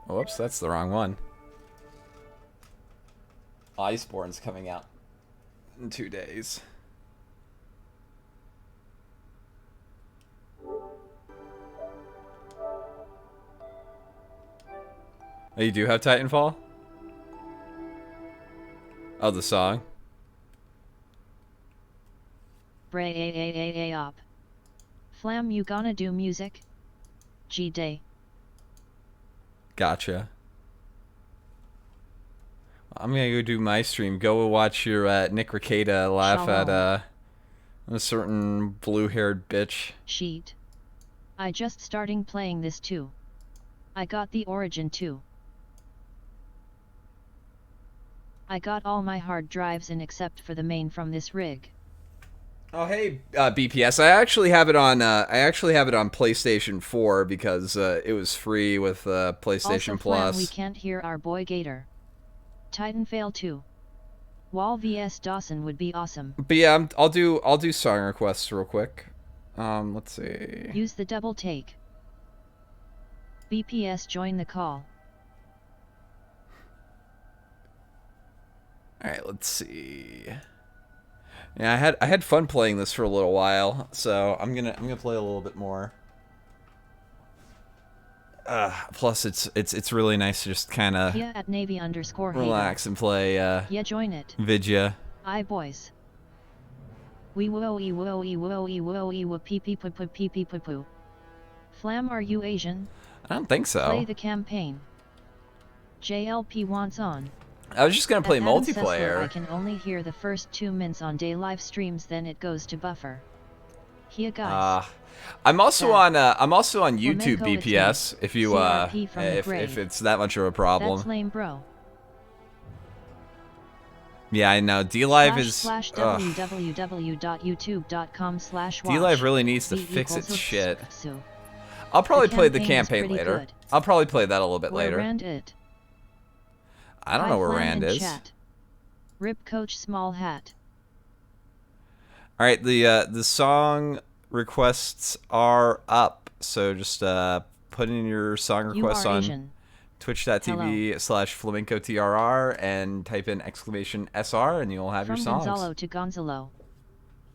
Whoops, that's the wrong one. Iceborne's coming out in 2 days. Oh, you do have Titanfall? Oh, the song? Bray op. Flam, you gonna do music? G-Day. Gotcha. I'm gonna go do my stream. Go watch your Nick Ricada laugh Shalom. at a certain blue-haired bitch. Sheet. I just starting playing this too. I got the Origin too. I got all my hard drives in except for the main from this rig. Oh hey, BPS. I actually have it on. PlayStation 4 because it was free with PlayStation also, Plus. Flam, we can't hear our boy Gator. Titanfall 2. Wall vs Dawson would be awesome. But yeah, I'll do song requests real quick. Let's see. Use the double take. BPS, join the call. All right, let's see. Yeah, I had fun playing this for a little while, so I'm gonna play a little bit more. Plus, it's really nice to just kind of at Navy _ relax and play. Yeah, join it. Vidya. Aye, boys. We woo ee woo ee woo ee woo ee woo pee pee poo poo pee pee poo poo. Flam, are you Asian? I don't think so. Play the campaign. JLP wants on. I was just gonna play Adam multiplayer. Sessler, I can only hear the first 2 minutes on day live streams, then it goes to buffer. Here, guys. I'm also on YouTube, Flamenco, BPS. If you CRP from the grave. if it's that much of a problem. That's lame, bro. Yeah, I know. DLive is www.youtube.com/watch. DLive really needs to fix its shit. I'll probably play the campaign later. Good. I'll probably play that a little bit Where later. Rand it? I don't know where Rand is. Chat. Rip Coach Small Hat. All right, the song requests are up. So just put in your song requests on twitch.tv/flamencotrr and type in !SR and you'll have your songs. From Gonzalo to Gonzalo.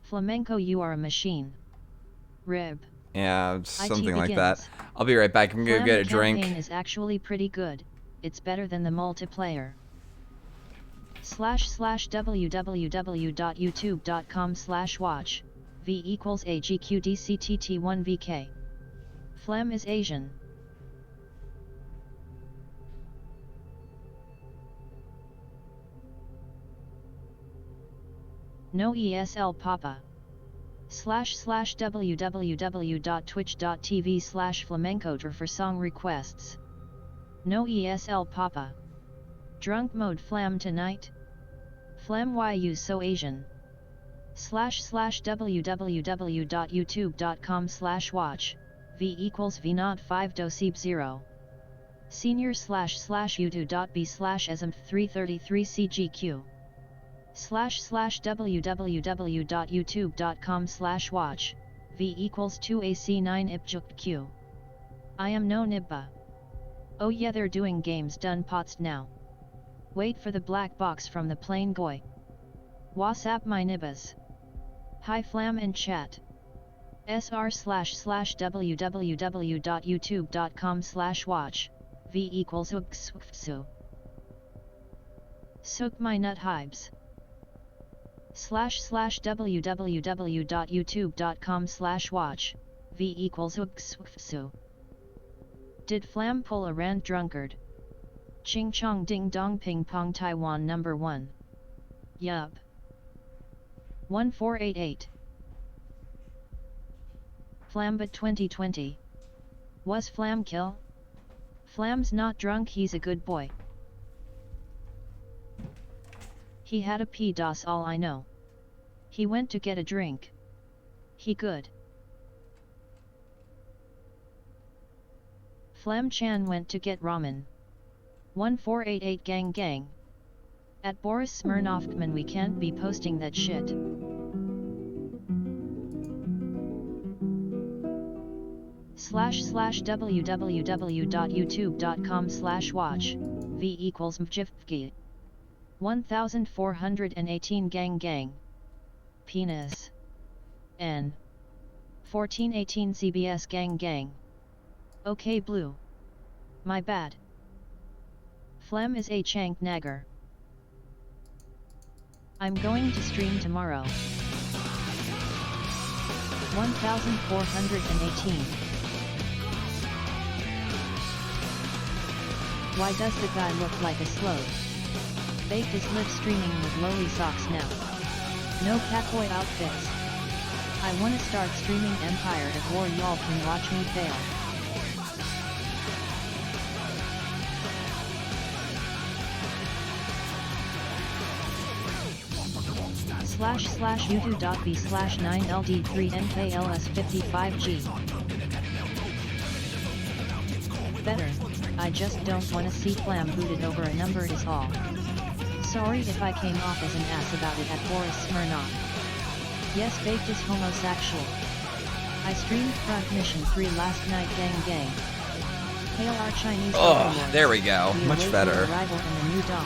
Flamenco, you are a machine. Rib. Yeah, something like that. I'll be right back. I'm gonna go get a drink. The campaign is actually pretty good. It's better than the multiplayer. //www.youtube.com/watch. V equals AGQDCTT1VK. Flem is Asian. No ESL Papa. //www.twitch.tv/flamencodr for song requests. No ESL Papa. Drunk mode Flam tonight? Flam, why you so Asian? //www.youtube.com/watch. V equals V05 doseb 0. Senior //youtube.b/esm333cgq. //www.youtube.com/watch. V equals 2ac9 ipjukq. I am no nibba. Oh yeah, they're doing games done pots now. Wait for the black box from the plain goy. WhatsApp my nibbas. Hi Flam and chat. sr//www.youtube.com/watch. V equals ugswftsu. Sook my nut hibes. //www.youtube.com/watch. V equals ugswftsu. Did Flam pull a Rand drunkard? Ching chong ding dong ping pong Taiwan number 1. Yup. 1488. Flambit 2020. Was Flam kill? Flam's not drunk, he's a good boy. He had a PDOS, all I know. He went to get a drink. He good. Flam Chan went to get ramen. 1488 gang gang. At Boris Smirnovkman, we can't be posting that shit. www.youtube.com/watch v equals mjifki 1418 gang penis n 1418 CBS gang. Okay blue. My bad. Phlegm is a chank nagger. I'm going to stream tomorrow. 1418. Why does the guy look like a sloth? Baked is live streaming with lowly socks now. No catboy outfits. I wanna start streaming Empire at War, y'all can watch me fail. //youtube.b/9ld3nkls55g. Better, I just don't wanna see Flam booted over a number is all. Sorry if I came off as an ass about it at Boris Smirnov. Yes, Baked is homosexual. I streamed Front Mission 3 last night gang. Hail our Chinese overlords. There we go. We Much await better. your arrival in the new dawn.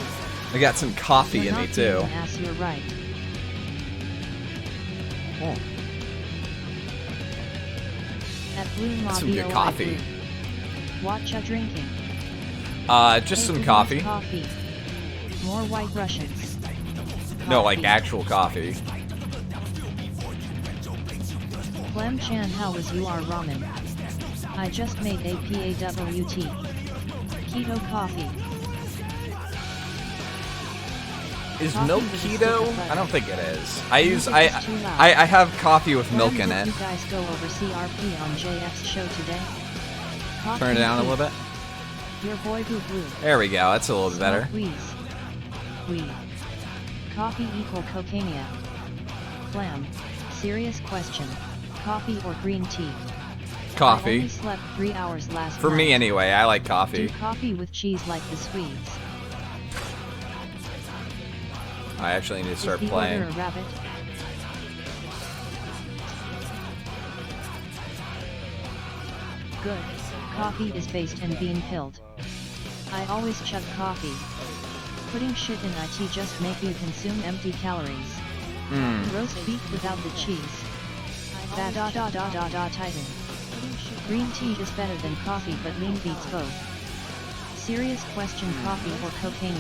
I got some coffee You're in me not too. being an ass, you're right. Oh, At Blue Mob some good BOI coffee. Blue. What ya drinking? Just Hey, some who coffee. wants coffee. More white Russians. No, like Coffee. actual coffee. Clem Chan, how was your ramen? I just made a PAWT. Keto coffee. Is Coffee milk with a stick keto? of butter. I don't think it is. I use Music is too loud. I have coffee with milk Clem, in did it. you guys go over CRP on JF's show today? Coffee Turn it down a tea. little bit. Your boy Boo Blue. There we go. That's a little bit better. Smoke Weed. Coffee equal cocainea. Flam. Serious question. Coffee or green tea? I only Coffee. slept 3 hours last For night. me anyway, I like Do coffee. coffee with cheese like the Swedes. I actually need to start Is the playing. order a rabbit? Good. Coffee is based and bean pilled. I always chug coffee. Putting shit in IT just make you consume empty calories. Roast beef without the cheese. Titan. Green tea is better than coffee but lean beats both. Serious question, coffee or cocaine?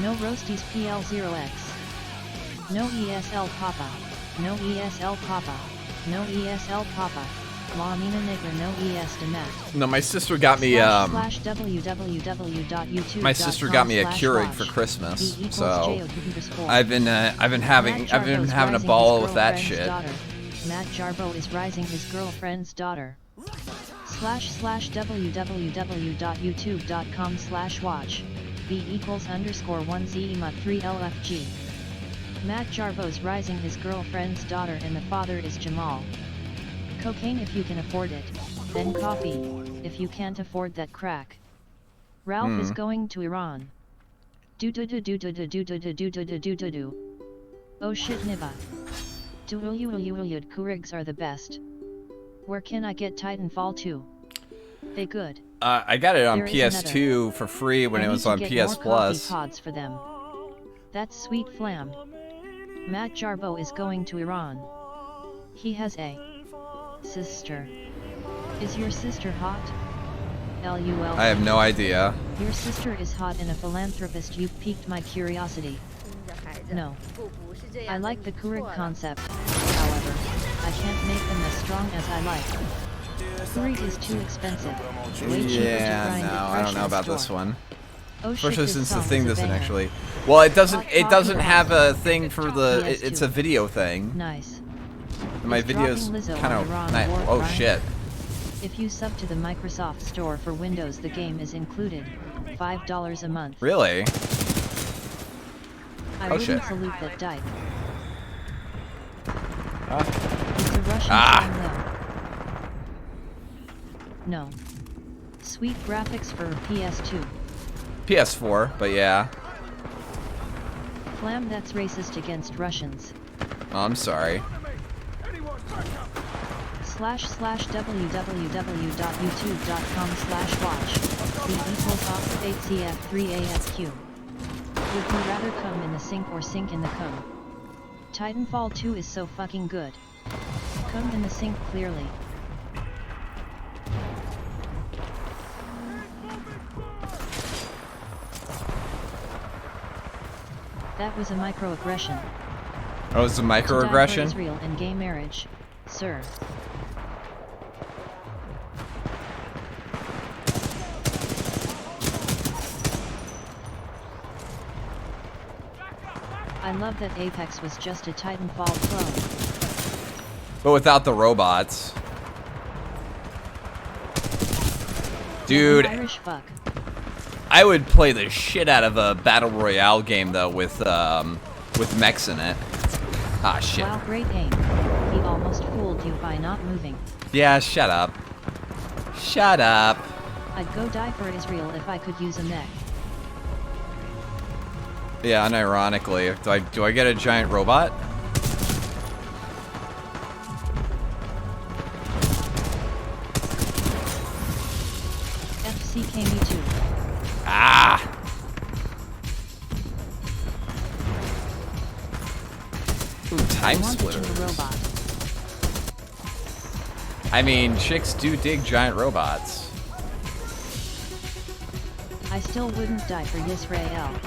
No roasties PL0X. No ESL Papa. No ESL Papa. No ESL Papa. La Mina Nigger no ES Demat. No, my sister got me //www.youtube.com/watch. my sister got me a Keurig for Christmas. So I've been having a ball with that shit. Matt Jarbo is rising his girlfriend's daughter. //www.youtube.com/watch. B equals _1ZEMA3LFG. Matt Jarbo's rising his girlfriend's daughter and the father is Jamal. Cocaine if you can afford it, then coffee, if you can't afford that crack. Ralph is going to Iran. Do. Oh shit Niba. Kurigs are the best. Where can I get Titanfall 2? They good. I got it on There is PS2 for free when I it need was to on get PS more coffee Plus. pods for them. That's sweet Flam. Matt Jarbo is going to Iran. He has a sister. Is your sister hot? LUL. I have no idea. Your sister is hot and a philanthropist. You've piqued my curiosity. No. I like the Keurig concept, however, I can't make them as strong as I like. Keurig is too expensive. Way cheaper to Yeah, grind no, at I don't know Fresh about store. this one. Oh shit, Especially this since the song thing is a doesn't banger. actually. Well, it doesn't. Hot It coffee doesn't have browser. a thing for the. PS2. It's a video thing. Nice. My Is videos dropping Lizzo kind on of. Iran war Oh crime? shit. If you sub to the Microsoft Store for Windows, the game is included. $5 a month. Really? I Oh, wouldn't shit. salute that dyke. Ah. It's a Russian Ah. song though. No. Sweet graphics for PS2. PS4, but yeah. Flam, that's racist against Russians. Oh, I'm sorry. //www.youtube.com/watch. V equals off 8CF3AFQ. Would you rather come in the sink or sink in the cum? Titanfall 2 is so fucking good. Come in the sink clearly. That was a microaggression. Oh, it's a microaggression? Israel and gay marriage, sir. I love that Apex was just a Titanfall clone. But without the robots. Dude, Irish fuck. I would play the shit out of a battle royale game though with mechs in it. Ah, shit. Wow, great aim. He almost fooled you by not moving. Yeah, shut up. Shut up. I'd go die for Israel if I could use a mech. Yeah, unironically. Do I get a giant robot? FCK me too. Ah! Ooh, time splitters. I mean, chicks do dig giant robots. I still wouldn't die for Yisrael.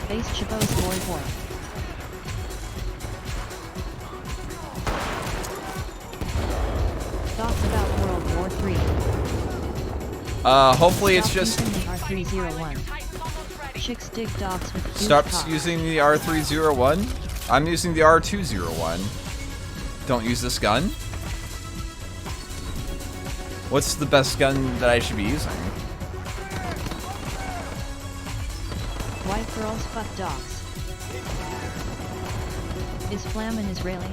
Face Chabos boy. Thoughts about World War III? Hopefully Stop it's just... using the R301. Chicks dig dogs with huge Stop cocks. using the R301? I'm using the R201. Don't use this gun? What's the best gun that I should be using? White girls fuck dogs. Is Flam an Israeli?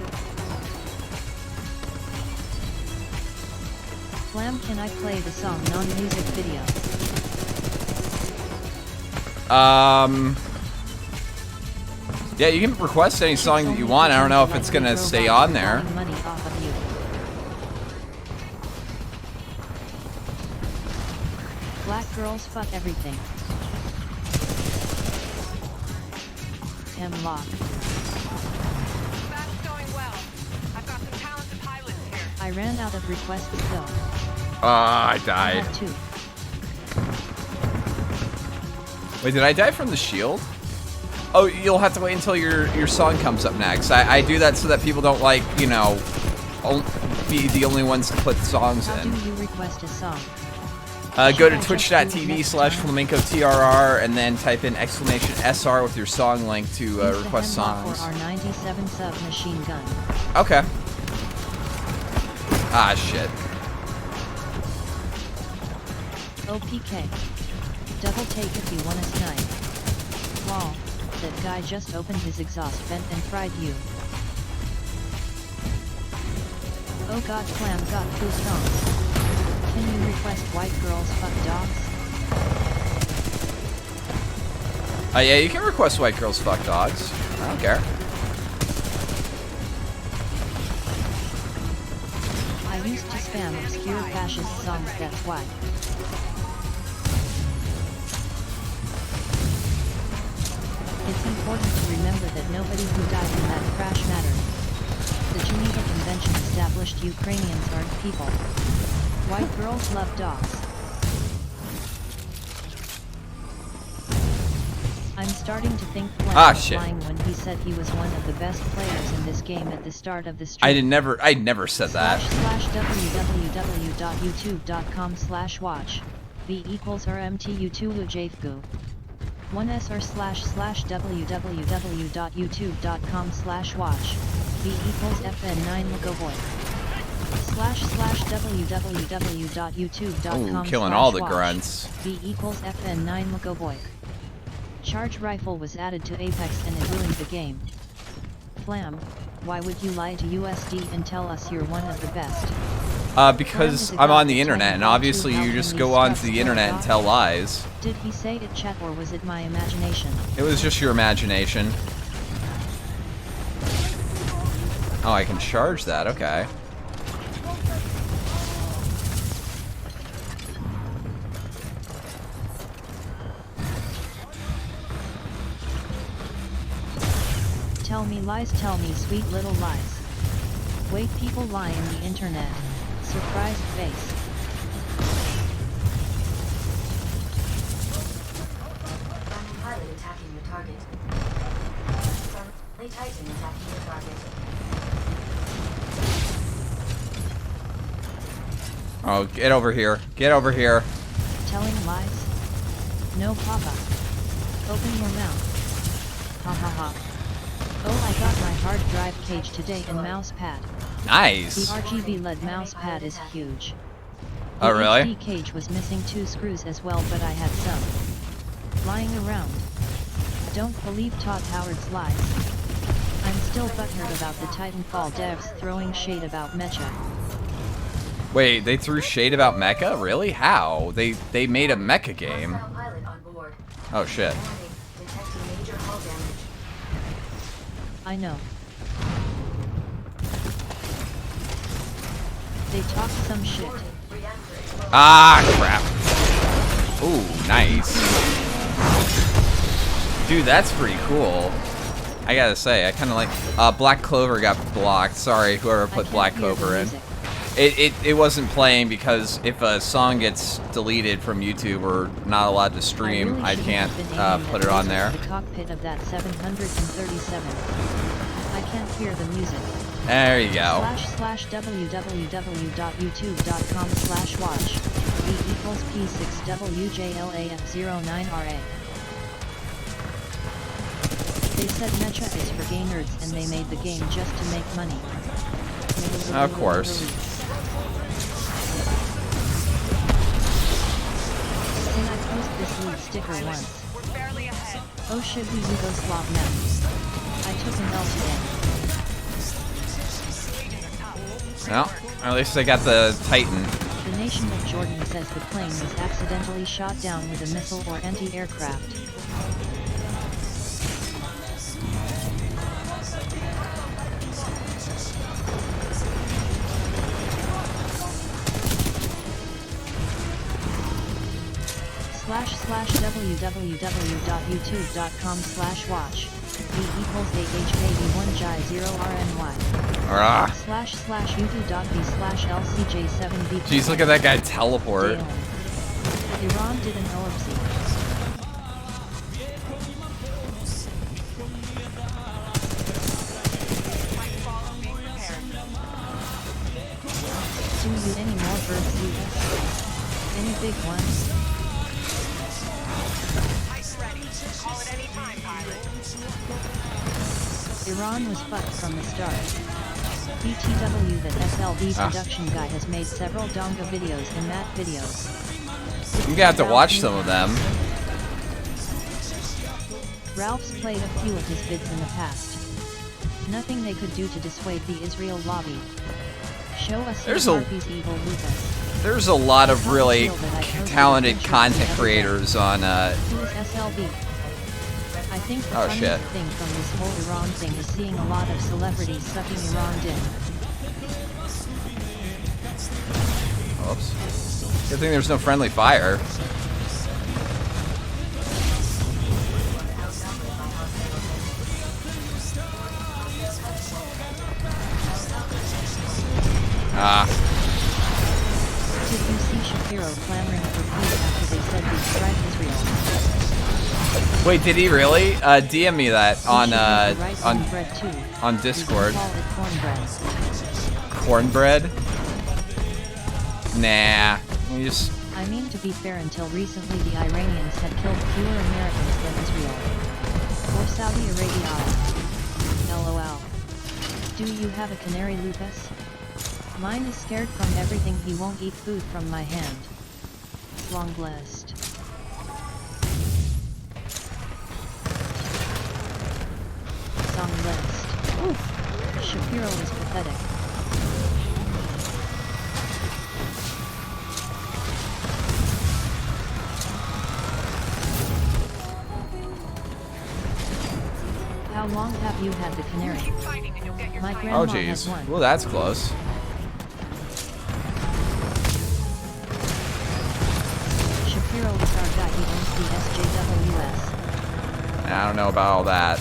Flam, can I play the song non-music video? Yeah, you can request any song that you want. I don't know if it's gonna stay on there. Money off of you. Black girls fuck everything. Hemlock. Battle's going well. I've got some talented pilots here. I ran out of requests though. I I died. have two. Wait, did I die from the shield? Oh, you'll have to wait until your song comes up next. I do that so that people don't, like, you know, be the only ones to put songs How in. do you request a song? Go to twitch.tv/flamencotrr and then type in exclamation SR with your song link to request songs. Or R97 submachine gun. Okay. Ah, shit. OPK. Double take if you want a snipe. Lol. That guy just opened his exhaust vent and fried you. Oh god, Clam got two songs. Can you request white girls fuck dogs? Yeah, you can request white girls fuck dogs. I don't care. I used to spam obscure fascist songs, that's why. It's important to remember that nobody who died in that crash mattered. The Geneva Convention established Ukrainians aren't people. White girls love dogs. I'm starting to think Flynn was lying when he said he was one of the best players in this game at the start of the stream. I never said that. //www.youtube.com/watch. V equals RMTU2UJFGU. 1s//www.youtube.com/watch. V equals FN9McGoboy. //www.youtube.com/watch. Killing all the grunts. V equals FN9McGoboy. Charge rifle was added to Apex and it ruined the game. Flam, why would you lie to USD and tell us you're one of the best? Because I'm on the internet, and obviously you just go onto the internet and tell lies. Did he say it chat or was it my imagination? It was just your imagination. Oh, I can charge that. Okay. Tell me sweet little lies. Wait, people lie in the internet. Surprised face. Pilot attacking your target. Friendly Titan attacking your target. Oh, get over here. Get over here. Telling lies? No, Papa. Open your mouth. Ha ha ha. Oh, I got my hard drive cage today and mouse pad. Nice. The RGB LED mouse pad is huge. The Oh, really? HD cage was missing 2 screws as well, but I had some lying around. Don't believe Todd Howard's lies. I'm still butthurt about the Titanfall devs throwing shade about Mecha. Wait, they threw shade about mecha? Really? How? They made a mecha game. Pilot on board. Oh shit. Warning, detecting major hull damage. I know. They talk some shit. Ah, crap. Ooh, nice. Dude, that's pretty cool. I gotta say, I kind of like... Black Clover got blocked. Sorry, whoever put Black Clover in. It wasn't playing because if a song gets deleted from YouTube or not allowed to stream, I can't put it on there. The cockpit of that 737. I can't hear the music. There you go. /www.youtube.com/watch. V equals P6WJLAF09RA. They said Mecha is for gay nerds and they made the game just to make money. Of course. Can I post this loot sticker once? We're barely ahead. Oh, should we Yugoslav now? I took an L today. Well, at least I got the Titan. The nation of Jordan says the plane was accidentally shot down with a missile or anti-aircraft. /www.youtube.com/watch. V equals AHKV1J0RNY. /youtube.b/LCJ7B. Jeez, look at that guy teleport. Iran did an OFC. Do you any more birds do this? Any big ones? Ice ready. Call it any time, pilot. Iran was fucked from the start. BTW, that SLV production guy, has made several Donga videos and Matt videos. I'm gonna have to watch some of them. Ralph's played a few of his vids in the past. Nothing they could do to dissuade the Israel lobby. Show us Harpy's evil lupus. There's a lot of really talented content creators on Who is SLV? I think the funniest thing from this whole Iran thing is seeing a lot of celebrities sucking Iran dick. Oops. Good thing there's no friendly fire. Did you see Shapiro clamoring for peace after they said we'd strike Israel? Wait, did he really? DM me that on Discord. Cornbread? Nah. We just... I mean, to be fair, until recently the Iranians had killed fewer Americans than Israel. Or Saudi Arabia. LOL. Do you have a canary, Lucas? Mine is scared from everything. He won't eat food from my hand. Long blessed. Song list. Oof. Shapiro is pathetic. How long have you had the canary? Keep fighting and you'll get your My title. grandma Oh, has jeez. one. Well, that's close. Shapiro is our guy. He owns the SJWS. I don't know about all that.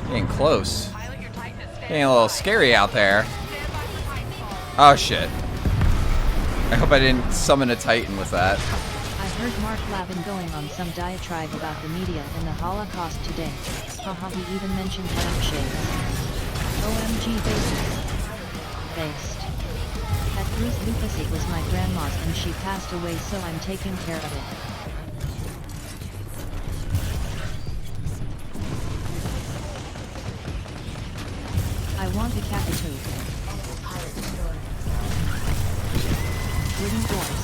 Getting close. Pilot, your Titan is Getting a little scary out there. stand by for Titanfall. Oh, shit. I hope I didn't summon a Titan with that. I heard Mark Lavin going on some diatribe about the media and the Holocaust today. Haha, he even mentioned lampshades. OMG basis. Based. At Bruce Lucas it was my grandma's and she passed away, so I'm taking care of it. I want a Capitu. Enemy pilot destroyed. Wooden doors.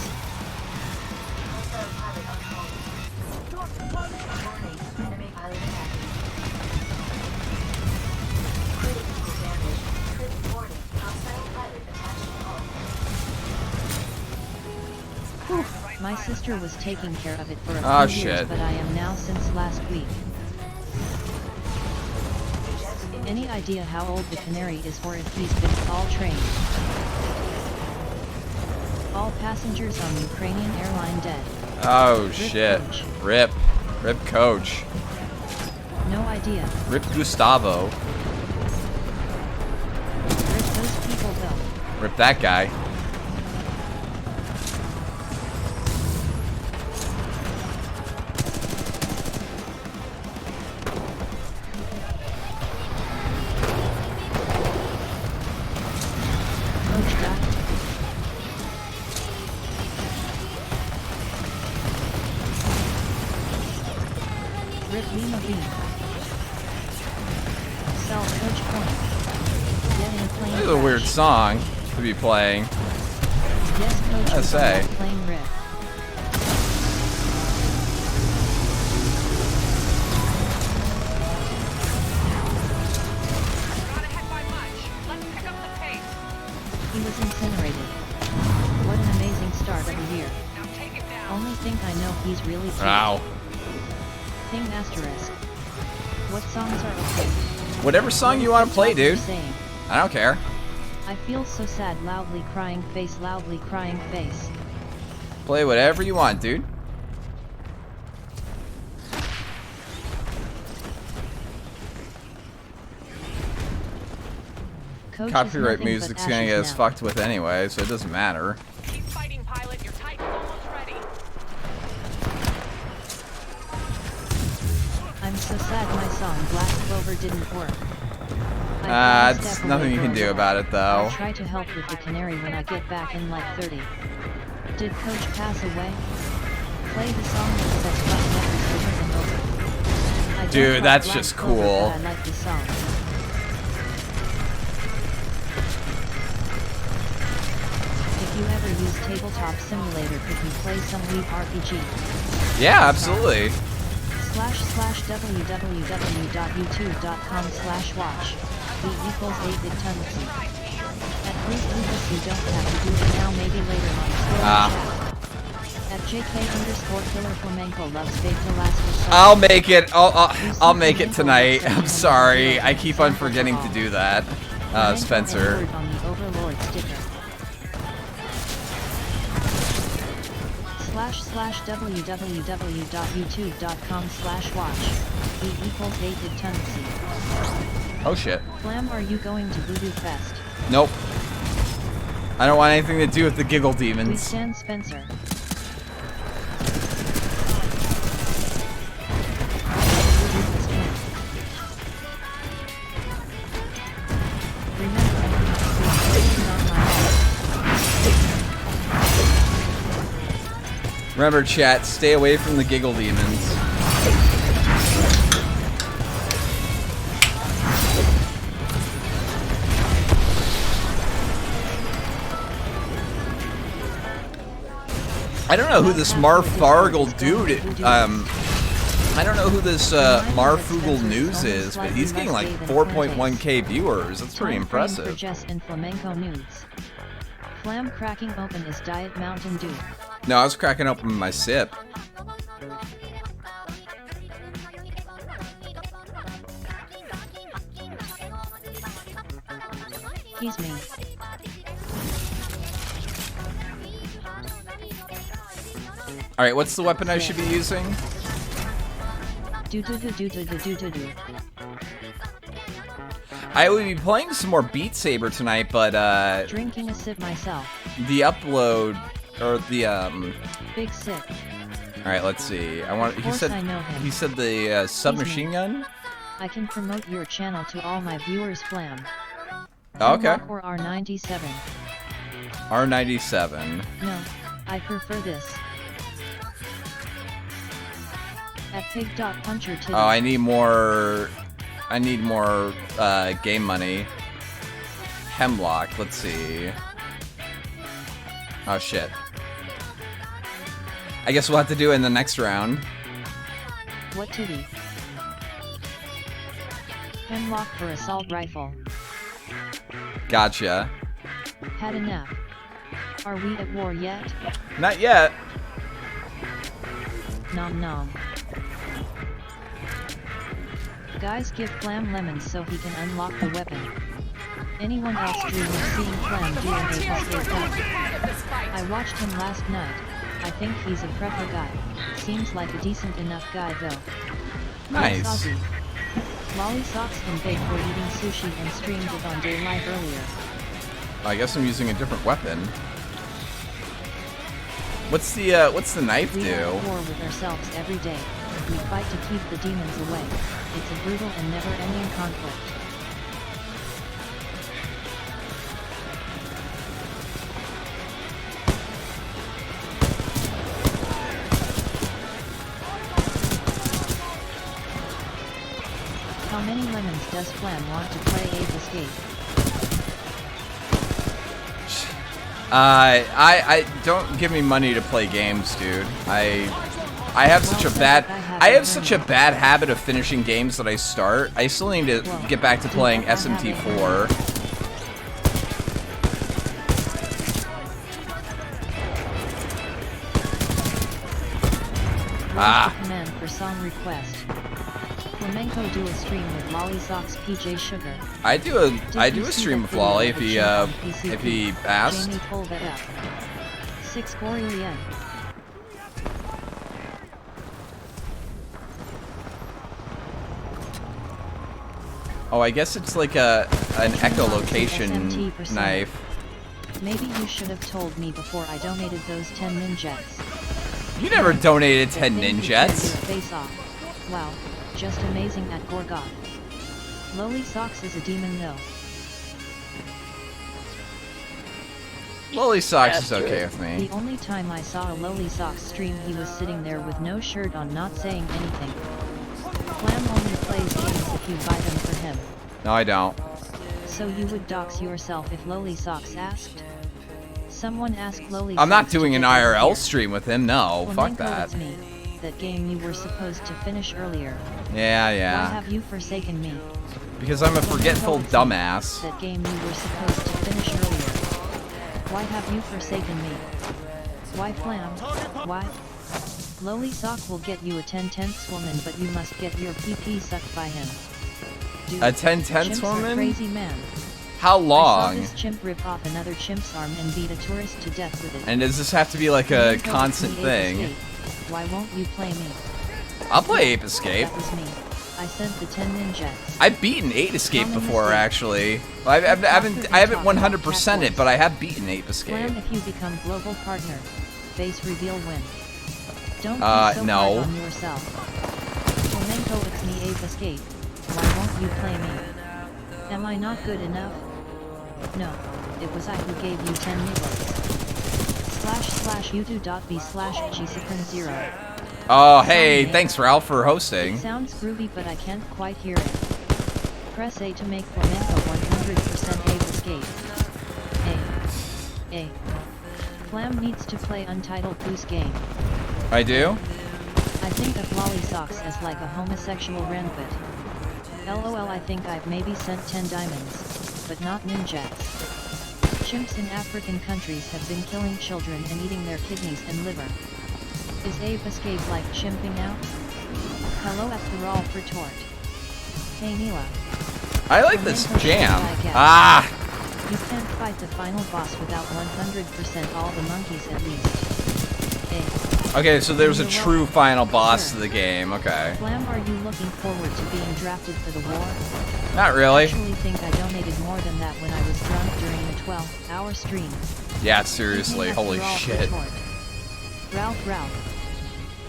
Hostile pilot on hold. Warning, enemy pilot attacking. Critical damage. Critical warning. Hostile pilot attached to hull. My sister was taking care of it for a Oh, few years, shit. but I am now since last week. Eject in Any idea how old the canary is or if he's been all trained? All passengers on Ukrainian airline dead. Oh, shit. Coach. Rip. Rip Coach. No idea. Rip Gustavo. Rip those people though. Rip that guy. Coach died. Rip Lima Bean. Sell Coach Point. Get in a plane This is a weird crash. song to be playing. Yes, Coach I was on say. that plane rip. Not ahead by much. Let's pick up the pace. He was incinerated. What an amazing start of the year. Now take it down. Only think I know he's really cute. Wow. Thing asterisk. What songs are okay? Whatever song you want to play, dude. Saying. I don't care. I feel so sad. Loudly crying face. Loudly crying face. Play whatever you want, dude. Coach is Copyright nothing music's but gonna get ashes us now. fucked with anyway, so it doesn't matter. Keep fighting, pilot. Your Titan's almost ready. I'm so sad my song Black Clover didn't work. I promised It's Apple nothing you can April do that about it, though. I'll try to help with the canary when I get back in like 30. Did Coach pass away? Play the song that says Black letters over and over. I don't Dude, like that's Black just Clover, cool. but I like the song. If you ever use Tabletop Simulator, could you play some Leap RPG? Yeah, absolutely. www.youtube.com/watch. V equals 8 Eternity. At Bruce Lucas you don't have to do it now, maybe later on. Ah. At JK_Killer Flamenco loves baked Alaska. I'll make it. I'll make it tonight. I'm sorry. I keep on forgetting to do that. Spencer. On the Overlord sticker. //www.youtube.com/watch. V equals 8 Eternity. Oh shit. Flam, are you going to Voodoo Fest? Nope. I don't want anything to do with the giggle We demons. stand Spencer. Remember, chat, stay away from the giggle demons. I don't know who this Marfargle dude, I don't know who this Marfugal News is, but he's getting like 4.1k viewers. That's pretty Time frame for impressive. Jess and Flamenco nudes. Flam cracking open is Diet Mountain Dew. No, I was cracking open my sip. He's me. Alright, what's the weapon I should be using? Do do do do do do do do do. I will be playing some more Beat Saber tonight, but Drinking a sip myself. the upload or the Big sip. Alright, let's see. Of course I know him. He said the submachine gun? I can promote your channel to all my viewers. Flam. Okay. Hemlock or R97. R97. No, I prefer this. At pig.puncher titty. Oh, I need more game money. Hemlock, let's see. Oh shit. I guess we'll have to do it in the next round. What titty? Hemlock for assault rifle. Gotcha. Had enough. Are we at war yet? Not yet. Nom nom. Guys, give Flam lemons so he can unlock the weapon. Anyone else dream of seeing Flam do an escape guy? I watched him last night. I think he's a prepper guy. Seems like a decent enough guy though. Nice. Yes, Ozzy. Lolly Socks and Big were eating sushi and streamed it on Day Live earlier. I guess I'm using a different weapon. What's the knife We are do? at war with ourselves every day. We fight to keep the demons away. It's a brutal and never-ending conflict. How many lemons does Flam want to play Ape Escape? I don't give me money to play games, dude. I have such a bad habit of finishing games that I start. I still need to get back to playing SMT4. Command for song request. Flamenco do a stream with Lolly Socks PJ Sugar. I do a stream with Lolly if he asks. Jamie, pull that up. 6 Gorilian. Oh, I guess it's like an echolocation knife. Maybe you should have told me before I donated those 10 ninjets. You never donated 10 That thing could ninjets. tear your face off. Wow, just amazing at Gorgoth. Lolly Socks is a demon though. Lolly Socks is okay with me. The only time I saw a Lolly Socks stream he was sitting there with no shirt on not saying anything. Flam only plays games if you buy them for him. No, I don't. So you would dox yourself if Lolly Socks asked? Someone asked Lolly I'm not Socks to doing an get over IRL here. stream with him. No, fuck Flamenco, that. it's me. That game you were supposed to finish earlier. Yeah, Why yeah. have you forsaken me? Because I'm a Flamenco, forgetful it's me. dumbass. That game you were supposed to finish earlier. Why have you forsaken me? Why Flam? Why? Lowly Sock will get you a 10/10ths woman, but you must get your PP sucked by him. Dude, A 10/10ths chimps are woman? crazy man. How I saw long? this chimp rip off another chimp's arm and beat a tourist to death with it. And does this have to be like a Flamenco, it's constant me, Ape thing? Escape. Why won't you play me? I'll play Ape Escape. That was me. I sent the 10 ninjets. I've beaten Ape Escape Common before, mistake. actually. Well, I haven't 100%ed it, but I have beaten Ape Escape. Flam if you become global partner. Base reveal win. Don't be so no. hard on yourself. Flamenco, it's me, Ape Escape. Why won't you play me? Am I not good enough? No, it was I who gave you 10 nickels. //youtube.b/gsecond0. Oh, hey, thanks, Ralph, for hosting. It sounds groovy, but I can't quite hear it. Press A to make Flamenco 100% Ape Escape. A. Flam needs to play Untitled Goose Game. I do? I think of Lolly Socks as like a homosexual rampant. LOL, I think I've maybe sent 10 diamonds, but not ninjets. Chimps in African countries have been killing children and eating their kidneys and liver. Is Ape Escape like chimping out? Hello after all for Tort. Hey Neela. I like this Flamenco jam. should I guess. Ah! You can't fight the final boss without 100% all the monkeys at least. Eh. Okay, so there's a You're true welcome. final boss Sure. to the game. Okay. Flam, are you looking forward to being drafted for the war? Not really. Actually think I donated more than that when I was drunk during the 12-hour stream. Yeah, seriously. Evening at Holy Thrall shit. Retort. Ralph.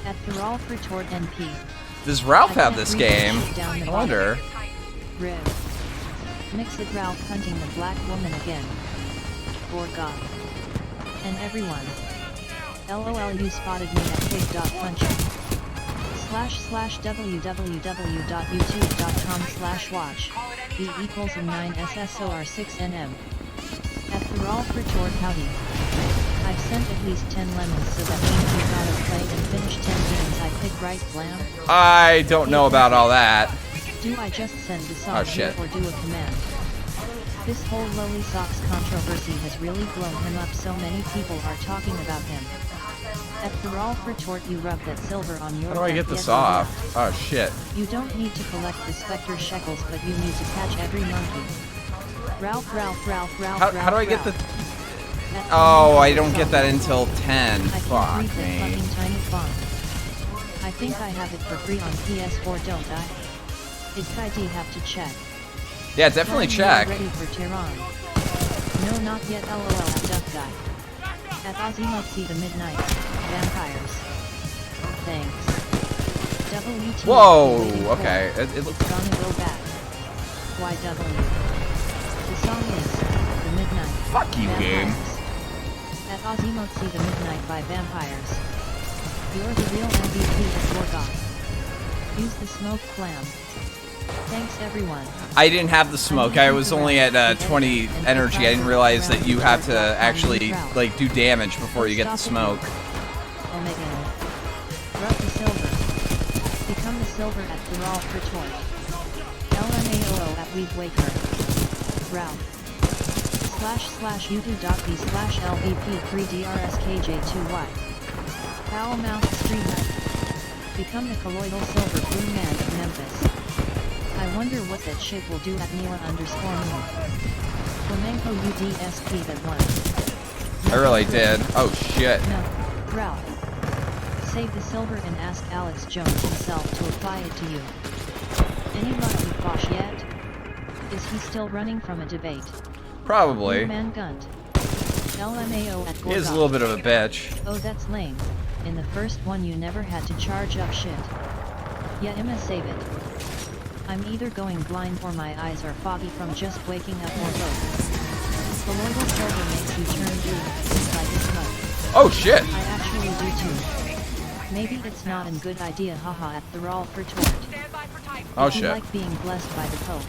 At Thrall Retort NP. Does Ralph I have can't this read the game? shit down the I wonder. Rev. Mix it Ralph hunting the black woman again. Or God. And everyone. LOL, you spotted me at pig.punching. //www.youtube.com/watch. B equals 9SSOR6NM. At Thrall Retort howdy. I've sent at least 10 lemons, so that means you gotta play and finish 10 games I pick, right, Flam? I don't know about all that. Do I just send the song Oh, shit. or do a command? This whole Lowly Socks controversy has really blown him up, so many people are talking about him. At Thrall Retort, you rub that silver on your How do I head, get this yes, you off? do. Oh, shit. You don't need to collect the Spectre shekels, but you need to catch every monkey. Ralph. How do I get the... At Oh, I Flamenco don't get that until 10. I can't Fuck read the me. fucking tiny font. I think I have it for free on PS4, don't I? It's ID, have to check. Yeah, definitely Flam, you check. are ready for Tehran. No, not yet, LOL at Duck Guy. At Ozzy the Midnight. Vampires. Thanks. WTF. Whoa, waiting for. okay. It It's looks... gonna go back. YW. The song is The Midnight. Fuck you, game. Vampires. At Ozzy the Midnight by Vampires. You're the real MVP at Gorgoth. Use the smoke Flam. Thanks everyone. I didn't have the smoke. I was only at 20 energy. I didn't realize that you have to actually, like, do damage before you get the smoke. Omega. Rub the silver. Become the silver at Thrall Retort. LMAOO at Weave Waker. Ralph. //youtube.b/LVP3DRSKJ2Y. Foul Mouth Streamer. Become the colloidal silver blue man of Memphis. I wonder what that shit will do at Mila_moon. Flamenco UDSP that one. I really did. Oh, shit. No, Ralph. Save the silver and ask Alex Jones himself to apply it to you. Any luck with Bosch yet? Is he still running from a debate? Probably. Blue Man Gunt. LMAO at He is a little bit of a bitch. Oh, that's lame. In the first one you never had to charge up shit. Yeah, I'ma save it. I'm either going blind or my eyes are foggy from just waking up or both. Colloidal silver makes you turn blue, just like a smoke. Oh, shit. I actually do too. Maybe it's not a good idea, haha, at Thrall Retort. Stand by for Titanfall. Oh, If you shit. like being blessed by the Pope.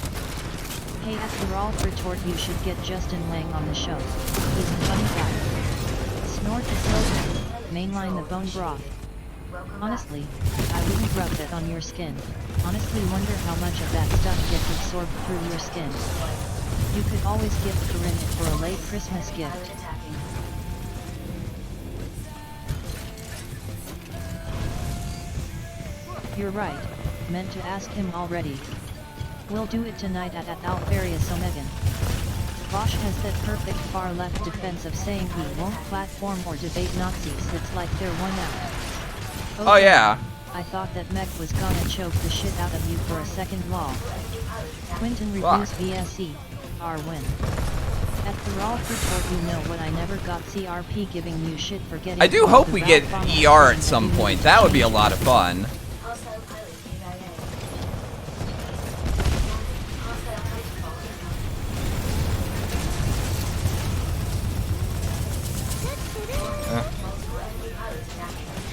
Hey, at Thrall Retort, you should get Justin Wang on the show. He's a funny guy. Snort the silver. Mainline the bone broth. Honestly, I wouldn't rub that on your skin. Honestly, wonder how much of that stuff gets absorbed through your skin. You could always gift Corinne it for a late Christmas gift. You're right, meant to ask him already. We'll do it tonight at Alfarius Omegan. Bosch has that perfect far-left defense of saying he won't platform or debate Nazis. It's like they're one out. Oh, yeah. I thought that Meg was gonna choke the shit out of you for a second lol. Quentin Fuck. reviews VSE, R win. At Thrall Retort, you know what, I never got CRP giving you shit for getting... I do called hope the we Ralph get Bomber ER and at some you need point. to That would be a change lot of fun. Hostile pilot CIA. Hostile Titanfall. Multiple enemy pilots active.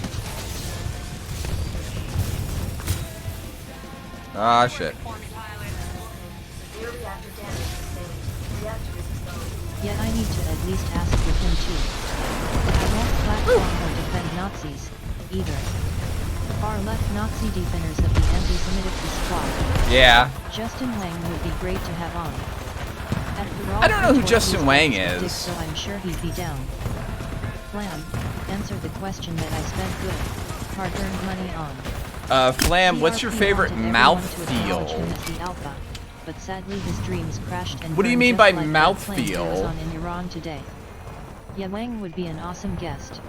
Ah, shit. Forming pilot. Rear reactor damage sustained. Reactor is exposed. Yet I need to at least ask with him too. I won't platform or defend Nazis, either. Far-left Nazi defenders of the anti-Semitic squad. Yeah. Justin Wang would be great to have on. At Thrall I don't know who Retort, Justin he's Wang got dick, is. so I'm sure he'd be down. Flam, answer the question that I spent good, hard-earned money on. Flam, what's your CRP favorite wanted everyone mouth to acknowledge feel? him as the alpha. but sadly his dreams crashed and What do you burned mean just by like that mouthfeel? plane he was on in Iran today. Yeah, Wang would be an awesome guest.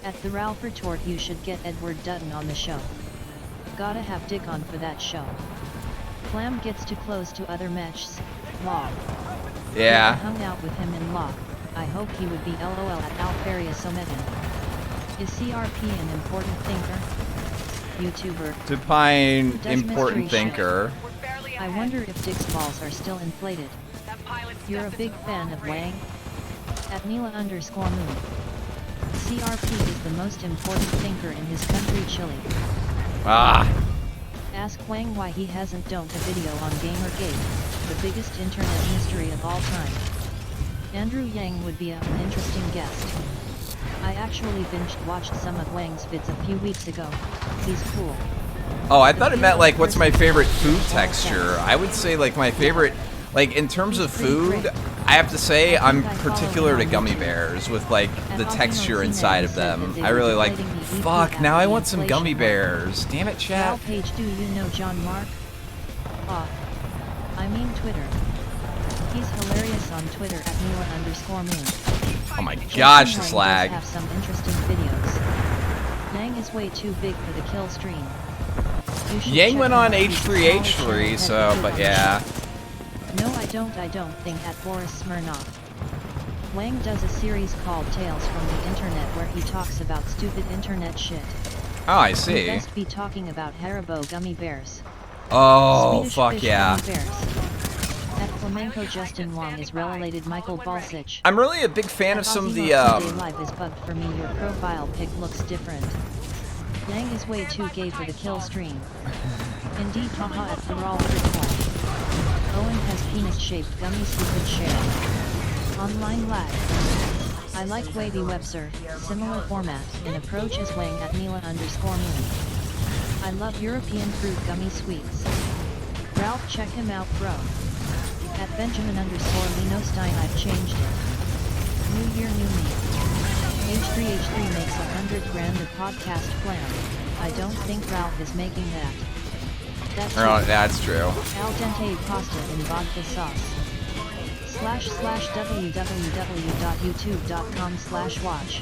At the Ralph retort, you should get Edward Dutton on the show. Gotta have Dick on for that show. Flam gets too close to other mechs. Lol. Yeah. I hung out with him in law. I hope he would be LOL at Alfaria Sometin. Is CRP an important thinker? YouTuber. Define Who does important mystery shit? thinker. We're barely I ahead. wonder if Dick's balls are still inflated. That pilot's You're a stuff big is fan of great. Wang? At Mila_Moon. CRP is the most important thinker in his country, Chile. Ah. Ask Wang why he hasn't dumped a video on Gamergate, the biggest internet mystery of all time. Andrew Yang would be an interesting guest. I actually watched some of Wang's vids a few weeks ago. He's cool. Oh, I thought it meant like what's my favorite food texture. I would say like my favorite, like in terms of food, I have to say I'm particular to gummy bears with like the texture inside of them. I really like. Fuck, now I want some gummy bears. Damn it, Val chat. Page, do you know John Mark? I mean Twitter. He's hilarious on Twitter at Mila_Moon. Oh my Jason gosh, Wang this does lag. have some interesting videos. Yang is way too big for the kill stream. You should Yang check went him on out. He's the smallest H3H3, channel so, head to but on the yeah. show. No, I don't think at Boris Smirnov. Wang does a series called Tales from the Internet where he talks about stupid internet shit. Oh, I He'd see. best be talking about Haribo gummy bears. Oh, Swedish fuck fish yeah. gummy bears. At Flamenco, Justin Wong is related Michael Balsich. I'm really a big fan of some of the, Live is bugged for me. Your profile pic looks different. Yang is way too gay for the kill stream. Indeed, haha. At the raw report. Owen has penis-shaped gummy secret share. Online lag. I like Wavy Webster, similar format and approach as Wang at Mila_Moon. I love European fruit gummy sweets. Ralph, check him out, bro. At Benjamin_Linostein, I've changed it. New year, new me. H3H3 makes 100 grand a podcast plan. I don't think Ralph is making that. That's Oh, it. that's true. Al dente pasta in vodka sauce. www.youtube.com/watch.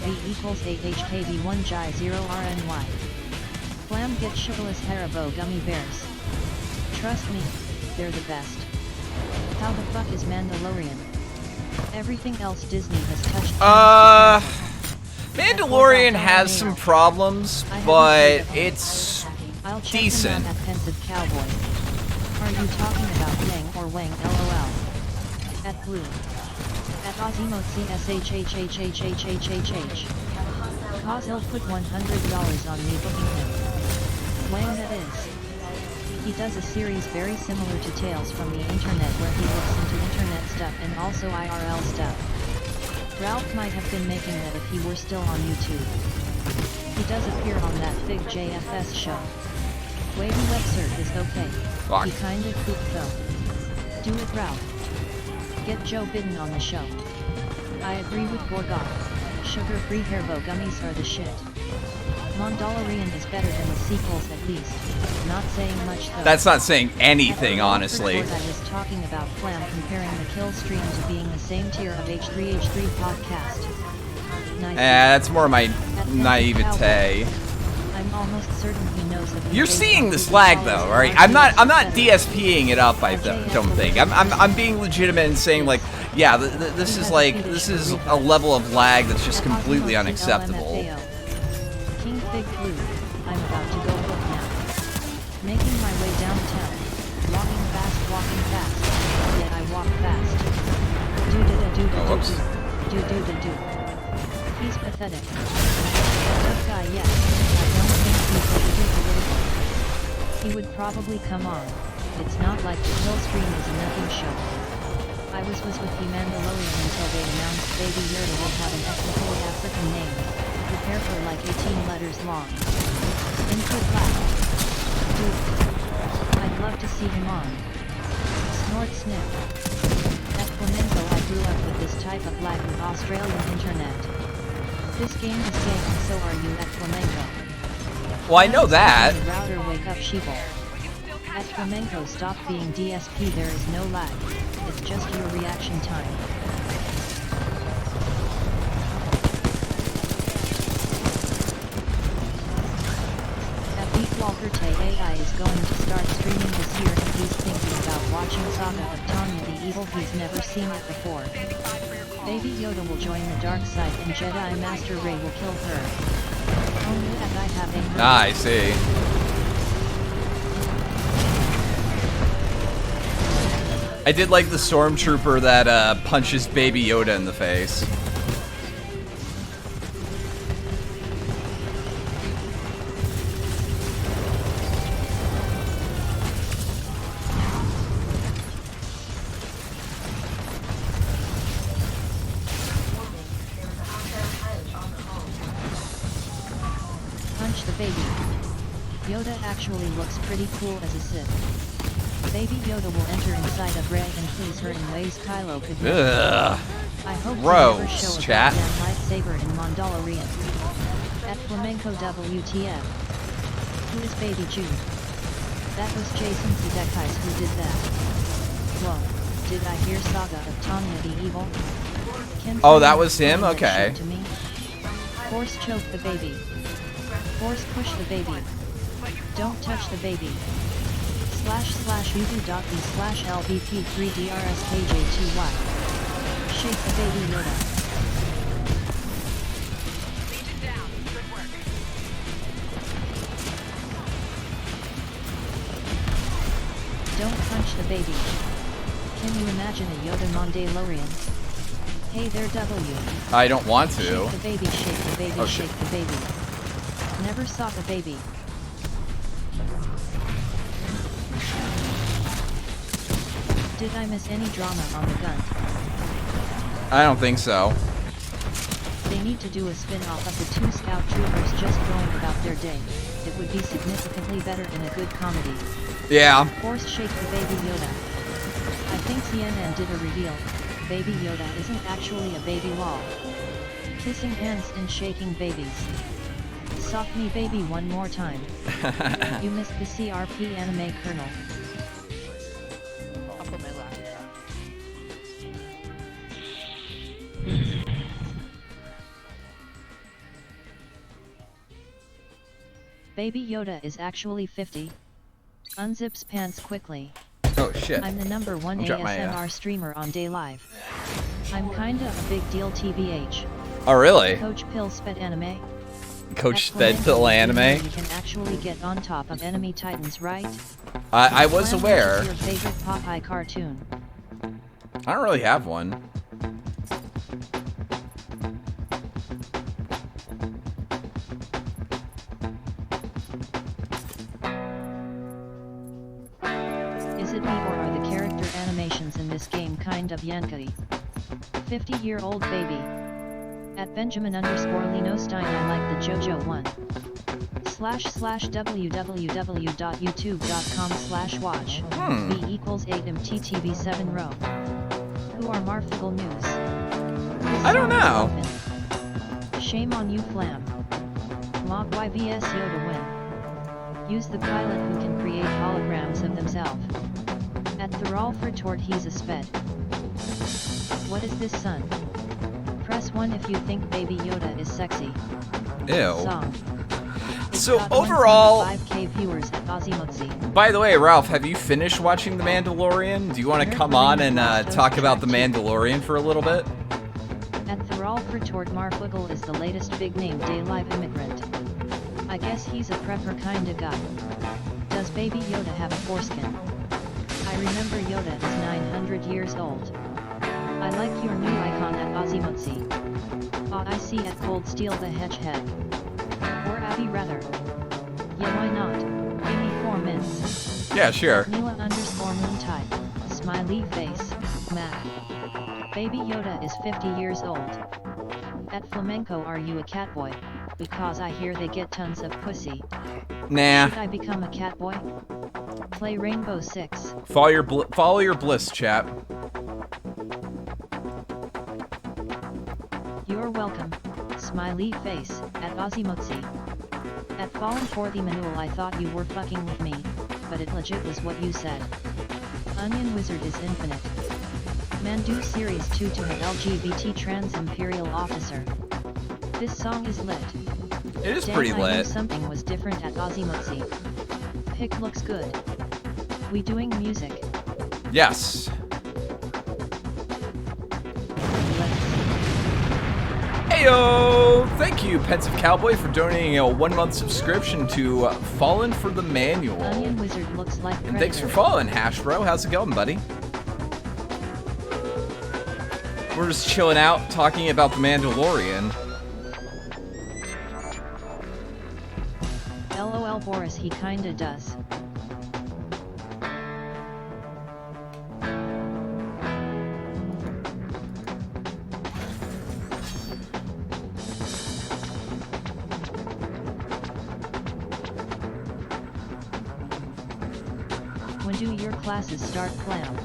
V=AHKV1J0RNY. Flam get sugarless Haribo gummy bears. Trust me, they're the best. How the fuck is Mandalorian? Everything else Disney has touched. Mandalorian has some problems, but it's I'll check decent. him out at Pensive Cowboy. Are you talking about Yang or Wang? LOL. At Blue. At Ozimo CSHHHHHHHH. Cause he'll put $100 on me booking him. Wang, that is. He does a series very similar to Tales from the Internet where he looks into internet stuff and also IRL stuff. Ralph might have been making that if he were still on YouTube. He does appear on that big JFS show. Wavy Webster is okay. Fuck. He kinda pooped though. Do it, Ralph. Get Joe Biden on the show. I agree with Gorgot. Sugar-free Haribo gummies are the shit. Mandalorian is better than the sequels at least. Not saying much though. That's not saying anything, honestly. I was talking about Flam comparing the kill stream to being the same tier of H3H3 podcast. Nice. That's more my naivete. I'm almost certain he knows that You're seeing this lag though, right? I'm not DSPing it up. I don't think. I'm being legitimate and saying like, yeah, this is a level of lag that's just completely unacceptable. King Big Blue, I'm about to go book now. Making my way downtown. Walking fast. Yet I walk fast. Do. He's pathetic. Tough guy, yes. I don't think he's a political. He would probably come on. It's not like the kill stream is a nothing show. I was with the Mandalorian until they announced Baby Yoda will have an ethnically African name. Prepare for like 18 letters long. Input lag. Dude. I'd love to see him on. Snort sniff. At Flamenco, I grew up with this type of lag with Australian internet. This game is gay and so are you at Flamenco. Well, I know that. Router, wake up, sheeple. At Flamenco, stop being DSP, there is no lag. It's just your reaction time. At Beat Walker Tay AI is going to start streaming this year and he's thinking about watching Saga of Tanya the Evil, he's never seen it before. Baby Yoda will join the dark side and Jedi Master Rey will kill her. Only that I have a I see. I did like the stormtrooper that punches Baby Yoda in the face. Punch the baby. Yoda actually looks pretty cool as a Sith. Baby Yoda will enter inside of Rey and please her in ways Kylo could never. Ugh. I hope Gross, they never show a chat. goddamn lightsaber in Mandalorian. At Flamenco WTF. Who is Baby Jude? That was Jason Sudeikis who did that. Whoa, did I hear Saga of Tanya the Evil? Can Oh, that someone was him? explain that Okay. shit to me? Force choke the baby. Force push the baby. Don't touch the baby. //uv.b/lbp3drskj2y. Shake the baby Yoda. Legion down. Good work. Don't punch the baby. Can you imagine a Yoda Mandalorian? Hey there W. I don't want to. Shake the baby, shake the baby, Oh, shake shit. the baby. Never saw the baby. Did I miss any drama on the gun? I don't think so. They need to do a spin-off of the two scout troopers just going about their day. It would be significantly better in a good comedy. Yeah. Force shake the baby Yoda. I think CNN did a reveal. Baby Yoda isn't actually a baby lol. Kissing hands and shaking babies. Sock me baby one more time. You missed the CRP anime kernel. Baby Yoda is actually 50. Unzips pants quickly. Oh shit. I'm the number one Drop my, ASMR streamer on Day Live. I'm kinda a big deal TBH. Oh really? Coach Pill Sped Anime. Coach Excellent. Spedpill anime? You can actually get on top of enemy titans, right? I was Slam, aware. which is your favorite Popeye cartoon? I don't really have one. Is it me or are the character animations in this game kind of yankee? 50-year-old baby. At Benjamin_Lenostein I like the JoJo one. //www.youtube.com/watch. V equals 8mttv7 row. Who are Marfigal News? I don't know. Shame on you Flam. Log YVS Yoda win. Use the pilot who can create holograms of themselves. At Thrall for Tort he's a sped. What is this son? Press 1 if you think Baby Yoda is sexy. Ew. Song. It's So got overall- 1.5k viewers at Ozzy. By the way, Ralph, have you finished watching The Mandalorian? Do you want to come on and talk about The Mandalorian for a little bit? At Thrall for Tort Marfwiggle is the latest big name Day Live immigrant. I guess he's a prepper kinda guy. Does Baby Yoda have a foreskin? I remember Yoda is 900 years old. I like your new icon at Ozzy. I see at Cold Steel the Hedgehog. Or Abby rather. Yeah, why not? Give me 4 minutes. Yeah, sure. Mila_moon type. Smiley face. Math. Baby Yoda is 50 years old. At Flamenco are you a catboy? Because I hear they get tons of pussy. Nah. Should I become a catboy? Play Rainbow Six. Follow your bliss, chap. You're welcome. Smiley face. At Ozzy. At Fallen for the Manual I thought you were fucking with me, but but it legit was what you said. Onion Wizard is infinite. Mandu Series 2 to an LGBT trans imperial officer. This song is lit. It is Damn, pretty I knew lit. something was different at Ozzy. Pic looks good. We doing music. Yes. Let's Heyo! Thank you, Pensive Cowboy, for donating a 1-month subscription to Fallen for the Manual. Onion Wizard looks like And thanks for Predator. following, Hash Bro. How's it going, buddy? We're just chilling out, talking about the Mandalorian. LOL Boris, he kinda does. When do your classes start, clown?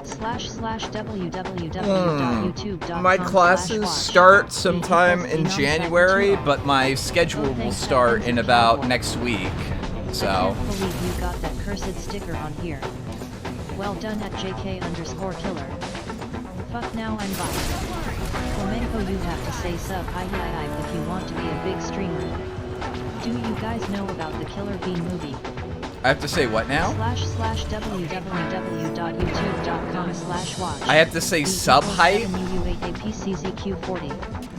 //www.youtube.com/watch. My classes start sometime in January, but my schedule will start in about next week. I So, can't believe you got that cursed sticker on here. Well done at JK_killer. Fuck now I'm bi. Flamenco, you have to say sub hi if you want to be a big streamer. Do you guys know about the Killer Bean movie? I have to say what now? //www.youtube.com/watch. I have to say sub hype?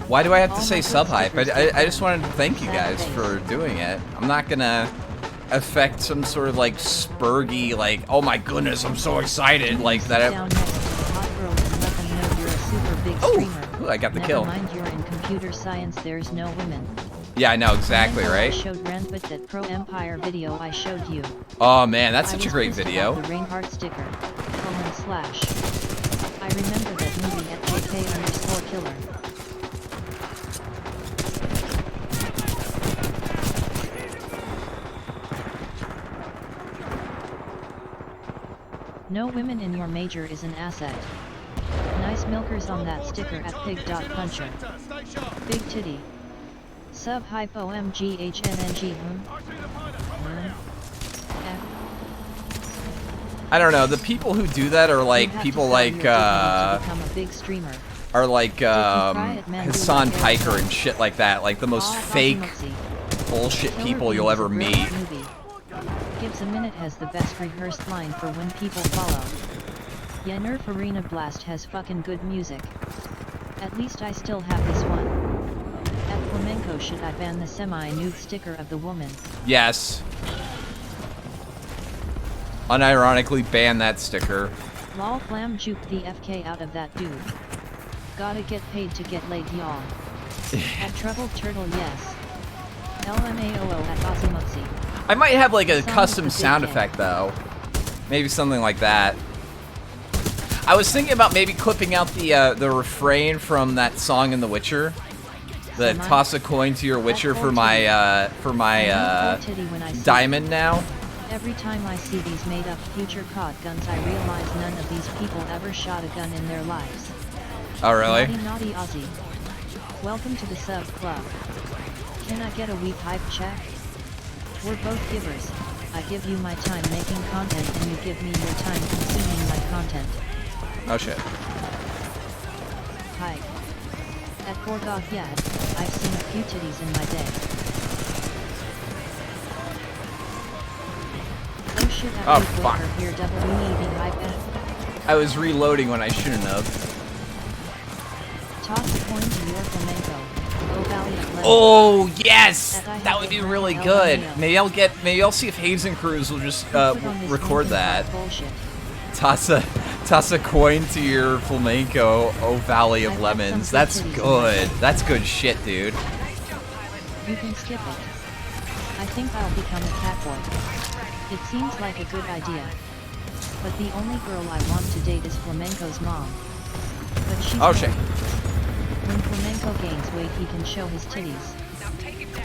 Why do I have to say sub hype? I just wanted to thank you guys for doing it. I'm not gonna affect some sort of like spurgy, like, oh my goodness, I'm so excited, like that. Down next to the hot girl and let them know you're a super big streamer. Ooh, I got the Never kill. mind, you're in computer science, there's no women. Yeah, I know exactly, Flamenco, I right? showed Ranbit that Pro Empire video I showed you. Oh man, that's I such a was great pissed video. about the Reinhardt sticker. / I remember that movie at JK_killer. No women in your major is an asset. Nice milkers on that sticker at pig.puncher. Big titty. Sub hypo MGHNNG. I don't know, the people who do that are like people like become a big streamer. are like Hassan Piker and shit like that, like the most fake bullshit people you'll ever meet. Gibbs a Minute has the best rehearsed line for when people follow. Yeah, Nerf Arena Blast has fucking good music. At least I still have this one. At Flamenco, should I ban the semi-nude sticker of the woman? Yes. Unironically ban that sticker. Lol flam juke the FK out of that dude. Gotta get paid to get laid, y'all. At Troubled Turtle, yes. LMAOO at Ozymoxy. I might have like a Song custom with the sound big effect though. Maybe something like that. I was thinking about maybe clipping out the refrain from that song in The Witcher. The toss a coin to your Witcher for my diamond now. Every time I see these made-up future COD guns, I realize none of these people ever shot a gun in their lives. Oh really? Naughty Aussie. Welcome to the sub club. Can I get a week hype check? We're both givers. I give you my time making content and you give me your time consuming my content. Oh shit. Hi. At Gorgoth Yad, I've seen a few titties in my day. Oh shit, at Oh, Luke fuck. Walker here, WEB hype F. I was reloading when I shouldn't have. Toss a coin to your flamenco. Oh valiant legend. Oh yes! That would be really good. Maybe I'll see if Hazen Cruz will just Put on this record Linkin that. Park bullshit. Toss a coin to your flamenco, oh Valley of Lemons. That's good. That's good shit, dude. You can skip it. I think I'll become a catboy. It seems like a good idea. But the only girl I want to date is Flamenco's mom. But she's Oh shit. When Flamenco gains weight, he can show his titties.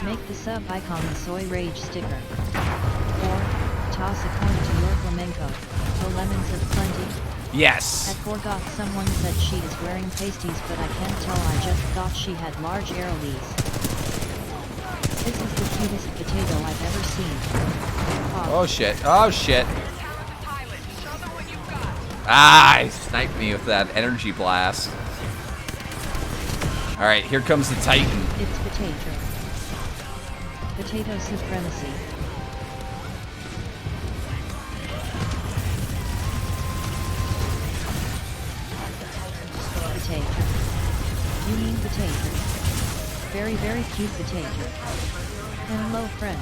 Make the sub icon the soy rage sticker. Or, toss a coin to your Flamenco. Oh lemons of plenty. Yes. At Gorgoth, someone said she is wearing pasties, but I can't tell. I just thought she had large arrowies. This is the cutest potato I've ever seen. Oh shit. Oh shit. Attack the pilot. Show them what you've got. Ah, he sniped me with that energy blast. Alright, here comes the Titan. It's potato. Potato supremacy. Potato. You mean potato? Very, very cute potato. Hello, friends.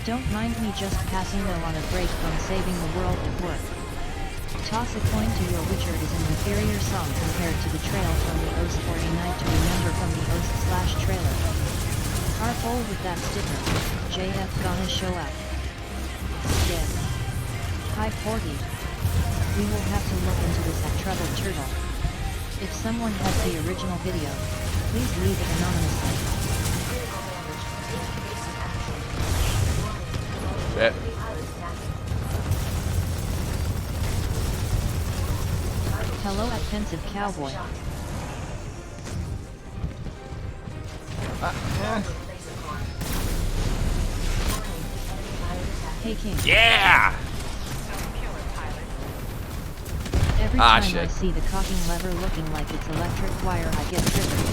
Don't mind me just passing though on a break from saving the world at work. Toss a coin to your Witcher is an inferior song compared to the trail from the Oast or a night to remember from the Oast/trailer. Careful with that sticker, JF gonna show up. Yes. Hi Porgy. We will have to look into this at Troubled Turtle. If someone has the original video, please leave it anonymously. Shit. Hello at Pensive Cowboy. Hey King. Yeah! Every Ah, time I shit. see the cocking lever looking like it's electric wire, I get triggered.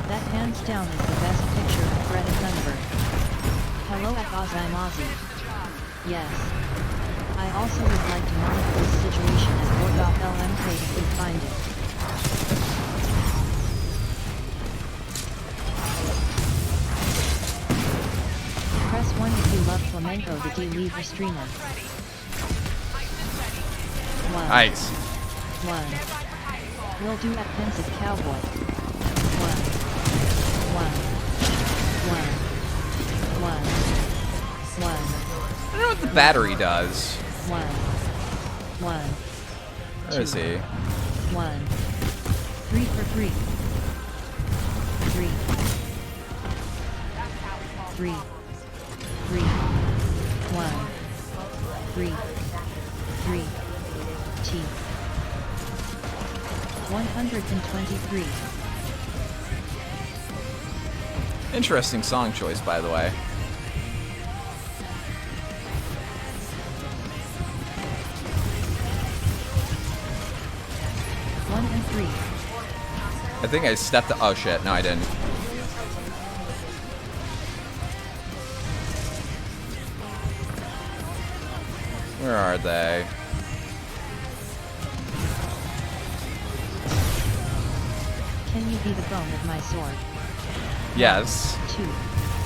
That hands down is the best picture of Greta Thunberg. Hello at Oz, I'm Ozzy. Yes. I also would like to monitor this situation at or.lmk if we find it. Press 1 if you love flamenco the D-Lever streamer. 1. Nice. 1. Will do at Pensive Cowboy. 1. 1. 1. 1. 1. I don't know what the battery does. 1. 1. Where is he? 1. 3 for 3. 3. 3. 3. 1. 3. 3. T. 123. Interesting song choice, by the way. And 3. I think I stepped. Oh shit! No, I didn't. Where are they? Can you be the bone of my sword? Yes. 2,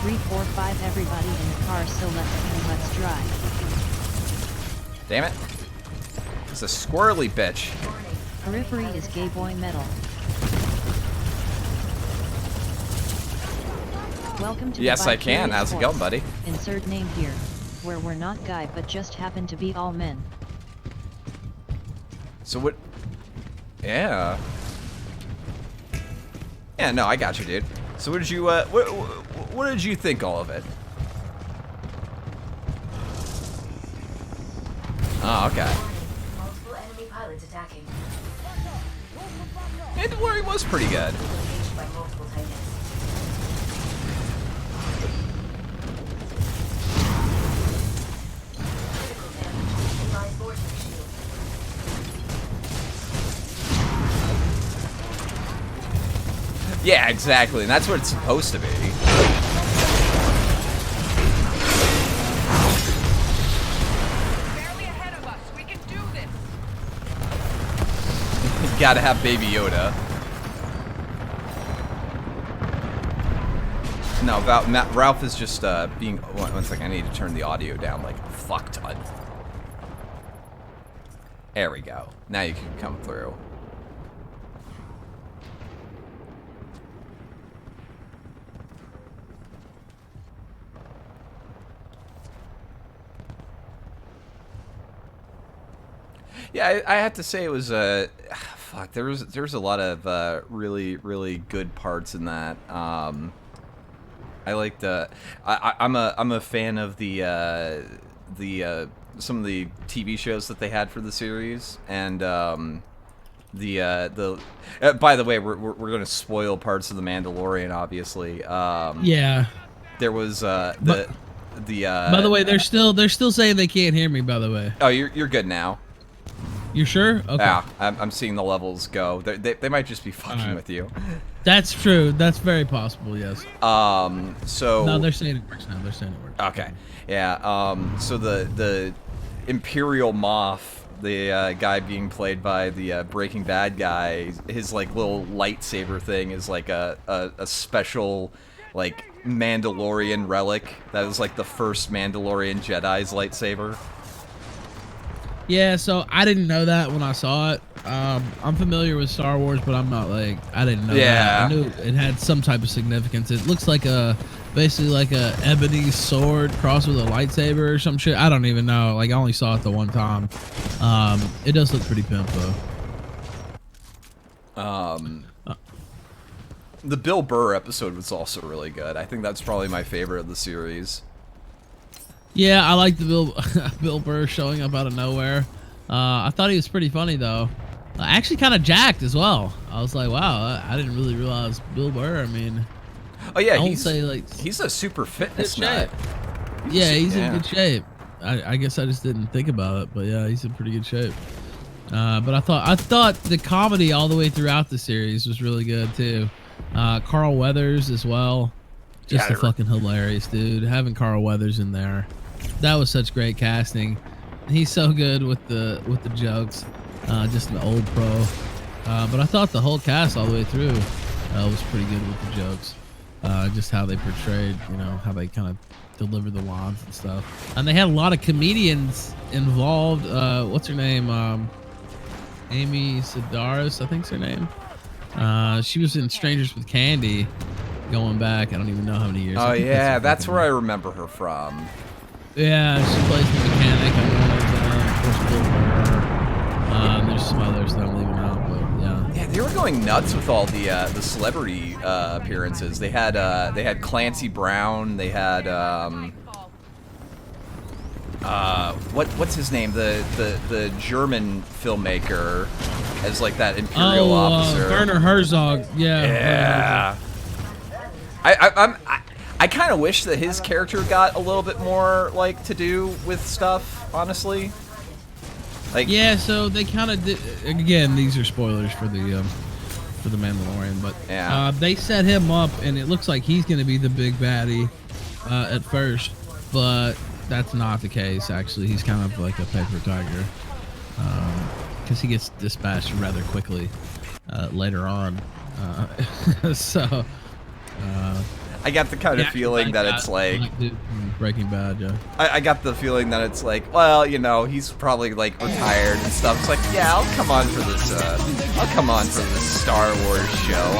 3, 4, 5. Everybody in the car, so let's drive. Damn it! It's a squirrely bitch. Periphery is gay boy metal. Welcome to Yes, the I can. Bi-Curious How's it going, Force. buddy? Insert name here, where we're not guy but just happen to be all men. So what? Yeah. Yeah, no, I got you, dude. So what did you what did you think all of it? Oh, okay. Multiple enemy pilots attacking. It was pretty good. Engaged by multiple Titans. Critical damage. Device vortex shield. Yeah, exactly. And that's what it's supposed to be. Barely ahead of us. We can do this. You gotta have Baby Yoda. No, Ralph is just being. One second, I need to turn the audio down like a fuck ton. There we go. Now you can come through. Yeah, I have to say it was fuck. There was a lot of really good parts in that. I liked I'm a fan of the some of the TV shows that they had for the series, and By the way, we're gonna spoil parts of the Mandalorian, obviously. Yeah. There was By the way, they're still saying they can't hear me. By the way. Oh, you're good now. You're sure? Okay. Yeah, I'm seeing the levels go. They might just be fucking Alright. with you. That's true. That's very possible. Yes. So No, they're saying it works now. They're saying it works. okay, yeah. So the Imperial Moff, the guy being played by the Breaking Bad guy, his like little lightsaber thing is like a special like Mandalorian relic. That was like the first Mandalorian Jedi's lightsaber. Yeah, so I didn't know that when I saw it. I'm familiar with Star Wars, but I'm not like I didn't know that. I knew it had some type of significance. It looks like basically like a ebony sword crossed with a lightsaber or some shit. I don't even know. Like I only saw it the one time. It does look pretty pimp though. The Bill Burr episode was also really good. I think that's probably my favorite of the series. Yeah, I like the Bill Burr showing up out of nowhere. I thought he was pretty funny though. Actually, kind of jacked as well. I was like, wow, I didn't really realize Bill Burr. I mean, oh yeah, he's a super fitness good shape. nut. He's in good shape. I guess I just didn't think about it, but yeah, he's in pretty good shape. But I thought the comedy all the way throughout the series was really good too. Carl Weathers as well, just fucking hilarious, dude. Having Carl Weathers in there, that was such great casting. He's so good with the jokes, just an old pro. But I thought the whole cast all the way through was pretty good with the jokes. Just how they portrayed, how they kind of delivered the lines and stuff. And they had a lot of comedians involved. What's her name? Amy Sedaris, I think's her name. She was in Strangers with Candy, going back. I don't even know how many years. Oh yeah, that's where I remember her from. Yeah, she plays the mechanic on one of them. Of course, Bill Burr. There's some others that I'm leaving out, but yeah. Yeah, they were going nuts with all the celebrity appearances. They had Clancy Brown. They had what's his name? The German filmmaker as like that Imperial officer. Werner Herzog. Yeah. I kind of wish that his character got a little bit more like to do with stuff, honestly. Like yeah, so they kind of did. Again, these are spoilers for the Mandalorian, but yeah. They set him up, and it looks like he's going to be the big baddie at first, but that's not the case. Actually, he's kind of like a paper tiger because he gets dispatched rather quickly later on. So. I got the kind of feeling that it's like Breaking Bad, yeah. I got the feeling that it's like, well, he's probably like retired and stuff. It's like, yeah, I'll come on for this. I'll come on for this Star Wars show.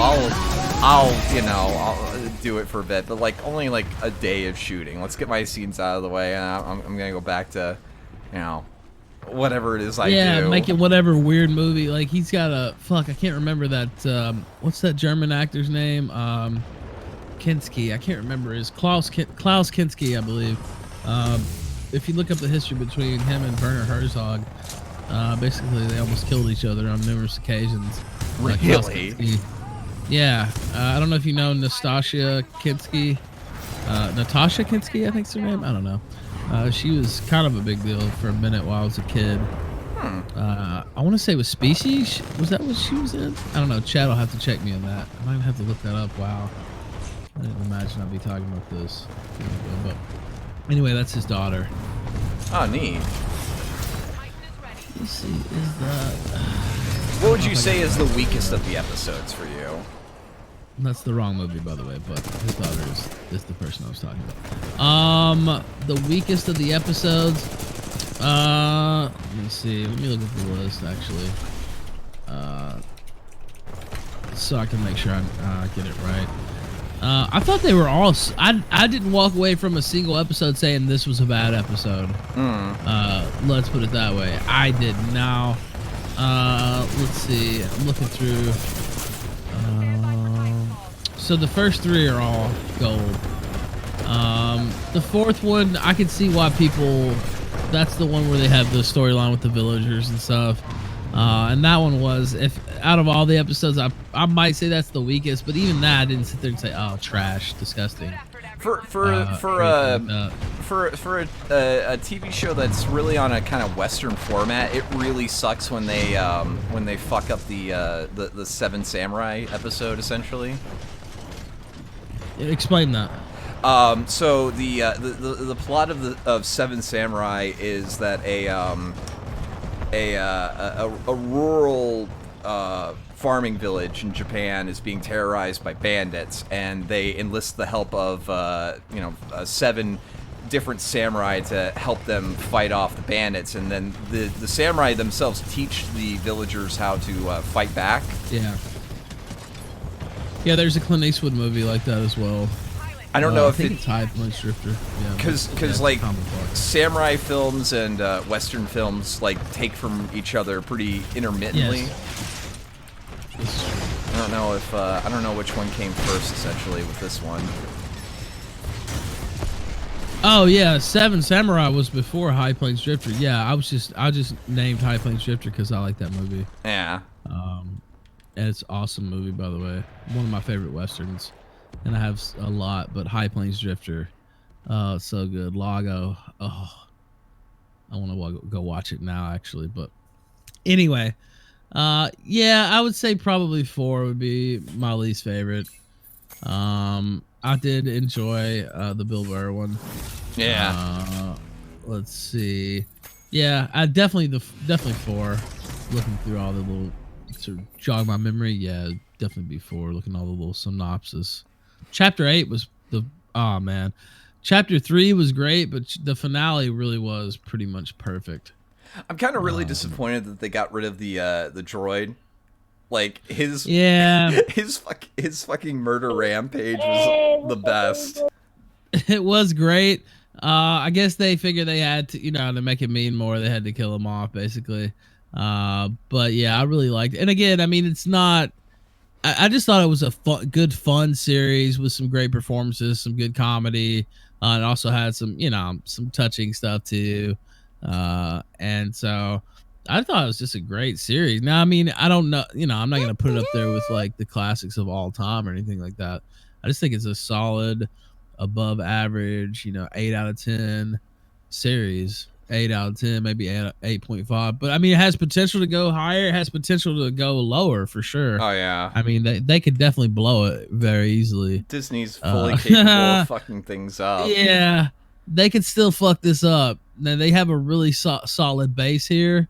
I'll do it for a bit, but like only like a day of shooting. Let's get my scenes out of the way, and I'm gonna go back to, whatever it is I do. Yeah, making whatever weird movie. Like he's got I can't remember that. What's that German actor's name? Kinski, I can't remember. Is Klaus Kinski, I believe. If you look up the history between him and Werner Herzog, basically they almost killed each other on numerous occasions. Really? Yeah. I don't know if you know Natasha Kinski. Natasha Kinski, I think's her name. I don't know. She was kind of a big deal for a minute while I was a kid. I want to say it was Species. Was that what she was in? I don't know. Chad will have to check me on that. I might have to look that up. Wow. I didn't imagine I'd be talking about this. But anyway, that's his daughter. Oh, neat. Let's see, is that... What would you say is the weakest of the episodes for you? That's the wrong movie, by the way, but his daughter is the person I was talking about. The weakest of the episodes... let me see. Let me look at the list, actually. So I can make sure I get it right. I thought they were all. I didn't walk away from a single episode saying this was a bad episode. Let's put it that way. I did. Now, let's see. I'm looking through. So the first three are all gold. The fourth one, I can see why people. That's the one where they have the storyline with the villagers and stuff. And that one was, if out of all the episodes, I might say that's the weakest. But even that, I didn't sit there and say, "Oh, trash, disgusting." For or anything like that. for a TV show that's really on a kind of Western format, it really sucks when they fuck up the Seven Samurai episode essentially. Explain that. So the plot of Seven Samurai is that a rural farming village in Japan is being terrorized by bandits, and they enlist the help of 7 different samurai to help them fight off the bandits, and then the samurai themselves teach the villagers how to fight back. Yeah, there's a Clint Eastwood movie like that as well. I don't know I if think it's High Punch Drifter. Yeah, because like samurai films and Western films like take from each other pretty intermittently. Yes. I don't know if I don't know which one came first essentially with this one. Oh yeah, Seven Samurai was before High Plains Drifter. Yeah, I just named High Plains Drifter because I like that movie. Yeah. And it's an awesome movie, by the way. One of my favorite westerns, and I have a lot. But High Plains Drifter, oh, it's so good. Lago, oh, I want to go watch it now, actually. But anyway, yeah, I would say probably 4 would be my least favorite. I did enjoy the Bill Burr one. Yeah. Let's see. Yeah, I definitely 4. Looking through all the little to jog my memory, yeah, definitely be 4. Looking at all the little synopsis. Chapter 8 was man. Chapter 3 was great, but the finale really was pretty much perfect. I'm kind of really disappointed that they got rid of the droid. Like his his fucking murder rampage was the best. It was great. I guess they figured they had to, to make it mean more, they had to kill him off, basically. But yeah, I really liked it. And again, I mean, it's not. I just thought it was a good, fun series with some great performances, some good comedy. It also had some, some touching stuff too. And so I thought it was just a great series. Now, I mean, I don't know, I'm not going to put it up there with like the classics of all time or anything like that. I just think it's a solid, above average, 8 out of 10 series. 8 out of 10, maybe 8.5. But I mean, it has potential to go higher. It has potential to go lower for sure. Oh yeah. I mean, they could definitely blow it very easily. Disney's fully capable of fucking things up. Yeah, they could still fuck this up. Now they have a really solid base here.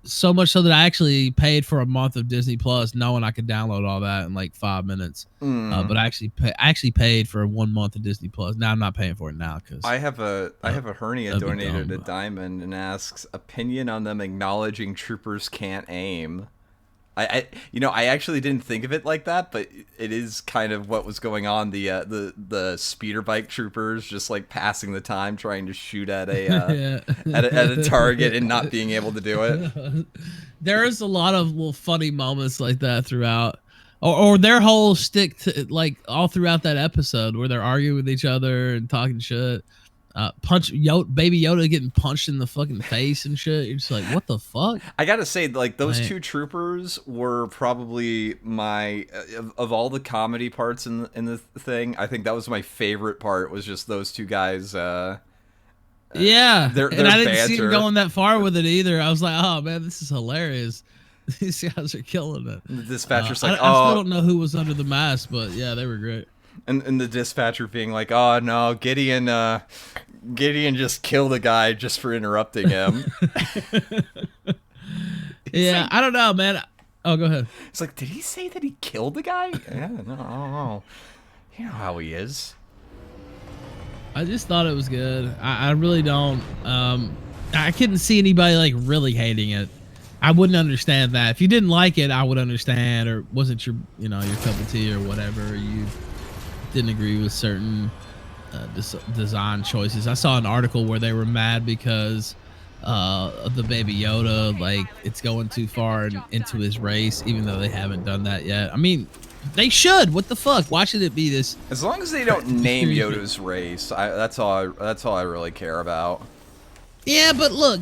So much so that I actually paid for a month of Disney Plus, knowing I could download all that in like 5 minutes. But I actually paid for 1 month of Disney Plus. Now I'm not paying for it now because I have a hernia donated a diamond and asks opinion on them acknowledging troopers can't aim. I actually didn't think of it like that, but it is kind of what was going on. The speeder bike troopers just like passing the time trying to shoot at a at a target and not being able to do it. There is a lot of little funny moments like that throughout, or their whole stick to like all throughout that episode where they're arguing with each other and talking shit. Baby Yoda getting punched in the fucking face and shit. You're just like, what the fuck? I gotta say, like, those two troopers were probably my of all the comedy parts in the thing. I think that was my favorite part. Was just those two guys. Yeah, their and I didn't banter. see him going that far with it either. I was like, oh man, this is hilarious. These guys are killing it. The dispatcher's like, I still don't know who was under the mask, but yeah, they were great. And the dispatcher being like, oh no, Gideon just killed a guy just for interrupting him. Yeah, I don't know, man. Oh, go ahead. It's like, did he say that he killed the guy? Yeah, no, I don't know. You know how he is. I just thought it was good. I really don't. I couldn't see anybody like really hating it. I wouldn't understand that. If you didn't like it, I would understand, or wasn't your your cup of tea or whatever. You didn't agree with certain design choices. I saw an article where they were mad because of the Baby Yoda, like it's going too far into his race, even though they haven't done that yet. I mean, they should. What the fuck? Why should it be this? As long as they don't name Yoda's race, that's all I really care about. Yeah, but look,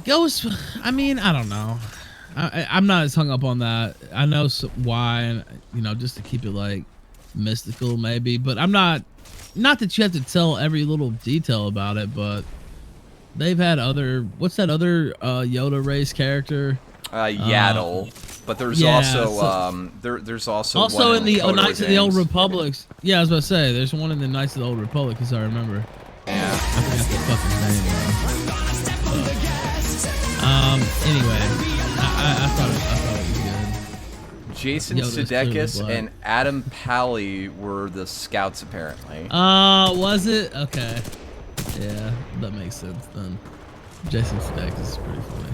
I mean, I don't know. I'm not as hung up on that. I know why, and you know, just to keep it like mystical, maybe. But I'm not. Not that you have to tell every little detail about it, but they've had other. What's that other Yoda race character? Yaddle. But there's yeah, also there's also also one in the KOTOR Knights of the Old games. Republics. Yeah, I was about to say there's one in the Knights of the Old Republic, as I remember. Yeah. I forgot the fucking name. Anyway, I thought it was good. Jason Yoda's clearly Sudeikis black. and Adam Pally were the scouts apparently. Was it? Okay. Yeah, that makes sense then. Jason Sudeikis is pretty funny.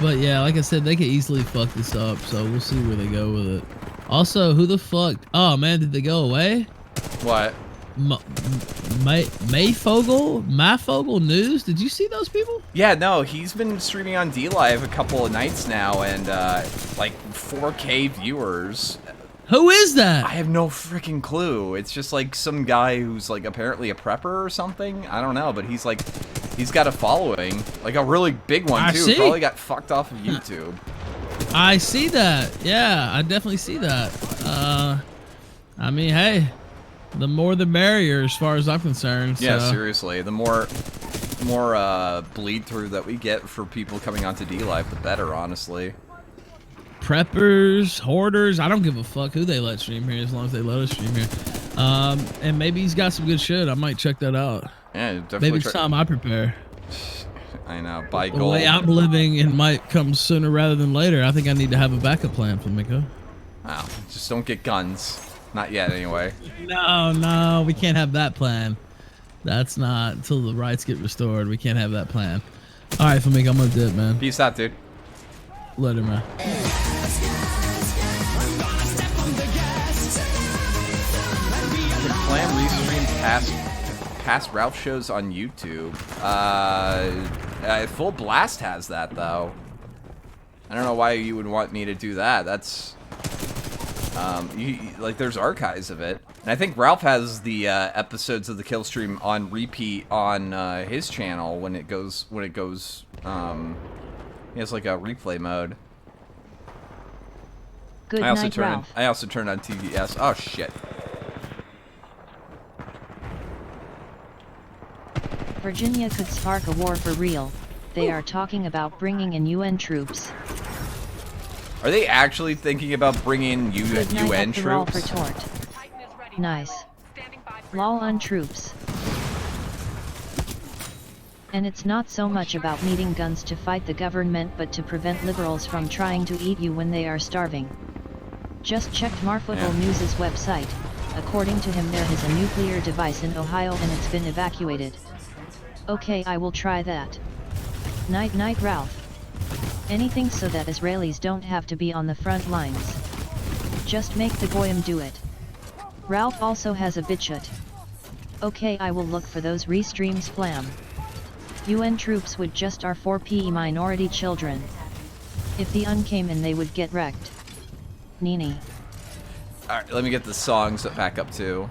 But yeah, like I said, they could easily fuck this up, so we'll see where they go with it. Also, who the fuck? Oh man, did they go away? What? Mayfogel News? Did you see those people? Yeah, no, he's been streaming on DLive a couple of nights now, and like 4K viewers. Who is that? I have no freaking clue. It's just like some guy who's like apparently a prepper or something. I don't know, but he's got a following, like a really big one I too. see. Probably got fucked off of YouTube. I see that. Yeah, I definitely see that. I mean, hey, the more the merrier as far as I'm concerned. Yeah, so. seriously. The more bleed through that we get for people coming onto DLive, the better, honestly. Preppers, hoarders, I don't give a fuck who they let stream here as long as they let us stream here. And maybe he's got some good shit. I might check that out. Yeah, definitely. Maybe it's time I prepare. I know. Buy The gold. way I'm living, it might come sooner rather than later. I think I need to have a backup plan, Flamingo. Wow. Just don't get guns. Not yet, anyway. No, we can't have that plan. That's not until the rights get restored. We can't have that plan. All right, Flamingo, I'm gonna dip, man. Peace out, dude. Later, man. Can Plan restream past Ralph shows on YouTube? Full Blast has that though. I don't know why you would want me to do that. That's like there's archives of it, and I think Ralph has the episodes of the kill stream on repeat on his channel when it goes. He has like a replay mode. Good I also night, turn Ralph. I also turned on TVS. Oh shit. Virginia could spark a war for real. They are talking about bringing in UN troops. Are they actually thinking about bringing Good night, UN up the roll troops? for tort. Titan is ready. Nice. Standing by for Lol on troops. And it's not so much about needing guns to fight the government but to prevent liberals from trying to eat you when they are starving. Just checked Marfootball Yeah. News' website. According to him, there is a nuclear device in Ohio and it's been evacuated. Okay, I will try that. Night night, Ralph. Anything so that Israelis don't have to be on the front lines. Just make the goyim do it. Ralph also has a bitchut. Okay, I will look for those restreams. Flam. UN troops would just our 4P minority children. If the UN came in, they would get wrecked. Nini. Alright, let me get the songs back up too.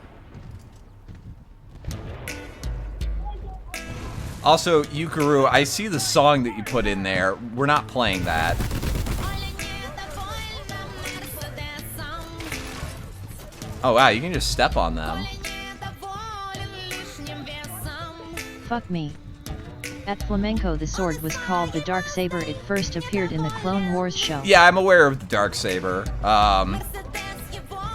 Also, Yukuru, I see the song that you put in there. We're not playing that. Oh wow, you can just step on them. Fuck me. At Flamenco, the sword was called the Darksaber. It first appeared in the Clone Wars show. Yeah, I'm aware of the Darksaber.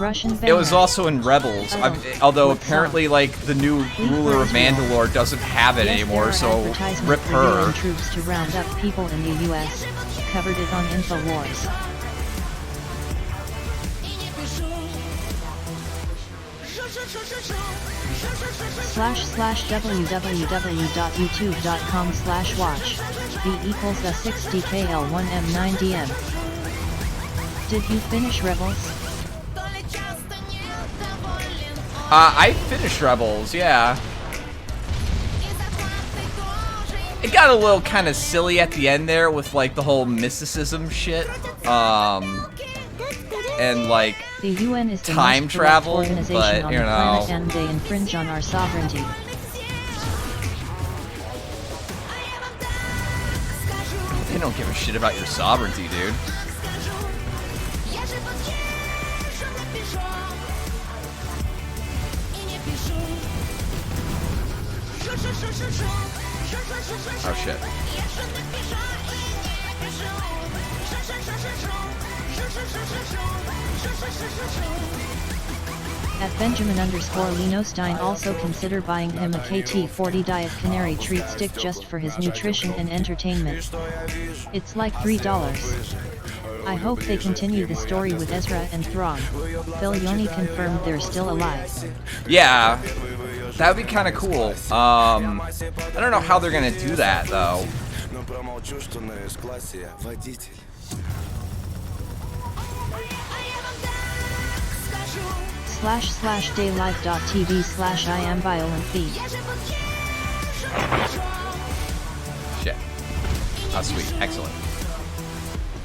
Russian It was banner. also in Rebels, Oh, although what apparently, like, the new ruler of Mandalore doesn't have it Yes, there anymore, are so advertisements rip for her. UN troops to round up people in the U.S. Covered it on InfoWars. //www.youtube.com/watch v equals the 60KL1M9DM. Did you finish Rebels? I finished Rebels, yeah. It got a little kind of silly at the end there with, like, the whole mysticism shit. And, like, The UN is the time most corrupt travel, organization but, on you the planet, know. and they infringe on our sovereignty. don't give a shit about your sovereignty, dude. Oh shit. At Benjamin_Lenostein also consider buying him a KT40 Diet Canary treat stick just for his nutrition and entertainment. It's like $3. I hope they continue the story with Ezra and Thrawn. Filioni confirmed they're still alive. Yeah, that would be kind of cool. I don't know how they're gonna do that though. //daylife.tv/IamViolentV. Shit. Oh, sweet. Excellent.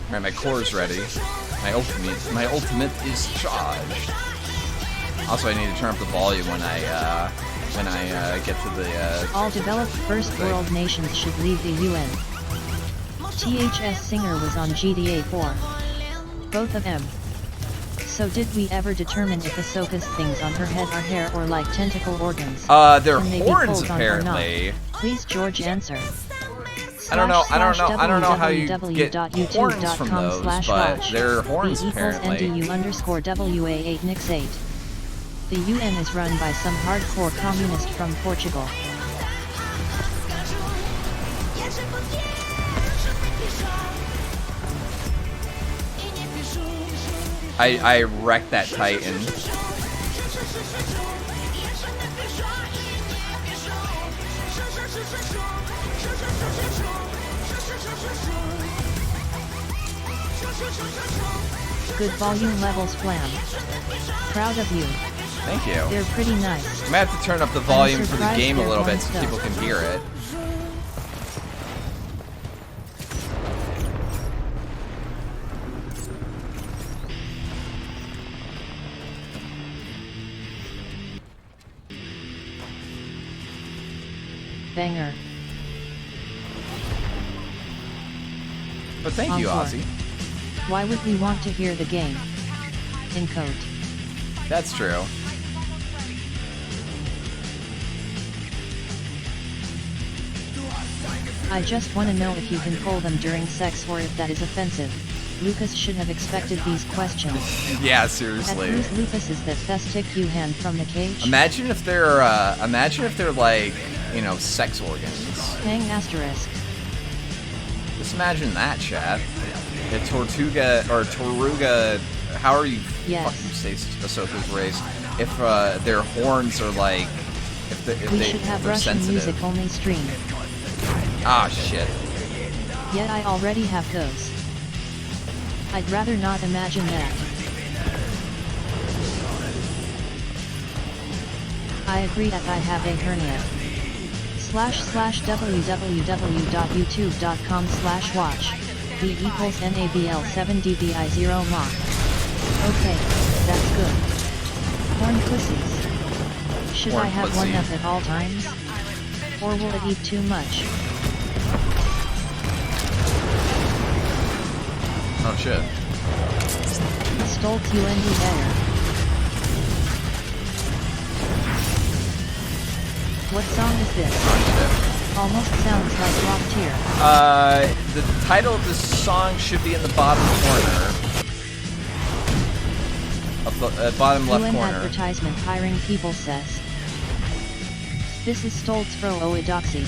Alright, my core is ready. My ultimate is charged. Also, I need to turn up the volume when I get to the, All developed first world nations should leave the UN. THS Singer was on GTA 4. Both of them. So did we ever determine if Ahsoka's things on her head are hair or like tentacle organs? they're Can they be horns pulled on or not? apparently. Please, George, answer. I don't know how you get horns from those, but they're horns apparently. NDU_WA8 Nix8. The UN is run by some hardcore communist from Portugal. I wrecked that Titan. Good volume levels, Flam. Proud of you. Thank you. They're pretty nice. I might have to turn up the volume for the surprised game a they're little bit horns so people though. can hear it. Banger. But thank you, Encore. Ozzy. Why would we want to hear the game? In code. That's true. I just want to know if you can pull them during sex or if that is offensive. Lucas should have expected these questions. Yeah, At seriously. whose Lucas is that festic you hand from the cage? Imagine if they're like, you know, sex organs. Hang asterisk. Just imagine that, chat. The Tortuga, however you Yes. fucking say Ahsoka's race, if their horns are like, if We should have they're Russian sensitive. music only stream. Ah, shit. Yet I already have those. I'd rather not imagine that. I agree that I have a hernia. //www.youtube.com/watch. V equals NABL7DBI0 Mach. Okay, that's good. Horn pussies. Should Horn I have pussy. one up at all times? Or will it eat too much? Oh shit. Stoltz UND better. What song is this? Oh shit. Almost sounds like Rock Tier. The title of this song should be in the bottom corner. Of the bottom left UN corner. advertisement hiring people says. This is Stoltz Fro Oedoxy.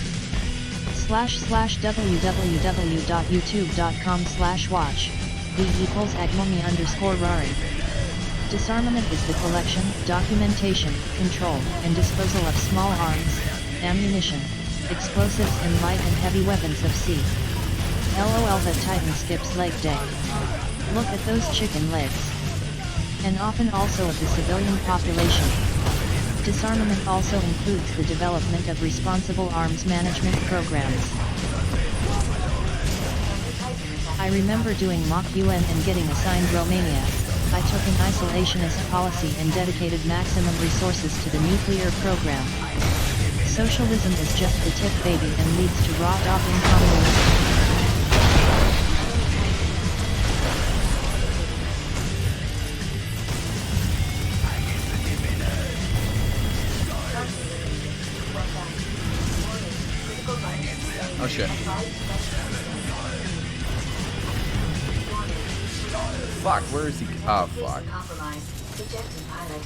//www.youtube.com/watch. V equals agmomi_rari. Disarmament is the collection, documentation, control, and disposal of small arms, ammunition, explosives and light and heavy weapons of sea. LOL, the Titan skips leg day. Look at those chicken legs. And often also of the civilian population. Disarmament also includes the development of responsible arms management programs. I remember doing mock UN and getting assigned Romania. I took an isolationist policy and dedicated maximum resources to the nuclear program. Socialism is just the tip, baby, and leads to rot off in communism. Oh shit. Fuck, where is he? Oh fuck. Compromised. Ejecting pilot.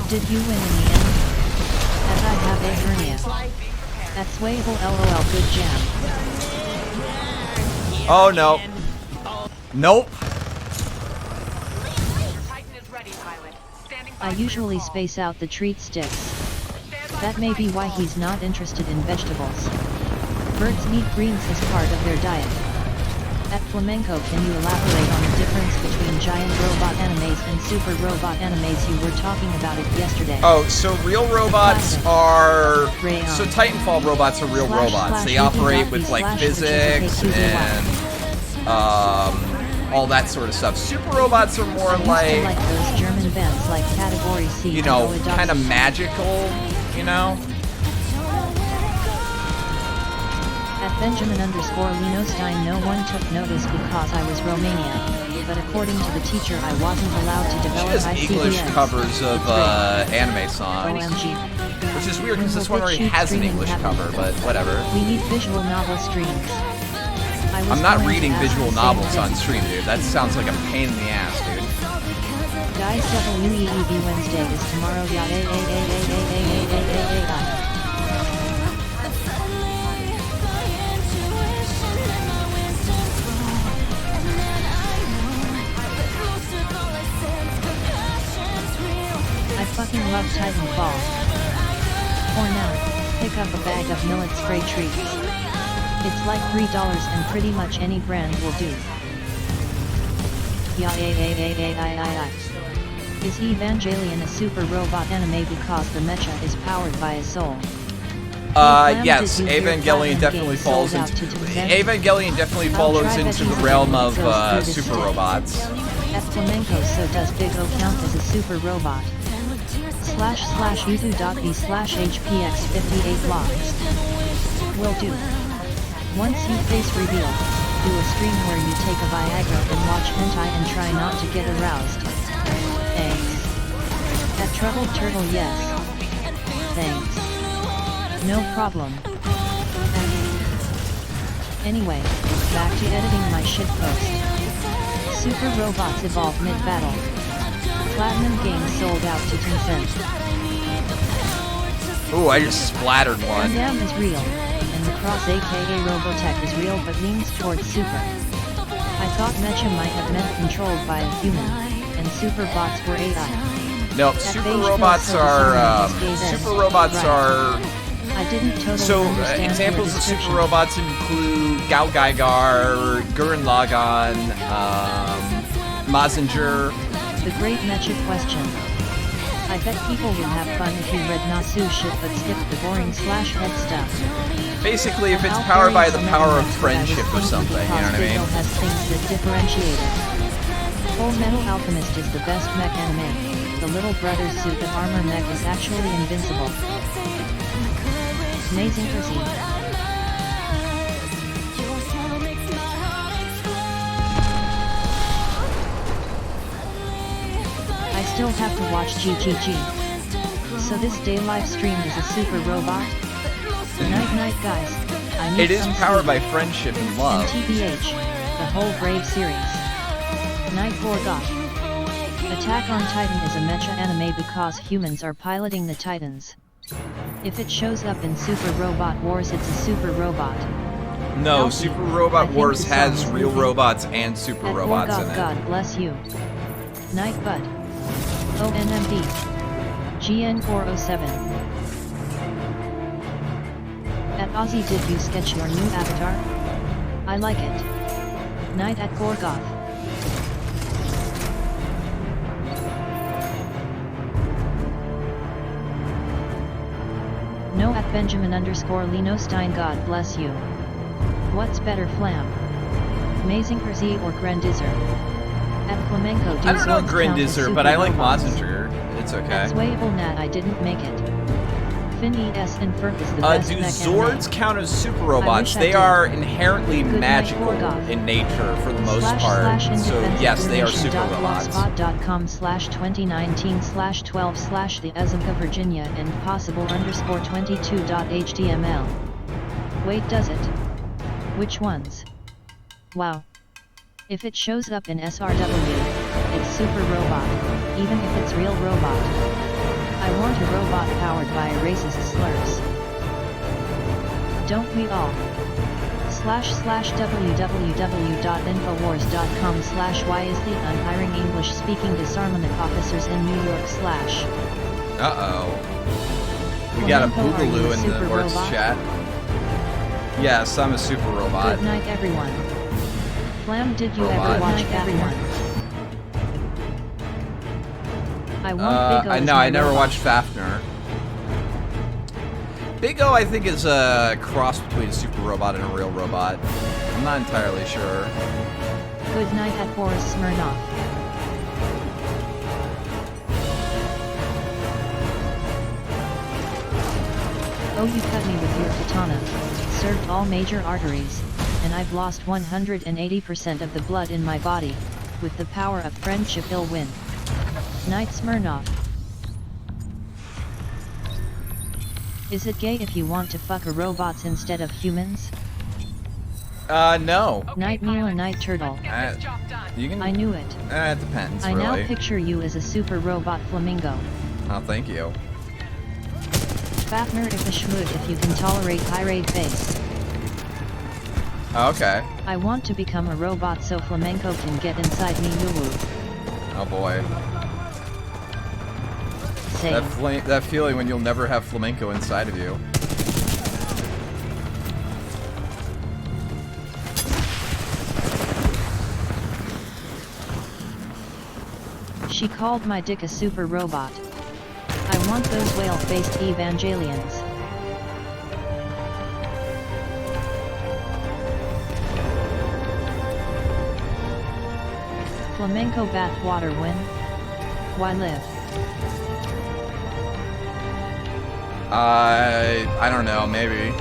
Did you win in the end? As I have a hernia. That's swayable lol, good jam. Oh no. Nope. Titan is ready, pilot. Standing by I for your usually call. space out the treat sticks. Stand by That for may be Titan why call. he's not interested in vegetables. Birds need greens as part of their diet. At Flamenco, can you elaborate on the difference between giant robot animes and super robot animes? You were talking about it yesterday. Oh, so real robots classic. are... Rayon. So Titanfall robots are real Slash, robots. slash, They UV operate dot with B like slash physics which is a and all that sort of stuff. Super robots are more I used to like like, those German bands like Category C. you know, and Oedipus. kind of magical, you know? At Benjamin_Lenostein, no one took notice because I was Romania. But according to the teacher, I wasn't allowed to She develop has ICBS. English covers of It's great. anime songs, OMG. which is weird because this Will one already BitChute has an streaming English happen? cover, but whatever. We need visual novel streams. I was I'm not going to reading ask visual the same novels thing. on stream, dude. That sounds like a pain in the ass, dude. Guys, WEEV Wednesday is tomorrow. Yeah, I fucking love Titanfall. For now, pick up a bag of millet spray treats. It's like $3 and pretty much any brand will do. Yeah, Is Evangelion a super robot anime because the mecha is powered by a soul? Yes, Did you hear Evangelion Platinum definitely Games falls sold out into to Tencent? Evangelion definitely I'll follows try into veggies the realm again of when it goes through this super day. robots. At Flamenco, so does Big O count as a super robot? //uvu.b/hpx58 logs. Will do. Once you face reveal, do a stream where you take a Viagra and watch hentai and try not to get aroused. Thanks. At Troubled Turtle, yes. Thanks. No problem. Anyway, back to editing my shitpost. Super robots evolve mid-battle. Platinum Games sold out to Tencent. Ooh, I just splattered one. Gundam is real, and the Cross aka Robotech is real but leans towards super. I thought Mecha might have meant controlled by a human, and super bots were AI. No, At super Beige robots Hill, are Silver Sun is gay super robots Right. are I didn't totally so understand examples your of super description. robots include Gao Gaigar, Gurren Lagann, Mazinger. The great Mecha question. I bet people would have fun if you read Nasu shit but skipped the boring /head stuff. Basically, if it's How powered by the various power of amendments friendship or that I was something, you know thinking what I because mean? Big O has things that differentiate it. Full Metal Alchemist is the best mech anime. The little brother's suit of armor mech is actually invincible. Amazing cuisine. I still have to watch GGG. So this day live stream is a super robot? Night night guys, I need It is some powered sleep. by friendship and love. And TBH, the whole Brave series. Night Gorgot. Attack on Titan is a mecha anime because humans are piloting the Titans. If it shows up in Super Robot Wars, it's a super robot. No, Healthy. Super I Robot think Wars the song has is real moving. robots and super At robots in Gorgot, it. God bless you. Night Bud. ONMB. GN407. At Ozzy, did you sketch your new avatar? I like it. Night at Gorgoth. No at Benjamin_Lenostein, God bless you. What's better, Flam? Amazing Hersey or Grandizer? At Flamenco, do I don't know Zords count as Grindizer, super but I like robots? Mazinger. It's okay. At Swayable Nat, I didn't make it. Finn ES Infert is the Do best mech Zords anime. count as super robots? wish I They did. are inherently Good night, magical Gorgoth. in nature for the most / part. in So yes, they are super robots. defense.blogspot.com /2019/12/ the Azumka Virginia and possible _22.html. Wait, does it? Which ones? Wow. If it shows up in SRW, it's super robot, even if it's real robot. I want a robot powered by racist slurs. Don't we all? /www.infowars.com /why is the unhiring English-speaking disarmament officers in New York / Uh-oh. We got a Flamenco, are you boogaloo a in the super works robot? chat. Yes, I'm a super robot. Good night everyone. Flam, did you Robot. ever watch everyone? I want Big O as No, my I never robot. watched Fafner. Big O, I think, is a cross between a super robot and a real robot. I'm not entirely sure. Good night at Boris Smirnov. Oh, you cut me with your katana, served all major arteries, and I've lost 180% of the blood in my body, with the power of friendship he'll win. Night Smirnov. Is it gay if you want to fuck robots instead of humans? No. Night Mila Night Turtle. Get this job done. You can... I knew it. It depends, I really. now picture you as a super robot flamingo. Oh, thank you. Fafner if a schmoot if you can tolerate irate face. Oh, okay. I want to become a robot so flamenco can get inside me woo-woo. Oh, boy. Same. That feeling when you'll never have flamenco inside of you. She called my dick a super robot. I want those whale-faced evangelions. Flamenco bathwater win? Why live? I don't know, maybe.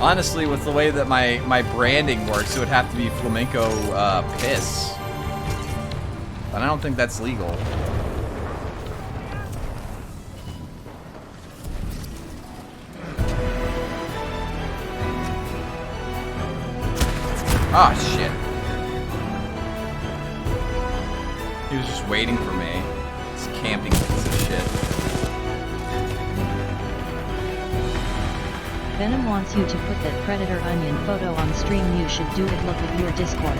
Honestly, with the way that my branding works, it would have to be flamenco piss. But I don't think that's legal. Ah, shit. He was just waiting for me. This camping piece of shit. Venom wants you to put that Predator Onion photo on stream. You should do it. Look at your Discord.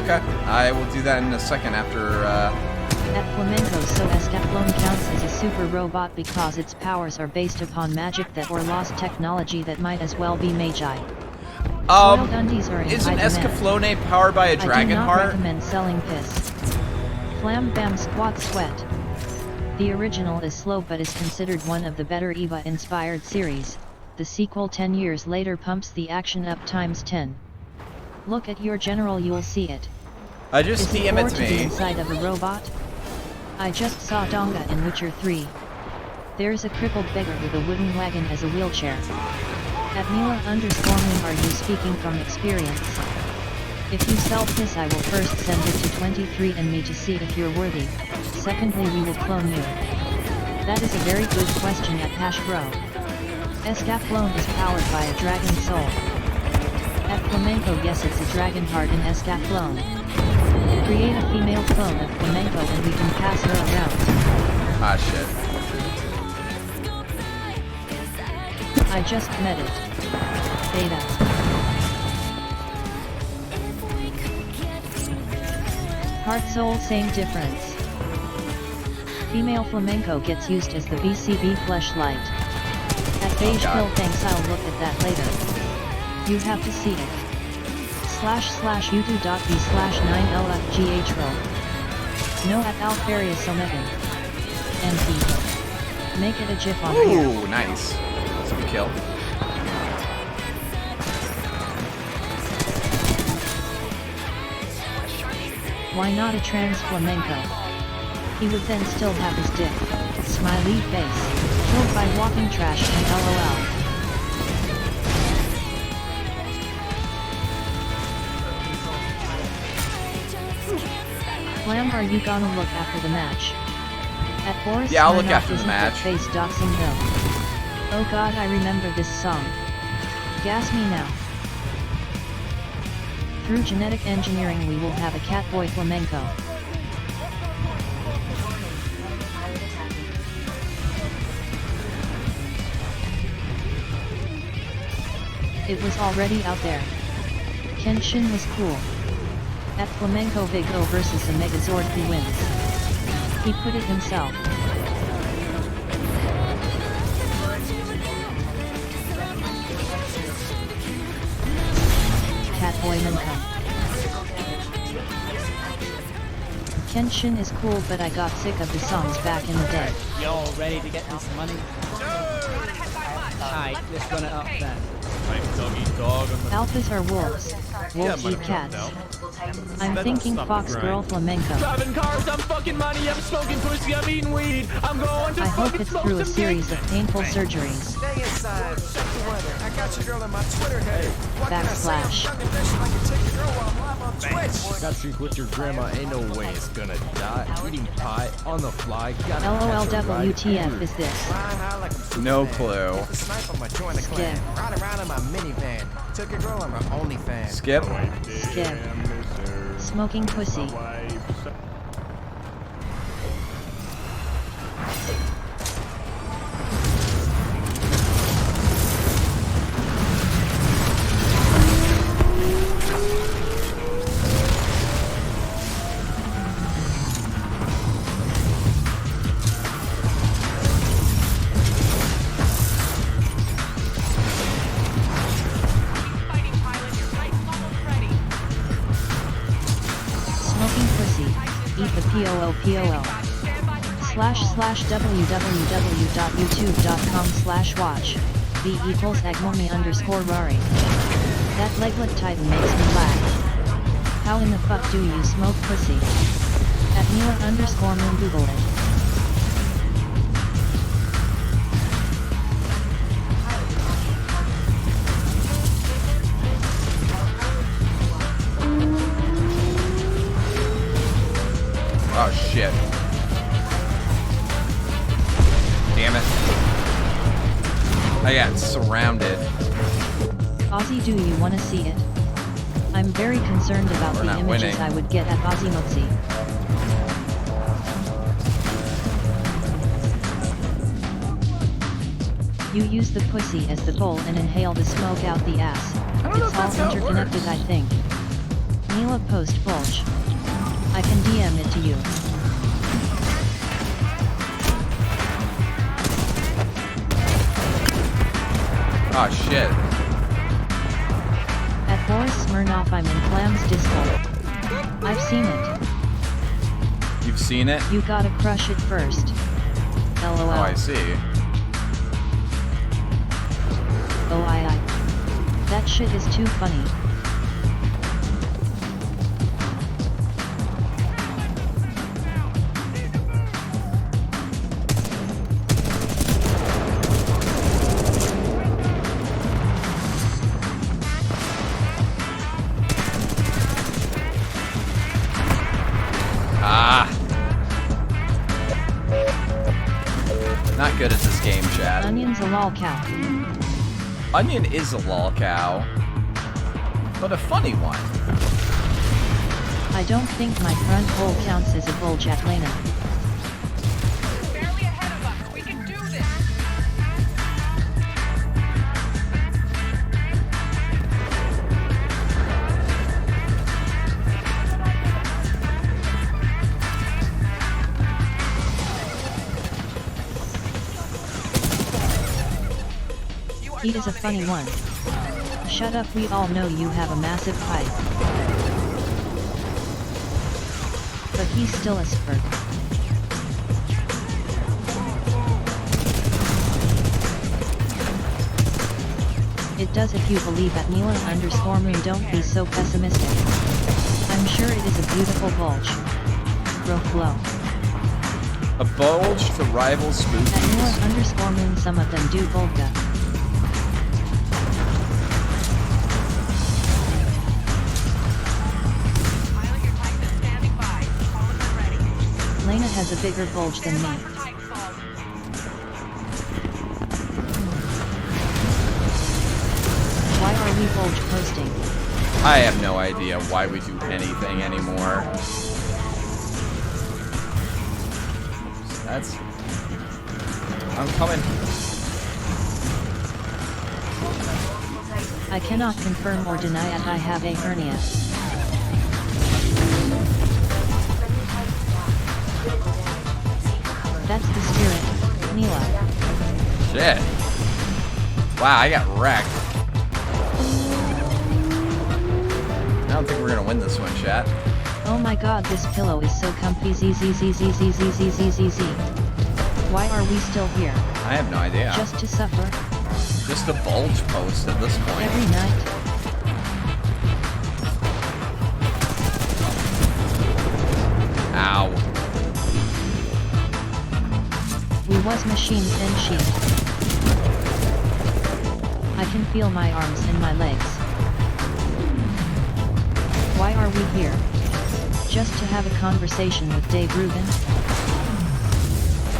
Okay. I will do that in a second after, At Flamenco, so Escaflowne counts as a super robot because its powers are based upon magic that or lost technology that might as well be magi. Soiled undies are in isn't high demand. Escaflowne powered by a I dragon do not heart? recommend selling piss. Flam Bam Squat Sweat. The original is slow but is considered one of the better EVA-inspired series. The sequel 10 years later pumps the action up ×10. Look at your general, you'll see it. Just Is DM bored it to to be me. inside of a robot? I just saw Donga in Witcher 3. There's a crippled beggar with a wooden wagon as a wheelchair. At Mila_moon, are you speaking from experience? If you sell piss, I will first send it to 23andMe to see if you're worthy. Secondly, we will clone you. That is a very good question at Hashbro. Escaflowne is powered by a dragon soul. At Flamenco, yes, it's a dragon heart in Escaflowne. Create a female clone of Flamenco and we can pass her around. Ah, shit. I just met it. Beta. Heart soul, same difference. Female flamenco gets used as the BCB fleshlight. At Beige God. Pill, thanks, I'll look at that later. You have to see it. //youtube.b/9lfghrel. No at Alfarius Omegan. NP. Make it a GIF on here. Ooh, nice. That's a good kill. Why not a trans flamenco? He would then still have his dick. Smiley face. Killed by walking trash and LOL. Flam, are you gonna look after the match? At Boris Yeah, I'll look Smirnoff after the isn't match. Face doxing though. Oh god, I remember this song. Gas me now. Through genetic engineering we will have a catboy flamenco. Pilot attacking. It was already out there. Kenshin was cool. At Flamenco Vigo versus a Megazord who wins. He put it himself. Catboy Menko. Kenshin is cool, but I got sick of the songs back in the day. Y'all ready to get this money? Alright, let's run it up then. Alphas are wolves. Wolves eat cats. I'm thinking Fox Girl Flamenco. Driving cars, I'm fucking money, I'm smoking pussy, I'm eating weed. I'm going to I hope fucking it's smoke through a some series dick. of painful surgeries. Stay inside. Check the weather. I got your girl in my Twitter header. What can I say? I'm Backslash. young and vicious. I can take your girl while I'm live on Twitch. Got sleep with your grandma, ain't no way it's gonna die. Eating pie on the fly. Gotta LOL catch a ride. WTF is this? Flying high like I'm No Superman. clue. Hit the snipe on my joint of clan. Skip. Ride around in my minivan. Took your girl on her OnlyFans. Skip. Skip. Smoking pussy. Fighting pilot, your flight's almost ready. Smoking pussy. Eat the POOPOL. //www.youtube.com/watch. V equals @egmomi_Rari. That leglet titan makes me laugh. How in the fuck do you smoke pussy? @Mila_moon Google it. Oh shit. Damn it. I got surrounded. Ozzy, do you wanna see it? I'm very concerned about We're the not images winning. I would get at Ozzy. You use the pussy as the bowl and inhale the smoke out the ass. don't know It's if all that's how it interconnected, works. I think. Mila post bulge. I can DM it to you. Oh shit. At Boris Smirnoff, I'm in Flam's Discord. I've seen it. You've seen it? You gotta crush it first. LOL. Oh, I see. Oh, I. That shit is too funny. Ah. Not good at this game, Chad. Onion's a lol cow. Onion is a lol cow, but a funny one. I don't think my front hole counts as a bulge at Lena. Barely ahead of us. We can do this. He is a funny one. Shut up, we all know you have a massive pipe. But he's still a spurt. It does if you believe at Mila_moon. Don't be so pessimistic. I'm sure it is a beautiful bulge. Bro flow. A bulge to rival At spookies. Mila_moon some of them do Volga. Pilot, your Titan is standing by. Call when ready. Lena has a bigger bulge than Stand by me. for Titanfall. Why are we bulge posting? I have no idea why we do anything anymore. That's... I'm coming. I cannot confirm or deny that I have a hernia. That's the spirit, Mila. Shit. Wow, I got wrecked. I don't think we're gonna win this one, chat. Oh my god, this pillow is so comfy. ZZZZZZZZZZ. Why are we still here? I have no idea. Just to suffer? Just a bulge post at this point. Every night? Ow. We was machines and sheep. I can feel my arms and my legs. Why are we here? Just to have a conversation with Dave Rubin?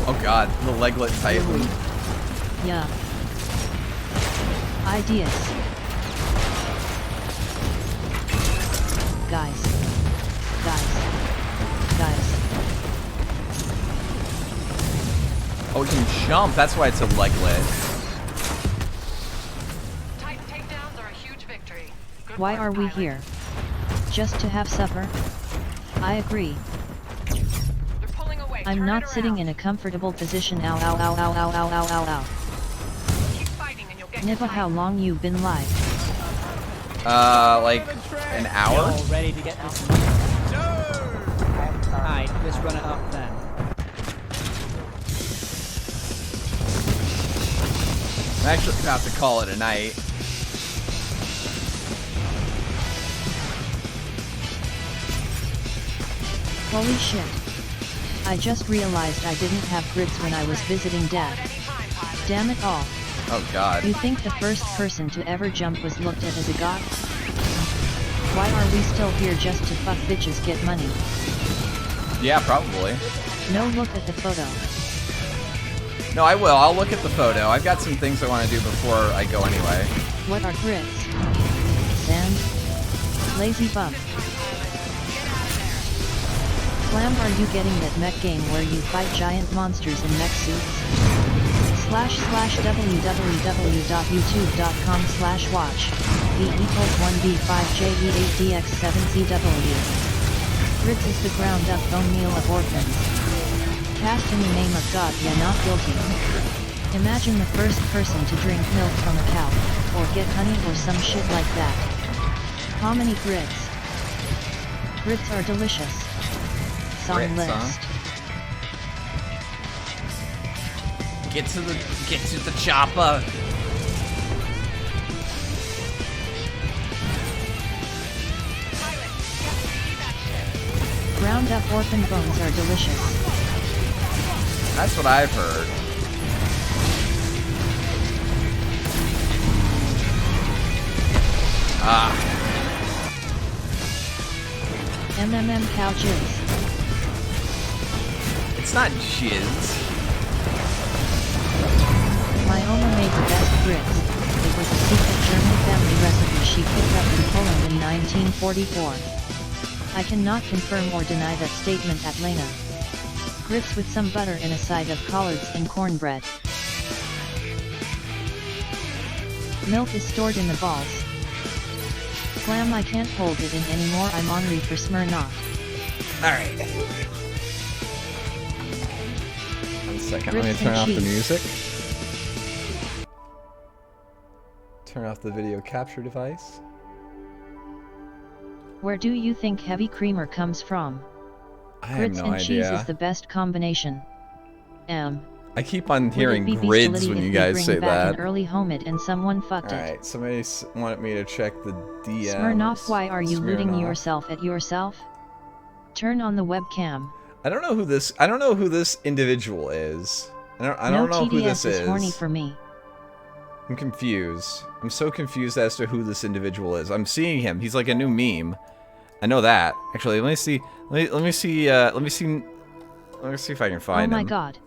Oh god, the leglet titan. Yeah. Ideas. Guys. Oh, we can jump. That's why it's a leglet. Titan takedowns are a huge victory. Good Why work, are we pilot. here? Just to have supper? I agree. They're pulling away. I'm Turn not it sitting around. in a comfortable position. Ow ow ow ow ow ow ow ow ow. Keep fighting and you'll get Nipa, how long you been live? Like an hour? All ready to get this money. Alright, let's run it up then. I'm actually about to call it a night. Holy shit. I just realized I didn't have grits when I was visiting Dad. anytime, pilot. Damn it all. Oh god. You think the first person to ever jump was looked at as a god? Why are we still here just to fuck bitches get money? Yeah, probably. No, look at the photo. No, I will. I'll look at the photo. I've got some things I want to do before I go anyway. What are grits? Sand? Lazy bum. Slam, are you getting that mech game where you fight giant monsters in mech suits? //www.youtube.com/watch V=1B5JE8DX7CW. Grits is the ground up bone meal of orphans. Cast in the name of God, you're not guilty. Imagine the first person to drink milk from a cow, or get honey or some shit like that. How many grits? Grits are delicious. Song Grits, list. huh? Get to the chopper. Ground up orphan bones are delicious. That's what I've heard. Ah. MMM cow jizz. It's not jizz. My Oma made the best grits. It was a secret German family recipe she picked up in Poland in 1944. I cannot confirm or deny that statement at Lena. Grits with some butter and a side of collards and cornbread. Milk is stored in the balls. Slam, I can't hold it in anymore, I'm ornery for Smirnoff. Alright. 1 second, let me Grits turn and off the cheese. music. Turn off the video capture device. Where do you think heavy creamer comes from? I have Grits no and cheese idea. is the best combination. I keep on Would hearing it be grids bestiality when if you we guys bring say back that. an early home it and someone fucked it? Alright, somebody wanted me to check the DMs. Smirnoff, why are you looting Smirnoff. yourself at yourself? Turn on the webcam. I don't know who this individual is. I don't know who this is horny is. for me. I'm confused. I'm so confused as to who this individual is. I'm seeing him. He's like a new meme. I know that. Actually, let me see. Let me see if I can find him. Oh my god.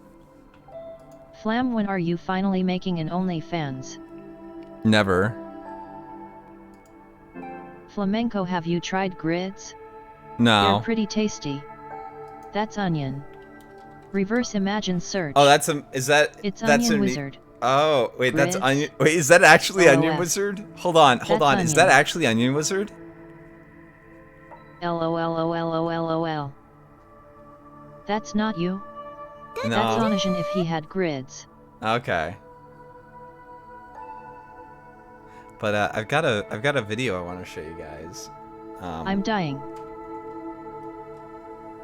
Flam, when are you finally making an OnlyFans? Never. Flamenco, have you tried grids? No. They're pretty tasty. That's onion. Reverse imagine search. Oh, that's that's Onion Wizard. Oh, wait, Grids? that's Onion. Wait, is that actually Onion LOL. Wizard? Hold on. That's Is that Onion. actually Onion Wizard? LOL. That's not you. No. That's Onision if he had grids. Okay. But I've got a video I want to show you guys. I'm dying.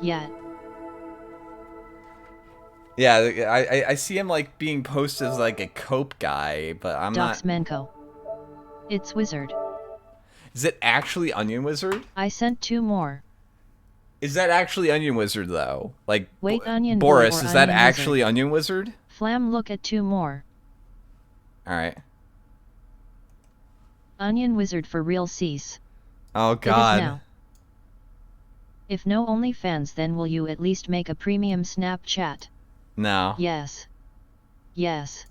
Yet. Yeah, I see him like being posted as like a cope guy, but I'm Docs not. Menko. It's Wizard. Is it actually Onion Wizard? I sent 2 more. Is that actually Onion Wizard though? Like, Wait, Onion Boy Boris, or is that Onion actually Wizard? Onion Wizard? Flam, look at 2 more. All right. Onion Wizard for real cease. Oh It is God. now. If no OnlyFans, then will you at least make a premium Snapchat? No. Yes. Yes.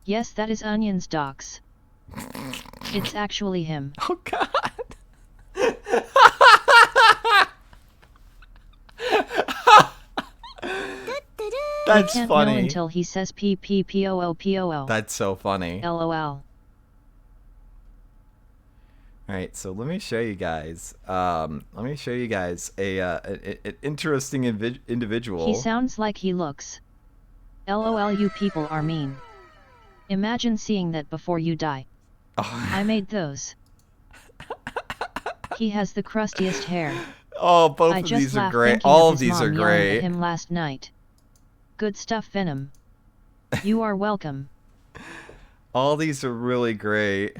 Yes, that is Onion's docs. It's actually him. Oh God. That's Can't funny. know until he says PPPOOPOO. That's so funny. LOL. Alright, so let me show you guys. Let me show you guys an interesting individual. He sounds like he looks. LOL, you people are mean. Imagine seeing that before you die. Oh. I made those. He has the crustiest hair. Oh, both I of just these are laughed great. thinking All of of his these are mom yelling at great. him last night. Good stuff, Venom. You are welcome. All these are really great.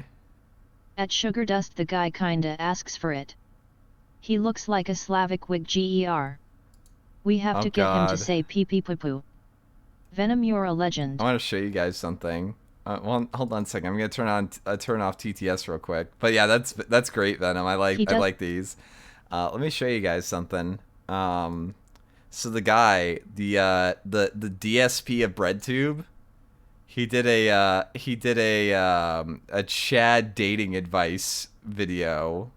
At Sugar Dust, the guy kinda asks for it. He looks like a Slavic wig GER. We have Oh, to get him to God. say pee pee poo poo. Venom, you're a legend. I want to show you guys something. Well, hold on a second. I'm gonna turn off TTS real quick. But yeah, that's great, Venom. I like these. Let me show you guys something. So the guy, the DSP of BreadTube, he did a Chad dating advice video,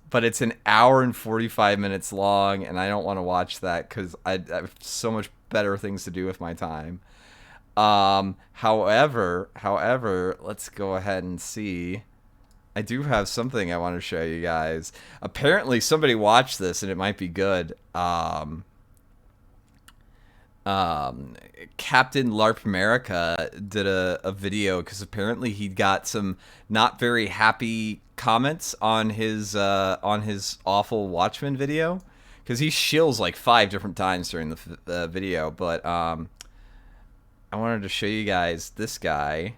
but it's an hour and 45 minutes long, and I don't want to watch that because I have so much better things to do with my time. However, let's go ahead and see. I do have something I want to show you guys. Apparently, somebody watched this, and it might be good. Captain LARP America did a video because apparently he got some not very happy comments on his awful Watchmen video, because he shills like 5 different times during the video. But I wanted to show you guys this guy.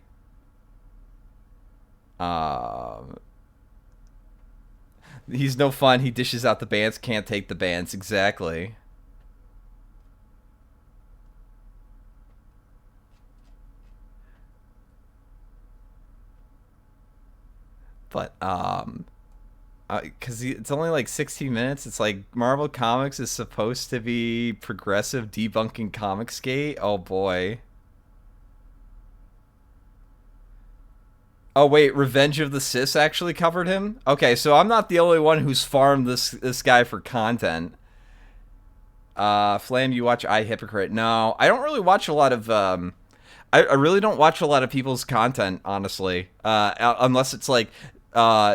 He's no fun. He dishes out the bands, can't take the bands. Exactly. But because it's only like 16 minutes. It's like Marvel Comics is supposed to be progressive, debunking Comicsgate. Oh boy. Oh wait, Revenge of the Sis actually covered him? Okay, so I'm not the only one who's farmed this guy for content. Flame, you watch iHypocrite? No, I don't really watch a lot of I really don't watch a lot of people's content, honestly. Unless it's like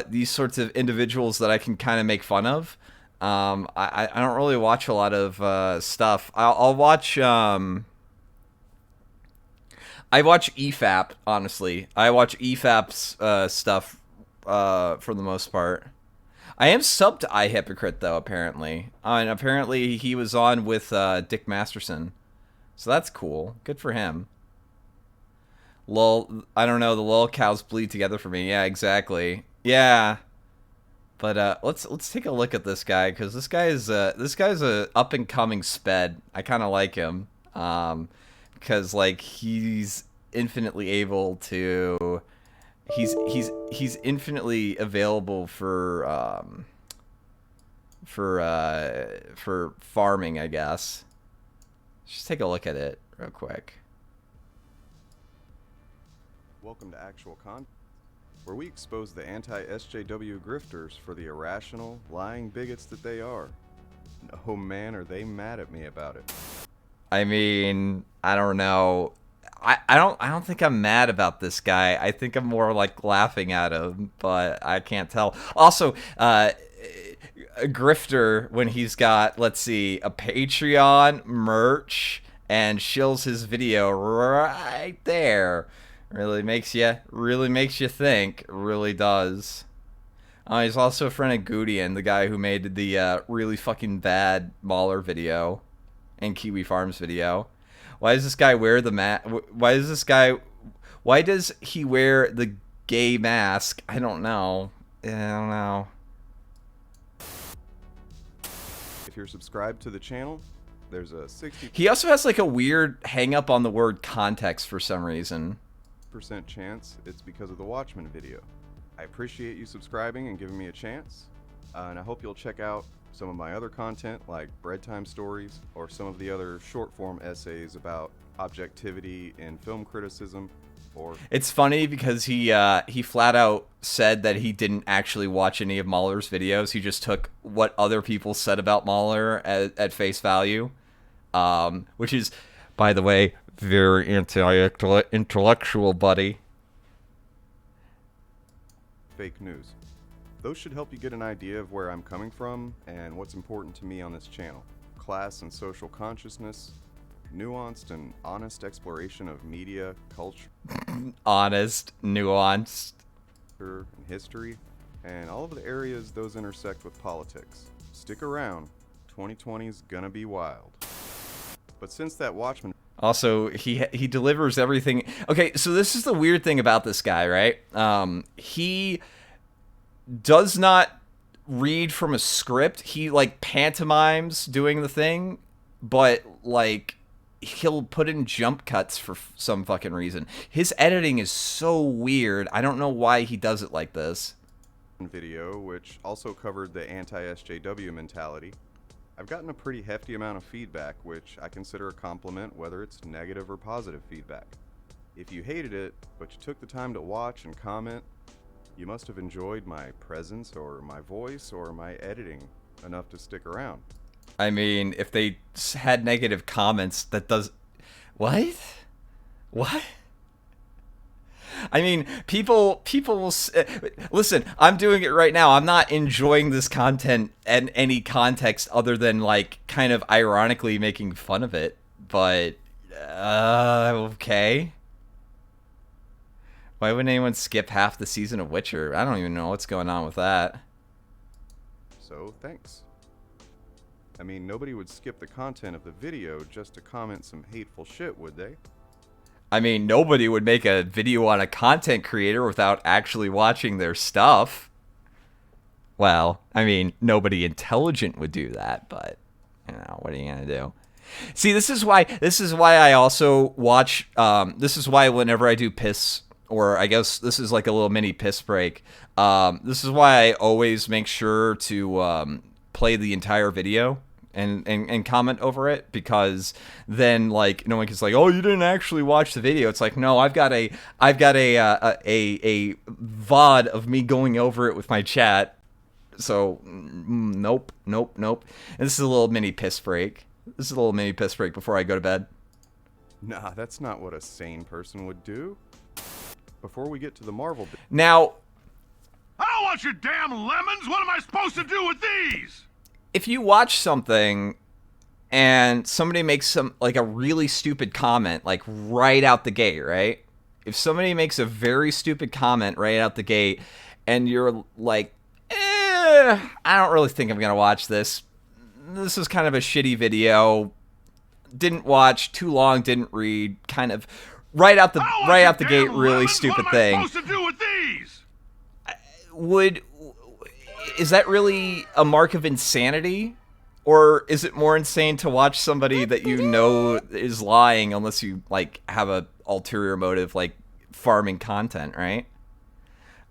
these sorts of individuals that I can kind of make fun of. I don't really watch a lot of stuff. I'll watch I watch EFAP, honestly. I watch EFAP's stuff for the most part. I am subbed to iHypocrite, though, apparently. And apparently he was on with Dick Masterson. So that's cool. Good for him. Lol, I don't know, the lol cows bleed together for me. Yeah, exactly. Yeah. But let's take a look at this guy, because this guy's a up and coming sped. I kind of like him, because like he's infinitely able to, he's infinitely available for farming, I guess. Just take a look at it real quick. Welcome to Actual Content, where we expose the anti-SJW grifters for the irrational, lying bigots that they are. Oh man, are they mad at me about it. I mean, I don't know. I don't think I'm mad about this guy. I think I'm more like laughing at him, but I can't tell. Also, a grifter when he's got, let's see, a Patreon, merch, and shills his video right there. Really makes you think. Really does. He's also a friend of Gudian, the guy who made the really fucking bad Mauler video and Kiwi Farms video. Why does this guy wear the why does he wear the gay mask? I don't know. I don't know. If you're subscribed to the channel, there's a 60% He also has like a weird hang up on the word context for some reason. chance it's because of the Watchmen video. I appreciate you subscribing and giving me a chance, and I hope you'll check out some of my other content like Bread Time Stories or some of the other short form essays about objectivity in film criticism. Or It's funny because he flat out said that he didn't actually watch any of Mahler's videos. He just took what other people said about Mahler at face value, which is, by the way, very anti-intellectual, buddy. fake news. Those should help you get an idea of where I'm coming from and what's important to me on this channel. Class and social consciousness, nuanced and honest exploration of media, culture, Honest, nuanced. and history, and all of the areas those intersect with politics. Stick around, 2020's gonna be wild. But since that Watchmen Also, he delivers everything. Okay, so this is the weird thing about this guy, right? He does not read from a script. He like pantomimes doing the thing, but like he'll put in jump cuts for some fucking reason. His editing is so weird. I don't know why he does it like this. video, which also covered the anti-SJW mentality, I've gotten a pretty hefty amount of feedback, which I consider a compliment, whether it's negative or positive feedback. If you hated it, but you took the time to watch and comment, you must have enjoyed my presence or my voice or my editing enough to stick around. I mean, if they had negative comments, that does... What? What? I mean, people will... Listen, I'm doing it right now. I'm not enjoying this content in any context other than, like, kind of ironically making fun of it. But, okay. Why wouldn't anyone skip half the season of Witcher? I don't even know what's going on with that. So, thanks. I mean, nobody would skip the content of the video just to comment some hateful shit, would they? I mean, nobody would make a video on a content creator without actually watching their stuff. Well, I mean, nobody intelligent would do that, but, you know, what are you gonna do? See, this is why I also watch, this is why whenever I do piss, or I guess this is like a little mini piss break, this is why I always make sure to play the entire video and comment over it, because then like no one can say, oh, you didn't actually watch the video. It's like, no, I've got a VOD of me going over it with my chat. So nope. And this is a little mini piss break. This is a little mini piss break before I go to bed. Nah, that's not what a sane person would do. Before we get to the Marvel Now, I don't want your damn lemons. What am I supposed to do with these? if you watch something and somebody makes some like a really stupid comment, like right out the gate, right? If somebody makes a very stupid comment right out the gate and you're like, I don't really think I'm gonna watch this. This is kind of a shitty video. didn't watch, too long, didn't read, kind of right out the gate, really stupid thing. What am I supposed to do with these? Is that really a mark of insanity? Or is it more insane to watch somebody that you know is lying unless you, like, have a ulterior motive, like farming content, right?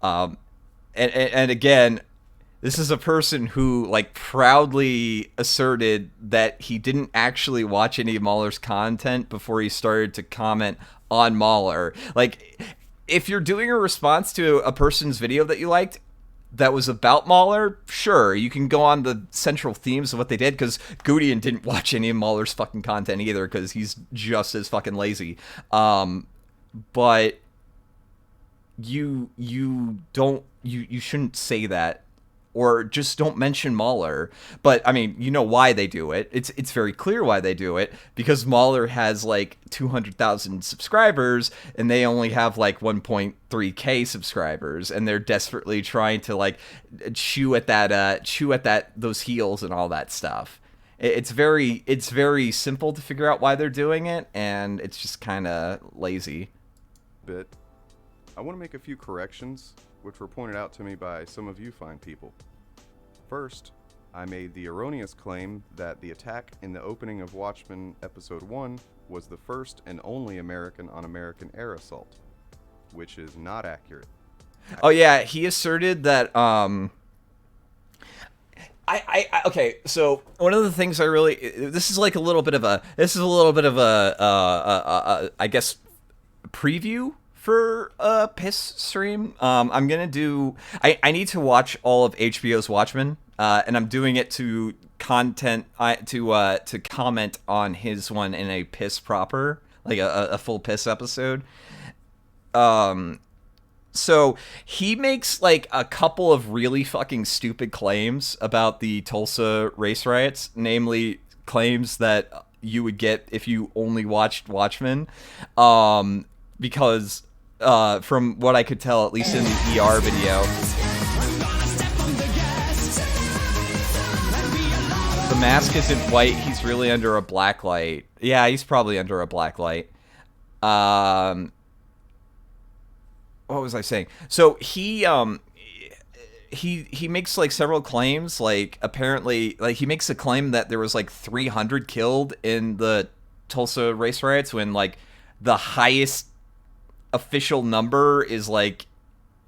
And again, this is a person who, like, proudly asserted that he didn't actually watch any of Mahler's content before he started to comment on Mahler. Like, if you're doing a response to a person's video that you liked that was about Mahler, sure, you can go on the central themes of what they did, because Gudien didn't watch any of Mahler's fucking content either, because he's just as fucking lazy. But you shouldn't say that, or just don't mention Mahler. But I mean, you know why they do it. It's very clear why they do it, because Mahler has like 200,000 subscribers and they only have like 1.3k subscribers, and they're desperately trying to like chew at those heels and all that stuff. It's very simple to figure out why they're doing it, and it's just kind of lazy. I want to make a few corrections, which were pointed out to me by some of you fine people. First, I made the erroneous claim that the attack in the opening of Watchmen Episode 1 was the first and only American-on-American air assault, which is not accurate. Oh yeah, he asserted that, okay, so one of the things this is a little bit of a I guess, preview for a piss stream. I'm gonna do. I need to watch all of HBO's Watchmen, and I'm doing it to comment on his one in a piss proper, like a full piss episode. So he makes like a couple of really fucking stupid claims about the Tulsa race riots, namely claims that you would get if you only watched Watchmen, because from what I could tell, at least in the ER video, the mask isn't white, he's really under a black light. Yeah, he's probably under a black light. What was I saying? So he makes like several claims, like apparently, like he makes a claim that there was like 300 killed in the Tulsa race riots, when like the highest official number is like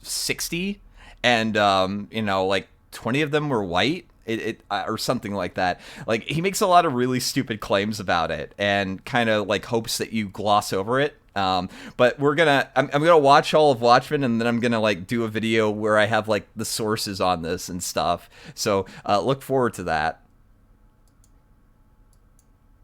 60, and like 20 of them were white, or something like that. Like, he makes a lot of really stupid claims about it and kind of like hopes that you gloss over it. But I'm gonna watch all of Watchmen, and then I'm gonna like do a video where I have like the sources on this and stuff. So look forward to that.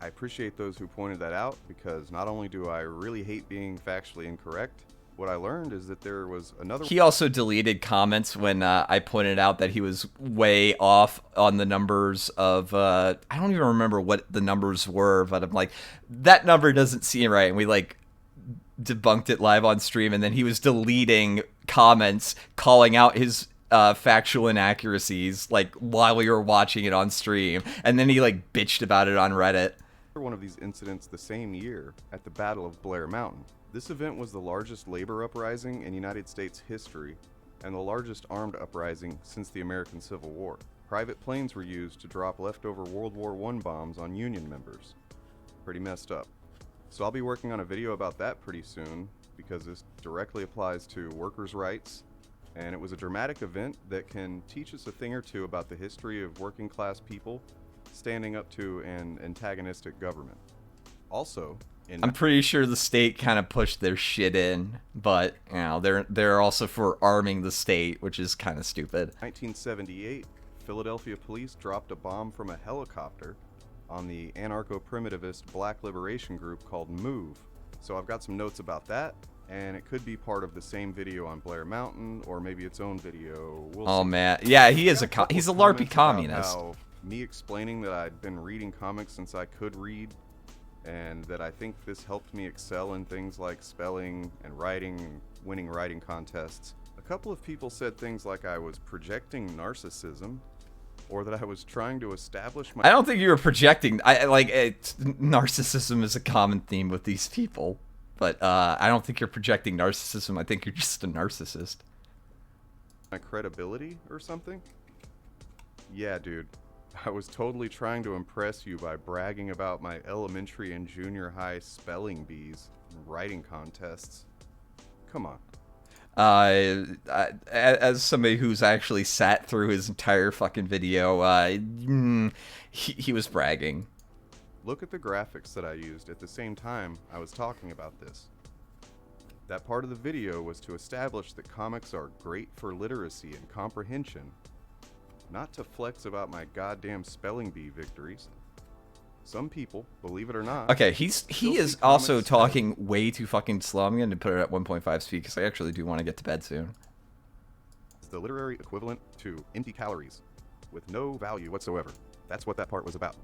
I appreciate those who pointed that out, because not only do I really hate being factually incorrect, what I learned is that there was another... He also deleted comments when I pointed out that he was way off on the numbers of... I don't even remember what the numbers were, but I'm like, that number doesn't seem right. And we like debunked it live on stream, and then he was deleting comments calling out his factual inaccuracies like while we were watching it on stream, and then he like bitched about it on Reddit. One of these incidents the same year at the Battle of Blair Mountain. This event was the largest labor uprising in United States history, and the largest armed uprising since the American Civil War. Private planes were used to drop leftover World War I bombs on Union members. Pretty messed up. So I'll be working on a video about that pretty soon, because this directly applies to workers' rights, and it was a dramatic event that can teach us a thing or two about the history of working class people standing up to an antagonistic government. Also, I'm pretty sure the state kind of pushed their shit in, but you know, they're also for arming the state, which is kind of stupid. 1978, Philadelphia police dropped a bomb from a helicopter on the anarcho-primitivist black liberation group called MOVE. So I've got some notes about that, and it could be part of the same video on Blair Mountain, or maybe its own video. We'll see. Man, yeah, he's a LARPy communist. Me explaining that I'd been reading comics since I could read, and that I think this helped me excel in things like spelling and writing and winning writing contests. A couple of people said things like I was projecting narcissism, or that I was trying to establish my... I don't think you were projecting. Narcissism is a common theme with these people, but I don't think you're projecting narcissism. I think you're just a narcissist. My credibility or something? Yeah, dude. I was totally trying to impress you by bragging about my elementary and junior high spelling bees and writing contests. Come on. As somebody who's actually sat through his entire fucking video, he was bragging. Look at the graphics that I used at the same time I was talking about this. That part of the video was to establish that comics are great for literacy and comprehension, not to flex about my goddamn spelling bee victories. Some people, believe it or not... Okay, he is also talking way too fucking slow. I'm going to put it at 1.5 speed because I actually do want to get to bed soon. It's the literary equivalent to empty calories, with no value whatsoever. That's what that part was about.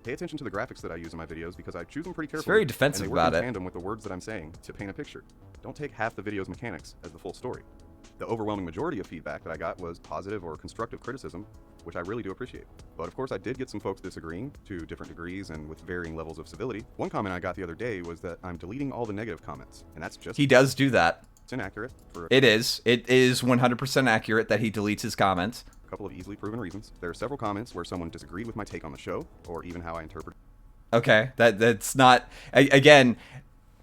Pay attention to the graphics that I use in my videos because I choose them pretty carefully. It's very defensive and they work about in it. tandem with the words that I'm saying to paint a picture. Don't take half the video's mechanics as the full story. The overwhelming majority of feedback that I got was positive or constructive criticism, which I really do appreciate. But of course I did get some folks disagreeing to different degrees and with varying levels of civility. One comment I got the other day was that I'm deleting all the negative comments, and that's just... He does do that. It's inaccurate. It is 100% accurate that he deletes his comments. A couple of easily proven reasons. There are several comments where someone disagreed with my take on the show, or even how I interpret. Okay, that's not... Again...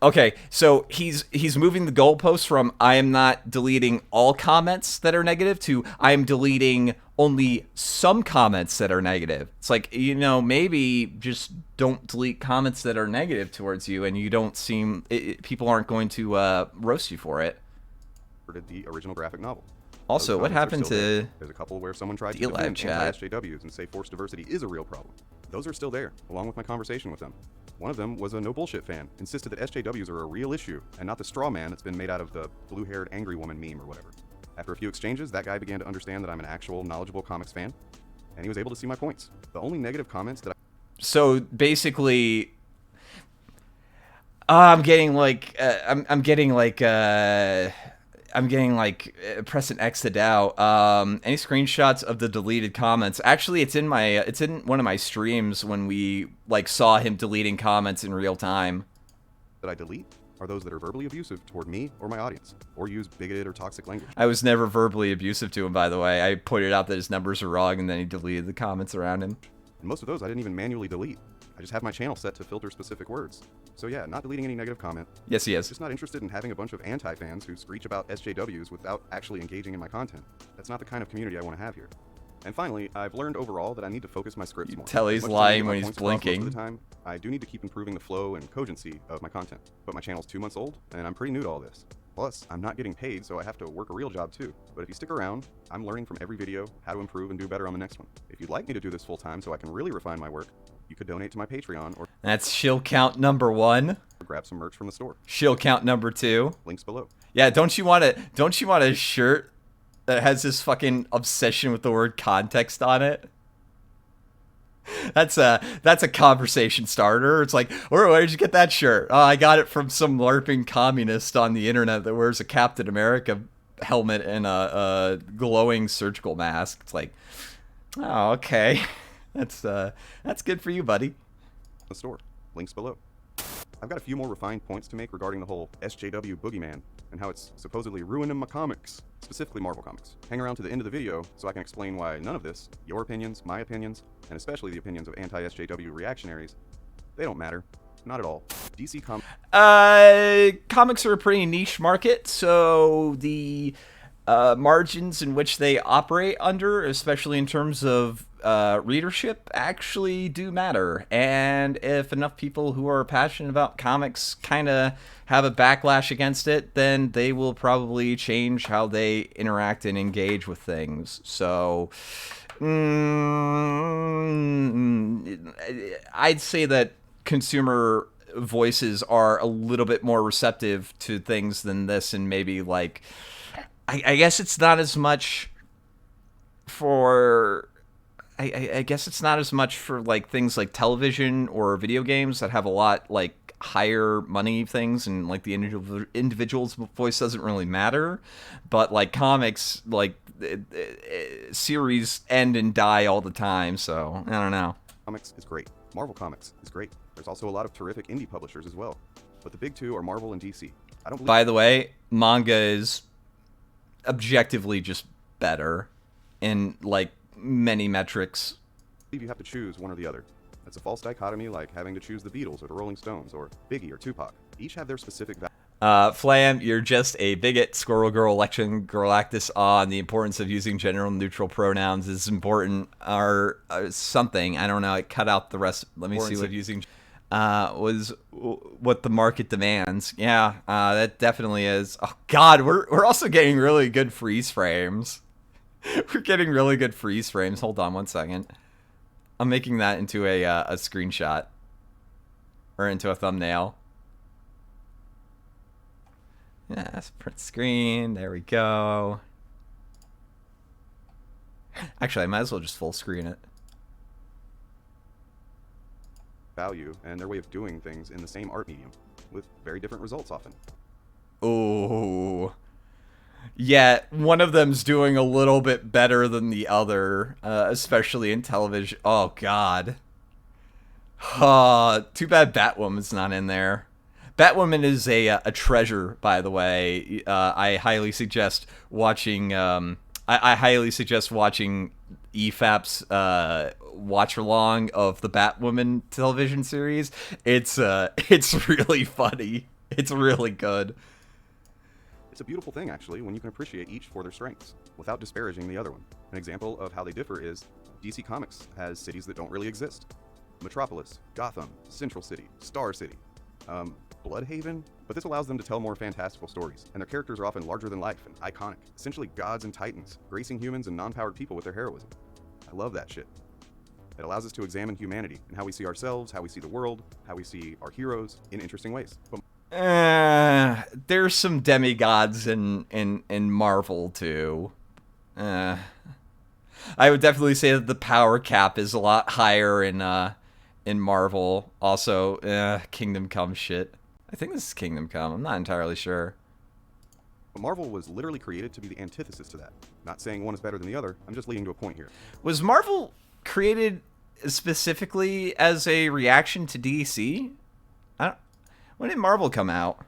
Okay, so he's moving the goalposts from I am not deleting all comments that are negative to I am deleting only some comments that are negative. It's like, you know, maybe just don't delete comments that are negative towards you and you don't seem... people aren't going to roast you for it. The original graphic novel. Also, what happened to... There's a couple where someone tried to D-Lab defend chat. anti-SJWs and say forced diversity is a real problem. Those are still there, along with my conversation with them. One of them was a no bullshit fan, insisted that SJWs are a real issue, and not the straw man that's been made out of the blue-haired angry woman meme or whatever. After a few exchanges, that guy began to understand that I'm an actual knowledgeable comics fan, and he was able to see my points. The only negative comments that So basically... I'm getting like press an X to doubt. Any screenshots of the deleted comments? Actually, it's in one of my streams when we like saw him deleting comments in real time. I delete are those that are verbally abusive toward me or my audience, or use bigoted or toxic language. I was never verbally abusive to him, by the way. I pointed out that his numbers are wrong, and then he deleted the comments around him. And most of those I didn't even manually delete. I just have my channel set to filter specific words. So yeah, not deleting any negative comment. Yes, he is. Just not interested in having a bunch of anti-fans who screech about SJWs without actually engaging in my content. That's not the kind of community I want to have here. And finally, I've learned overall that I need to focus my scripts more. Tell he's Much as I lying get my when he's points across most blinking. of the time, I do need to keep improving the flow and cogency of my content. But my channel's 2 months old, and I'm pretty new to all this. Plus, I'm not getting paid, so I have to work a real job too. But if you stick around, I'm learning from every video how to improve and do better on the next one. If you'd like me to do this full time so I can really refine my work, you could donate to my Patreon or... That's shill count number 1. Grab some merch from the store. Shill count number 2. Links below. Yeah, don't you want a shirt that has this fucking obsession with the word context on it? That's a conversation starter. It's like, where did you get that shirt? Oh, I got it from some LARPing communist on the internet that wears a Captain America helmet and a glowing surgical mask. It's like, oh, okay. That's good for you, buddy. The store. Links below. I've got a few more refined points to make regarding the whole SJW boogeyman and how it's supposedly ruining my comics, specifically Marvel Comics. Hang around to the end of the video so I can explain why none of this, your opinions, my opinions, and especially the opinions of anti-SJW reactionaries, they don't matter. Not at all. DC comics are a pretty niche market, so the margins in which they operate under, especially in terms of readership, actually do matter. And if enough people who are passionate about comics kind of have a backlash against it, then they will probably change how they interact and engage with things. So I'd say that consumer voices are a little bit more receptive to things than this, and maybe like I guess it's not as much for I guess it's not as much for like things like television or video games that have a lot like like higher money things and like the individual's voice doesn't really matter, but like comics, like series end and die all the time, so I don't know. Comics is great. Marvel Comics is great. There's also a lot of terrific indie publishers as well, but the big two are Marvel and DC. I don't believe. By the way, manga is objectively just better in like many metrics. You have to choose one or the other. That's a false dichotomy, like having to choose the Beatles or the Rolling Stones or Biggie or Tupac. Each have their specific value. Flam, you're just a bigot. Squirrel Girl Election Galactus on the importance of using general neutral pronouns is important, or something. I don't know. I cut out the rest. Let me see what using was what the market demands. Yeah, that definitely is. Oh God, we're also getting really good freeze frames. We're getting really good freeze frames. Hold on one second. I'm making that into a screenshot or into a thumbnail. Yes, print screen. There we go. Actually, I might as well just full screen it. Value and their way of doing things in the same art medium with very different results often. Oh. Yeah, one of them's doing a little bit better than the other, especially in television. Oh, God. Too bad Batwoman's not in there. Batwoman is a treasure, by the way. I highly suggest watching. I highly suggest watching EFAP's watch along of the Batwoman television series. It's really funny. It's really good. It's a beautiful thing, actually, when you can appreciate each for their strengths without disparaging the other one. An example of how they differ is DC Comics has cities that don't really exist. Metropolis, Gotham, Central City, Star City, Bloodhaven, but this allows them to tell more fantastical stories, and their characters are often larger than life and iconic, essentially gods and titans, gracing humans and non-powered people with their heroism. I love that shit. It allows us to examine humanity and how we see ourselves, how we see the world, how we see our heroes in interesting ways. But there's some demigods in Marvel too. I would definitely say that the power cap is a lot higher in Marvel. Also, Kingdom Come shit. I think this is Kingdom Come. I'm not entirely sure. Marvel was literally created to be the antithesis to that. Not saying one is better than the other. I'm just leading to a point here. Was Marvel created specifically as a reaction to DC? When did Marvel come out?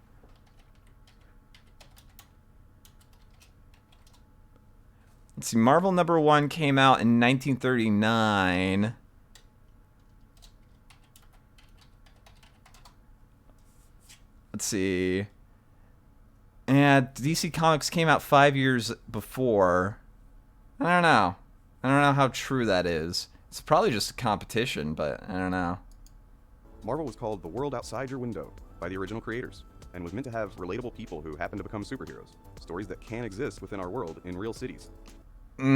Let's see. Marvel #1 came out in 1939. Let's see. And DC Comics came out 5 years before. I don't know. I don't know how true that is. It's probably just a competition, but I don't know. Marvel was called The World Outside Your Window by the original creators, and was meant to have relatable people who happen to become superheroes. Stories that can exist within our world in real cities. No,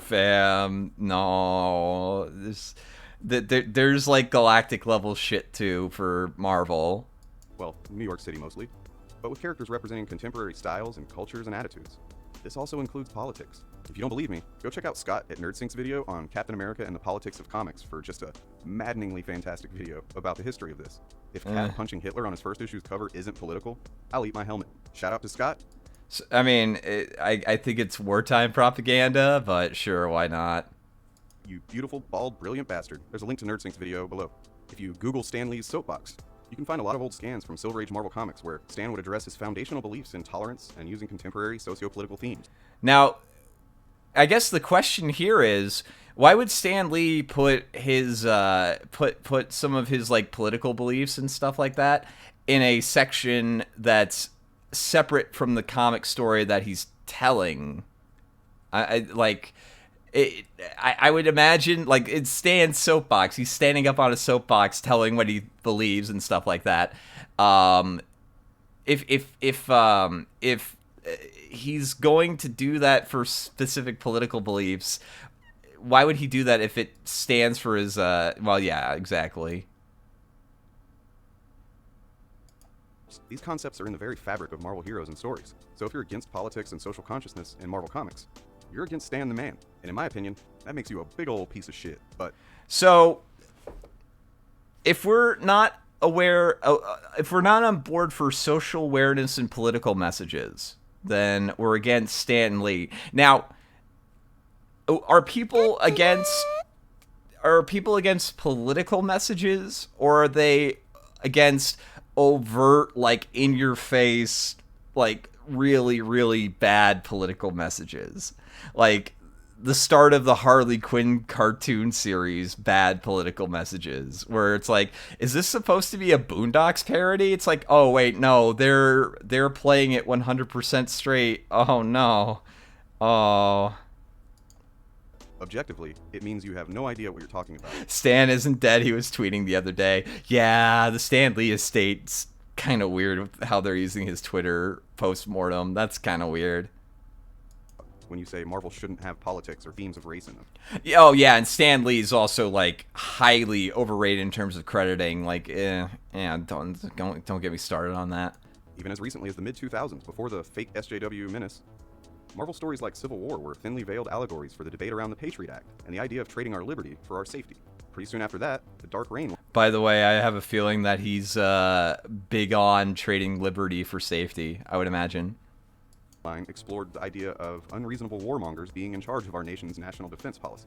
fam. No. There's like galactic level shit too for Marvel. Well, New York City mostly, but with characters representing contemporary styles and cultures and attitudes. This also includes politics. If you don't believe me, go check out Scott at NerdSync's video on Captain America and the Politics of Comics for just a maddeningly fantastic video about the history of this. If Cap punching Hitler on his first issue's cover isn't political, I'll eat my helmet. Shout out to Scott. So, I mean, I think it's wartime propaganda, but sure, why not? You beautiful, bald, brilliant bastard. There's a link to NerdSync's video below. If you Google Stan Lee's soapbox, you can find a lot of old scans from Silver Age Marvel Comics where Stan would address his foundational beliefs in tolerance and using contemporary socio-political themes. Now, I guess the question here is, why would Stan Lee put his put some of his like political beliefs and stuff like that in a section that's separate from the comic story that he's telling? I would imagine, like, it's Stan's soapbox. He's standing up on a soapbox telling what he believes and stuff like that. If he's going to do that for specific political beliefs, why would he do that if it stands for his, well, yeah, exactly. These concepts are in the very fabric of Marvel heroes and stories. So if you're against politics and social consciousness in Marvel Comics, you're against Stan the Man. And in my opinion, that makes you a big old piece of shit. But so if we're not aware, if we're not on board for social awareness and political messages, then we're against Stan Lee. Now, are people against political messages, or are they against overt, like, in your face, like, really, really bad political messages? Like the start of the Harley Quinn cartoon series, bad political messages, where it's like, is this supposed to be a Boondocks parody? It's like, oh wait, no, they're playing it 100% straight. Oh no. Oh. Objectively, it means you have no idea what you're talking about. Stan isn't dead, he was tweeting the other day. Yeah, the Stan Lee estate's kind of weird with how they're using his Twitter post-mortem. That's kind of weird. When you say Marvel shouldn't have politics or themes of race in them. Oh yeah, and Stan Lee's also like highly overrated in terms of crediting. Like, don't get me started on that. Even as recently as the mid-2000s, before the fake SJW menace, Marvel stories like Civil War were thinly veiled allegories for the debate around the Patriot Act and the idea of trading our liberty for our safety. Pretty soon after that, the Dark Reign. By the way, I have a feeling that he's big on trading liberty for safety, I would imagine. Explored the idea of unreasonable warmongers being in charge of our nation's national defense policy.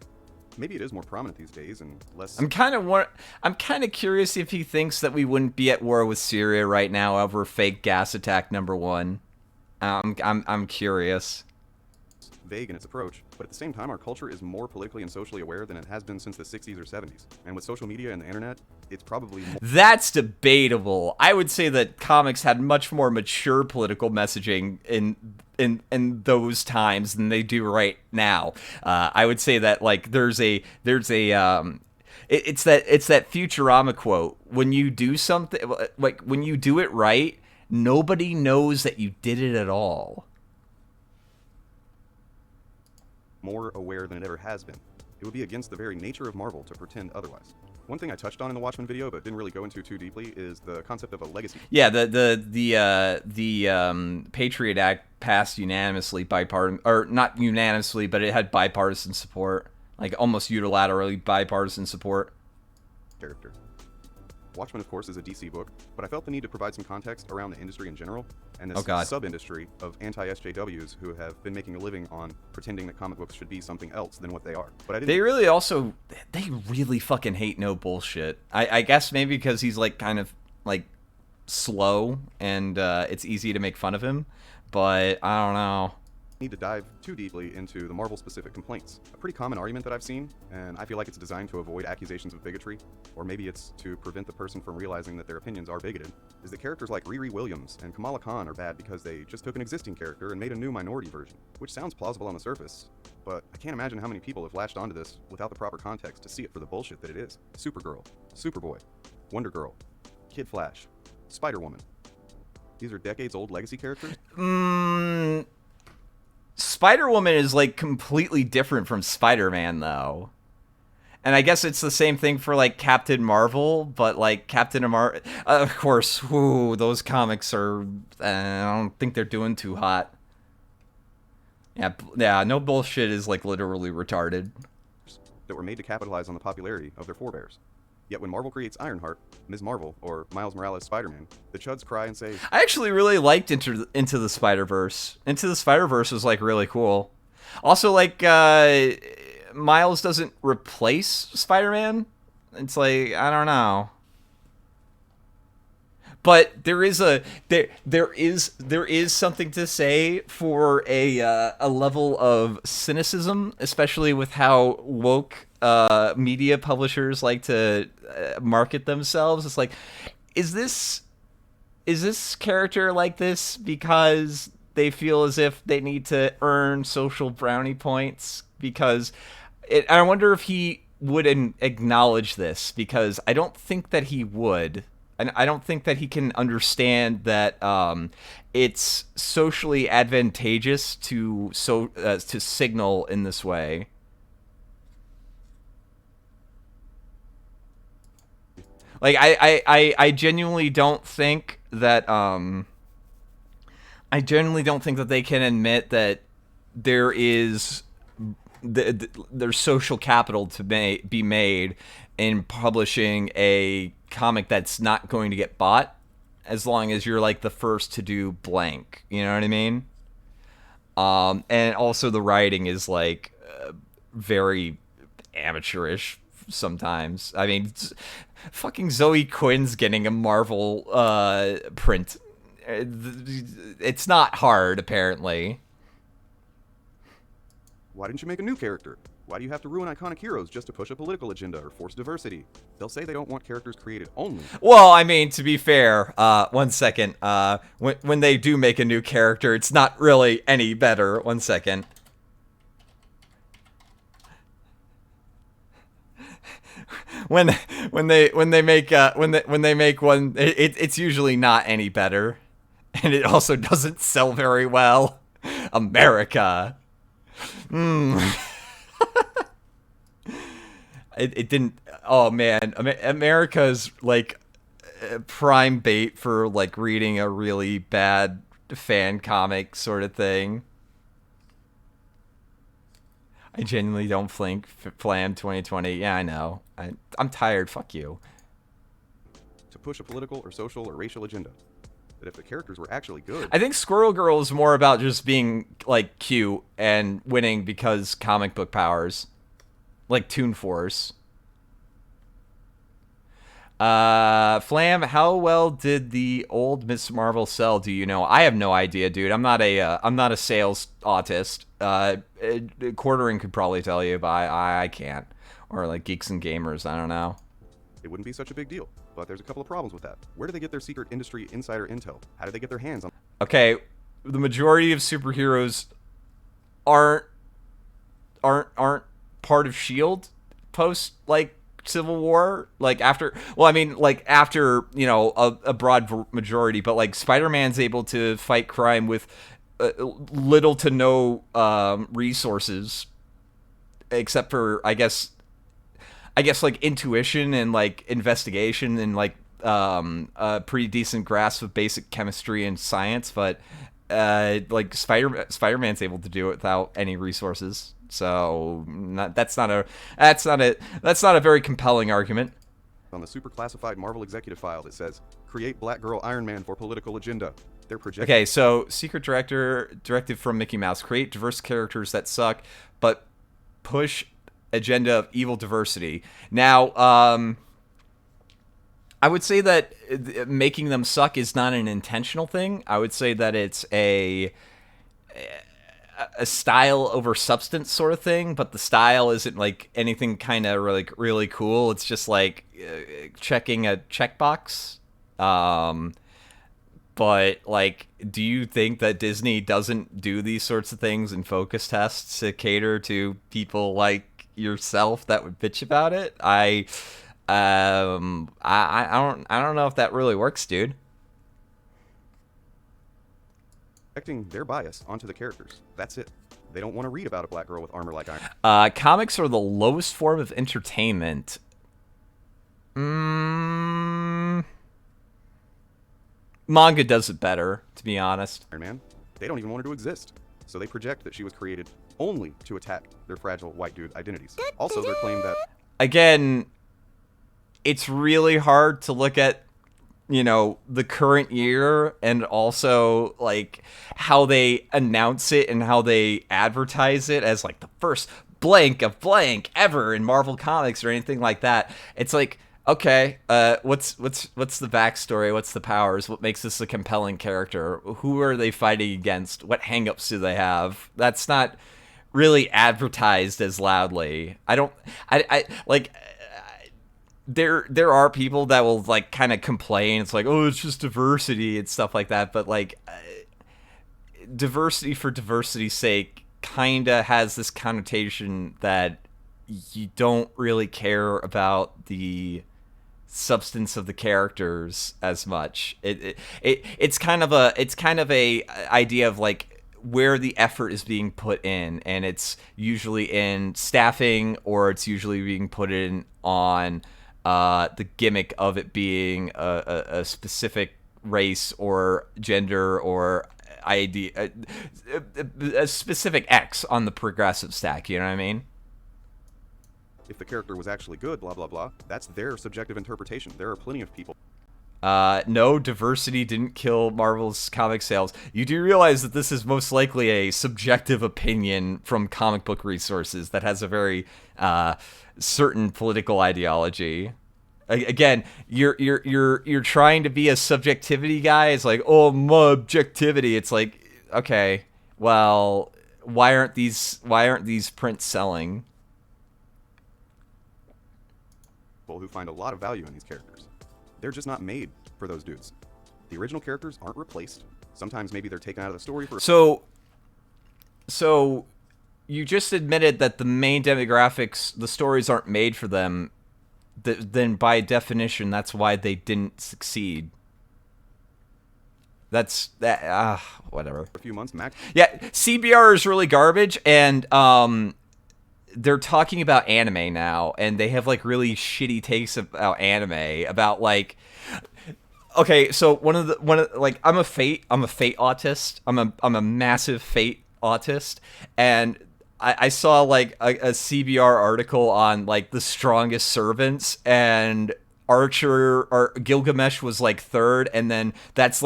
Maybe it is more prominent these days and less. I'm kind of curious if he thinks that we wouldn't be at war with Syria right now over fake gas attack #1. I'm curious. Vague in its approach, but at the same time, our culture is more politically and socially aware than it has been since the 60s or 70s. And with social media and the internet, it's probably more. That's debatable. I would say that comics had much more mature political messaging in those times than they do right now. I would say that like it's that Futurama quote. When you do something, like when you do it right, nobody knows that you did it at all. More aware than it ever has been. It would be against the very nature of Marvel to pretend otherwise. One thing I touched on in the Watchmen video, but didn't really go into too deeply, is the concept of a legacy. Yeah, the Patriot Act passed unanimously, bipartisan, or not unanimously, but it had bipartisan support, like almost unilaterally bipartisan support. Character. Watchmen, of course, is a DC book, but I felt the need to provide some context around the industry in general, and this sub-industry of anti-SJWs who have been making a living on pretending that comic books should be something else than what they are. But I didn't. They really fucking hate no bullshit. I guess maybe because he's like kind of like slow and it's easy to make fun of him, but I don't know. Need to dive too deeply into the Marvel-specific complaints. A pretty common argument that I've seen, and I feel like it's designed to avoid accusations of bigotry, or maybe it's to prevent the person from realizing that their opinions are bigoted, is that characters like Riri Williams and Kamala Khan are bad because they just took an existing character and made a new minority version, which sounds plausible on the surface, but I can't imagine how many people have latched onto this without the proper context to see it for the bullshit that it is. Supergirl, Superboy, Wonder Girl, Kid Flash, Spider-Woman. These are decades-old legacy characters? Spider-Woman is like completely different from Spider-Man though. And I guess it's the same thing for like Captain Marvel, but like Captain Marvel, of course, those comics are, I don't think they're doing too hot. Yeah, no bullshit is like literally retarded. That were made to capitalize on the popularity of their forebears. Yet when Marvel creates Ironheart, Ms. Marvel, or Miles Morales' Spider-Man, the chuds cry and say, I actually really liked Into the Spider-Verse. Into the Spider-Verse was like really cool. Also, like, Miles doesn't replace Spider-Man. It's like, I don't know. But there is something to say for a level of cynicism, especially with how woke media publishers like to market themselves. It's like, is this character like this because they feel as if they need to earn social brownie points? Because I wonder if he would acknowledge this, because I don't think that he would. I don't think that he can understand that it's socially advantageous to signal in this way. Like I genuinely don't think that they can admit that there is there's social capital to be made in publishing a comic that's not going to get bought, as long as you're like the first to do blank. You know what I mean? And also the writing is like very amateurish sometimes. I mean, fucking Zoe Quinn's getting a Marvel print. It's not hard, apparently. Why didn't you make a new character? Why do you have to ruin iconic heroes just to push a political agenda or force diversity? They'll say they don't want characters created only. Well, I mean, to be fair, 1 second. When they do make a new character, it's not really any better. 1 second. When they make one, it's usually not any better, and it also doesn't sell very well. America. It didn't. Oh man, America's like prime bait for like reading a really bad fan comic sort of thing. I genuinely don't plan 2020. Yeah, I know. I'm tired. Fuck you. To push a political or social or racial agenda. That if the characters were actually good. I think Squirrel Girl is more about just being like cute and winning because comic book powers. Like Toon Force. Flam, how well did the old Miss Marvel sell? Do you know? I have no idea, dude. I'm not a sales autist. Quartering could probably tell you, but I can't. Or like Geeks and Gamers, I don't know. It wouldn't be such a big deal, but there's a couple of problems with that. Where do they get their secret industry insider intel? How do they get their hands on? Okay, the majority of superheroes aren't part of Shield post like Civil War, like after, well, I mean, like after, you know, a broad majority, but like Spider-Man's able to fight crime with little to no resources, except for I guess like intuition and like investigation and like a pretty decent grasp of basic chemistry and science, but like Spider-Man's able to do it without any resources. So that's not a very compelling argument. On the super classified Marvel executive file that says, "Create Black Girl Iron Man for political agenda." They're projecting. Okay, so secret directive from Mickey Mouse: create diverse characters that suck, but push agenda of evil diversity. Now, I would say that making them suck is not an intentional thing. I would say that it's a style over substance sort of thing, but the style isn't like anything kind of really cool. It's just like checking a checkbox. But like, do you think that Disney doesn't do these sorts of things in focus tests to cater to people like yourself that would bitch about it? I don't know if that really works, dude. Projecting their bias onto the characters. That's it. They don't want to read about a black girl with armor like iron. Comics are the lowest form of entertainment. Manga does it better, to be honest. Iron Man, they don't even want her to exist. So they project that she was created only to attack their fragile white dude identities. Also, their claim that... Again, it's really hard to look at, you know, the current year and also like how they announce it and how they advertise it as like the first blank of blank ever in Marvel Comics or anything like that. It's like, okay, what's the backstory? What's the powers? What makes this a compelling character? Who are they fighting against? What hangups do they have? That's not really advertised as loudly. There are people that will like kind of complain. It's like, oh, it's just diversity and stuff like that. But like, diversity for diversity's sake kind of has this connotation that you don't really care about the substance of the characters as much. It's kind of a idea of like where the effort is being put in, and it's usually in staffing, or it's usually being put in on the gimmick of it being a specific race or gender or ID, a specific X on the progressive stack. You know what I mean? If the character was actually good, blah blah blah, that's their subjective interpretation. There are plenty of people. No, diversity didn't kill Marvel's comic sales. You do realize that this is most likely a subjective opinion from comic book resources that has a very certain political ideology. Again, you're trying to be a subjectivity guy. It's like, oh, my objectivity. It's like, okay, well, why aren't these prints selling? People who find a lot of value in these characters. They're just not made for those dudes. The original characters aren't replaced. Sometimes maybe they're taken out of the story for. So you just admitted that the main demographics, the stories aren't made for them. Then by definition, that's why they didn't succeed. That's that. Whatever. A few months max. Yeah, CBR is really garbage, and they're talking about anime now, and they have like really shitty takes about anime. About like, okay, so one of like I'm a Fate autist. I'm a massive Fate autist, and I saw like a CBR article on like the strongest servants, and Archer or Gilgamesh was like third, and then that's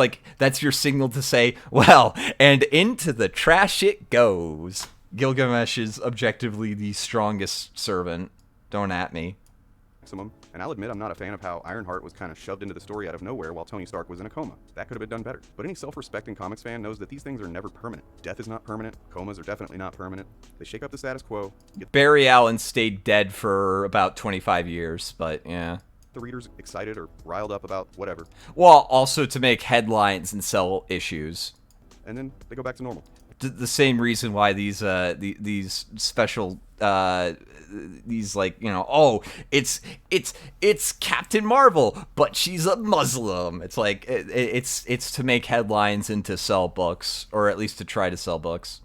your signal to say, well, and into the trash it goes. Gilgamesh is objectively the strongest servant. Don't at me. Maximum. And I'll admit I'm not a fan of how Ironheart was kind of shoved into the story out of nowhere while Tony Stark was in a coma. That could have been done better. But any self-respecting comics fan knows that these things are never permanent. Death is not permanent. Comas are definitely not permanent. They shake up the status quo. Barry Allen stayed dead for about 25 years, but yeah. The readers excited or riled up about whatever. Well, also to make headlines and sell issues. And then they go back to normal. The same reason why these special these like, you know, oh, it's Captain Marvel, but she's a Muslim. It's like it's to make headlines and to sell books, or at least to try to sell books.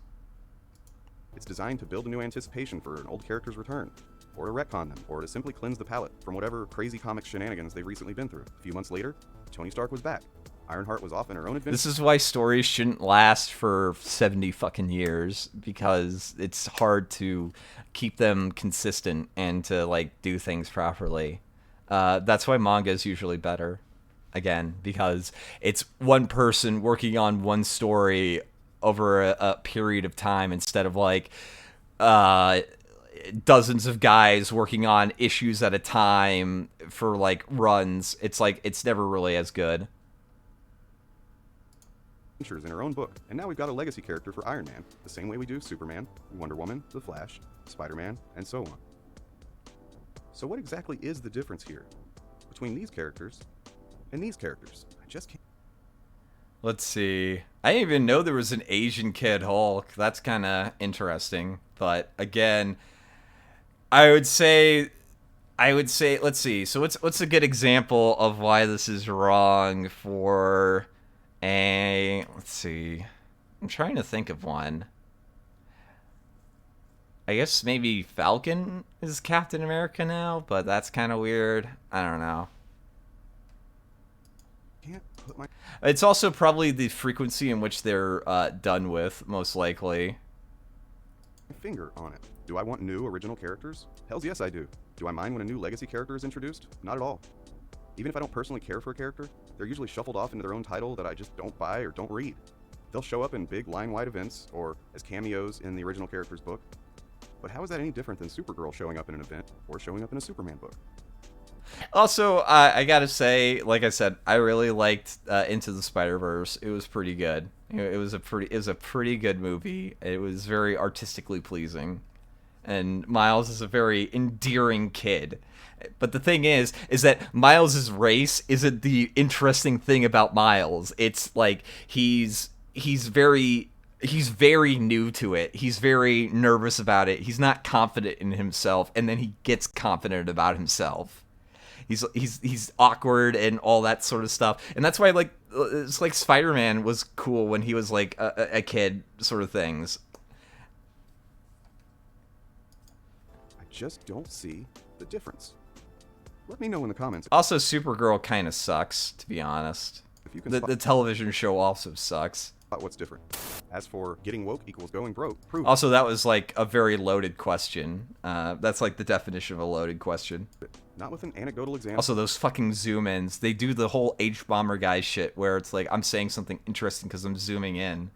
It's designed to build a new anticipation for an old character's return, or to retcon them, or to simply cleanse the palate from whatever crazy comic shenanigans they've recently been through. A few months later, Tony Stark was back. Ironheart was off on her own adventure. This is why stories shouldn't last for 70 fucking years, because it's hard to keep them consistent and to like do things properly. That's why manga is usually better. Again, because it's one person working on one story over a period of time instead of like dozens of guys working on issues at a time for like runs. It's like it's never really as good. In her own book, and now we've got a legacy character for Iron Man, the same way we do Superman, Wonder Woman, The Flash, Spider-Man, and so on. So what exactly is the difference here between these characters and these characters? I just can't. Let's see. I didn't even know there was an Asian Kid Hulk. That's kind of interesting. But again, I would say, let's see. So what's a good example of why this is wrong for let's see. I'm trying to think of one. I guess maybe Falcon is Captain America now, but that's kind of weird. I don't know. It's also probably the frequency in which they're done with, most likely. Finger on it. Do I want new original characters? Hells yes I do. Do I mind when a new legacy character is introduced? Not at all. Even if I don't personally care for a character, they're usually shuffled off into their own title that I just don't buy or don't read. They'll show up in big line-wide events or as cameos in the original character's book. But how is that any different than Supergirl showing up in an event or showing up in a Superman book? Also, I gotta say, like I said, I really liked Into the Spider-Verse. It was pretty good. It was a pretty good movie. It was very artistically pleasing, and Miles is a very endearing kid. But the thing is that Miles's race isn't the interesting thing about Miles. It's like he's very new to it. He's very nervous about it. He's not confident in himself, and then he gets confident about himself. He's awkward and all that sort of stuff. And that's why like it's like Spider-Man was cool when he was like a kid, sort of things. I just don't see the difference. Let me know in the comments. Also, Supergirl kind of sucks, to be honest. If you can the television show also sucks. what's different. As for getting woke equals going broke, prove Also, that was like a very loaded question. That's like the definition of a loaded question. it. Not with an anecdotal example. Also, those fucking zoom-ins. They do the whole H-bomber guy shit where it's like, I'm saying something interesting because I'm zooming in.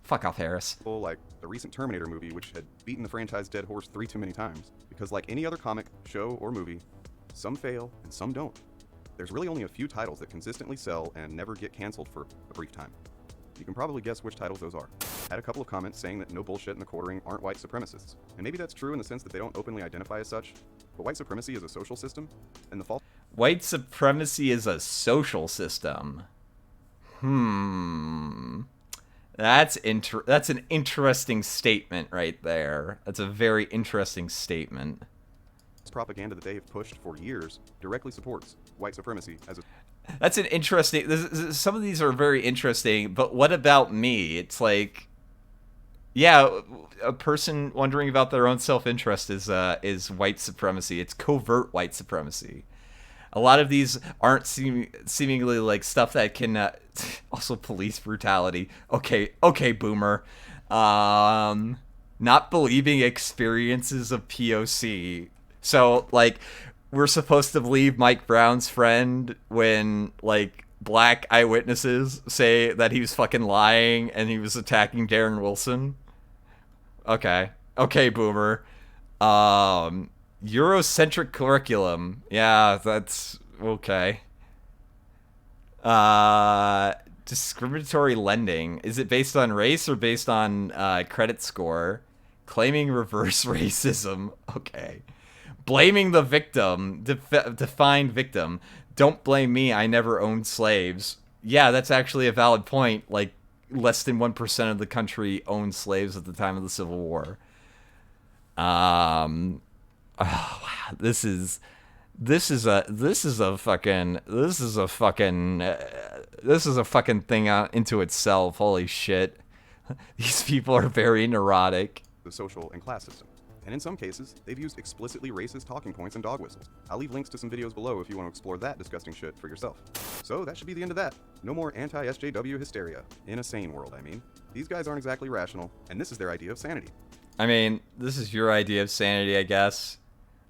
Fuck off, Harris. Like the recent Terminator movie, which had beaten the franchise dead horse 3 too many times. Because like any other comic, show, or movie, some fail and some don't. There's really only a few titles that consistently sell and never get canceled for a brief time. You can probably guess which titles those are. Had a couple of comments saying that no bullshit in the quartering aren't white supremacists. And maybe that's true in the sense that they don't openly identify as such, but white supremacy is a social system, and the fault... White supremacy is a social system. That's an interesting statement right there. That's a very interesting statement. This propaganda that they have pushed for years directly supports white supremacy as a... That's an interesting... Some of these are very interesting, but what about me? It's like... Yeah, a person wondering about their own self-interest is white supremacy. It's covert white supremacy. A lot of these aren't seemingly like stuff that can... also police brutality. Okay, boomer. Not believing experiences of POC. So, like, we're supposed to believe Mike Brown's friend when, like, black eyewitnesses say that he was fucking lying and he was attacking Darren Wilson. Okay, boomer. Eurocentric curriculum. Yeah, that's okay. Discriminatory lending. Is it based on race or based on credit score? Claiming reverse racism. Okay. Blaming the victim. Define victim. Don't blame me, I never owned slaves. Yeah, that's actually a valid point. Like, less than 1% of the country owned slaves at the time of the Civil War. Oh, wow. This is a fucking thing into itself. Holy shit. These people are very neurotic. The social and class system. And in some cases, they've used explicitly racist talking points and dog whistles. I'll leave links to some videos below if you want to explore that disgusting shit for yourself. So that should be the end of that. No more anti-SJW hysteria. In a sane world, I mean. These guys aren't exactly rational, and this is their idea of sanity. I mean, this is your idea of sanity, I guess.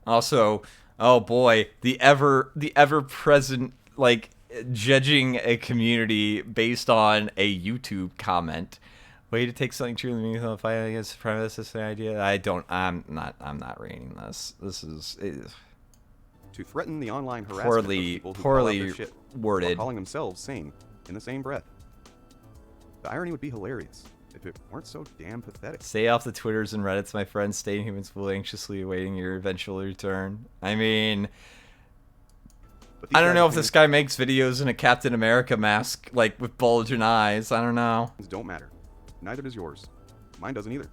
Also, oh boy, the ever-present, like, judging a community based on a YouTube comment. Way to take something true and mean fight against supremacist idea. I'm not reading this. This is to threaten the online harassment of people who call out their shit worded, while calling themselves sane in the same breath. The irony would be hilarious if it weren't so damn pathetic. Stay off the Twitters and Reddits, my friends. Stay in humans will anxiously awaiting your eventual return. I mean, I don't know if this guy makes videos in a Captain America mask, like with bulging eyes. I don't know. Don't matter. Neither does yours. Mine doesn't either.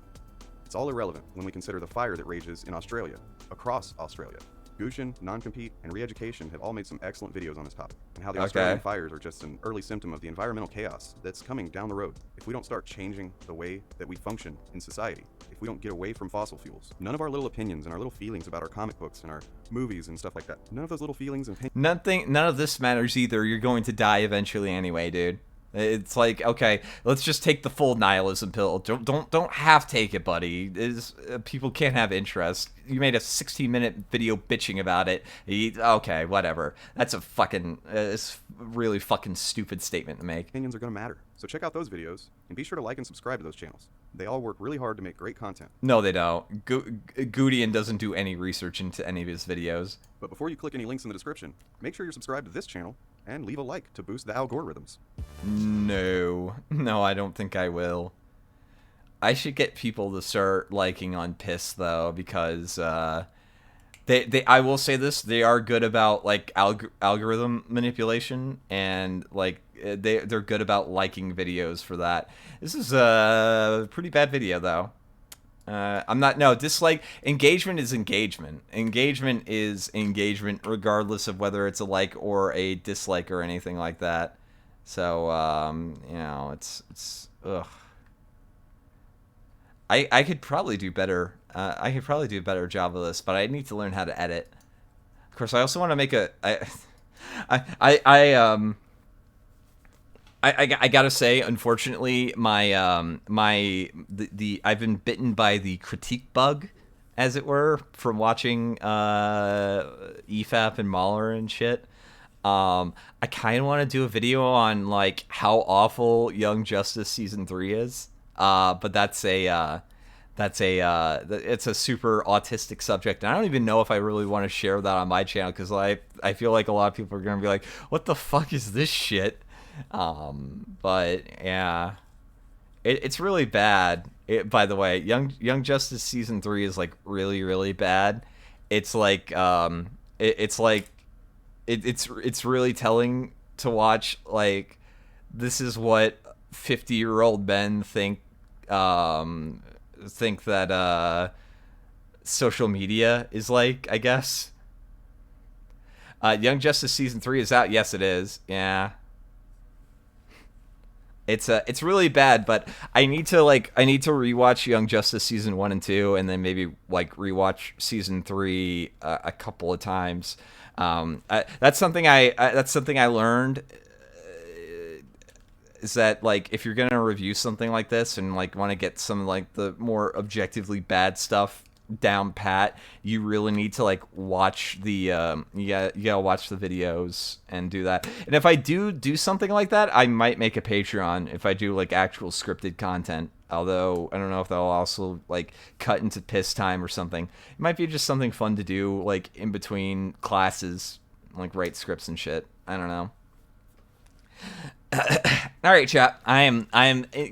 It's all irrelevant when we consider the fire that rages in Australia, across Australia. Gushin, non-compete, and re-education have all made some excellent videos on this topic, and how the Australian fires are just an early symptom of the environmental chaos that's coming down the road. If we don't start changing the way that we function in society, if we don't get away from fossil fuels, none of our little opinions and our little feelings about our comic books and our movies and stuff like that, none of those little feelings and opinions... None of this matters either. You're going to die eventually anyway, dude. It's like, okay, let's just take the full nihilism pill. Don't half take it, buddy. People can't have interest. You made a 16-minute video bitching about it. Okay, whatever. That's a fucking, it's really fucking stupid statement to make. Opinions are gonna matter. So check out those videos and be sure to like and subscribe to those channels. They all work really hard to make great content. No, they don't. Goudian doesn't do any research into any of his videos. But before you click any links in the description, make sure you're subscribed to this channel and leave a like to boost the algorithms. No, I don't think I will. I should get people to start liking on Piss though, because they I will say this, they are good about like algorithm manipulation, and like they're good about liking videos for that. This is a pretty bad video though. Dislike. Engagement is engagement. Engagement is engagement regardless of whether it's a like or a dislike or anything like that. So, you know, it's ugh. I could probably do better. I could probably do a better job of this, but I need to learn how to edit. Of course, I also want to make I gotta say, unfortunately, my I've been bitten by the critique bug, as it were, from watching EFAP and Mahler and shit. I kind of want to do a video on like how awful Young Justice season 3 is. But it's a super autistic subject, and I don't even know if I really want to share that on my channel because I feel like a lot of people are gonna be like, "What the fuck is this shit?" But yeah, it's really bad. By the way, Young Justice season 3 is like really really bad. It's like it's really telling to watch. Like, this is what 50-year-old men think that social media is like, I guess. Young Justice season 3 is out. Yes, it is. Yeah. It's really bad, but I need to rewatch Young Justice season 1 and 2, and then maybe like rewatch season 3 a couple of times. That's something I learned, is that like if you're gonna review something like this and like want to get some like the more objectively bad stuff down pat, you really need to like watch the you gotta watch the videos and do that. And if I do something like that, I might make a Patreon if I do like actual scripted content. Although I don't know if that'll also like cut into piss time or something. It might be just something fun to do like in between classes, like write scripts and shit. I don't know. All right, chat. I am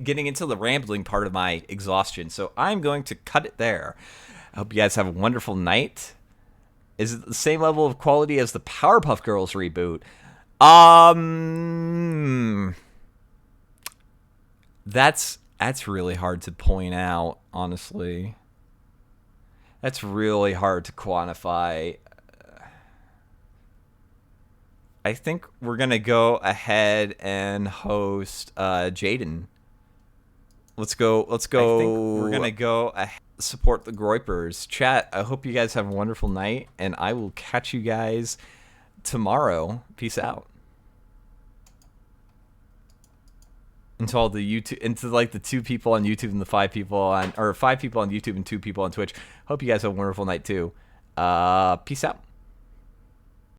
getting into the rambling part of my exhaustion, so I'm going to cut it there. I hope you guys have a wonderful night. Is it the same level of quality as the Powerpuff Girls reboot? That's really hard to point out, honestly. That's really hard to quantify. I think we're gonna go ahead and host Jaden. Let's go. I think we're gonna go support the Groypers. Chat, I hope you guys have a wonderful night, and I will catch you guys tomorrow. Peace out. Until like the 2 people on YouTube and the 5 people on, or 5 people on YouTube and 2 people on Twitch. Hope you guys have a wonderful night too. Peace out.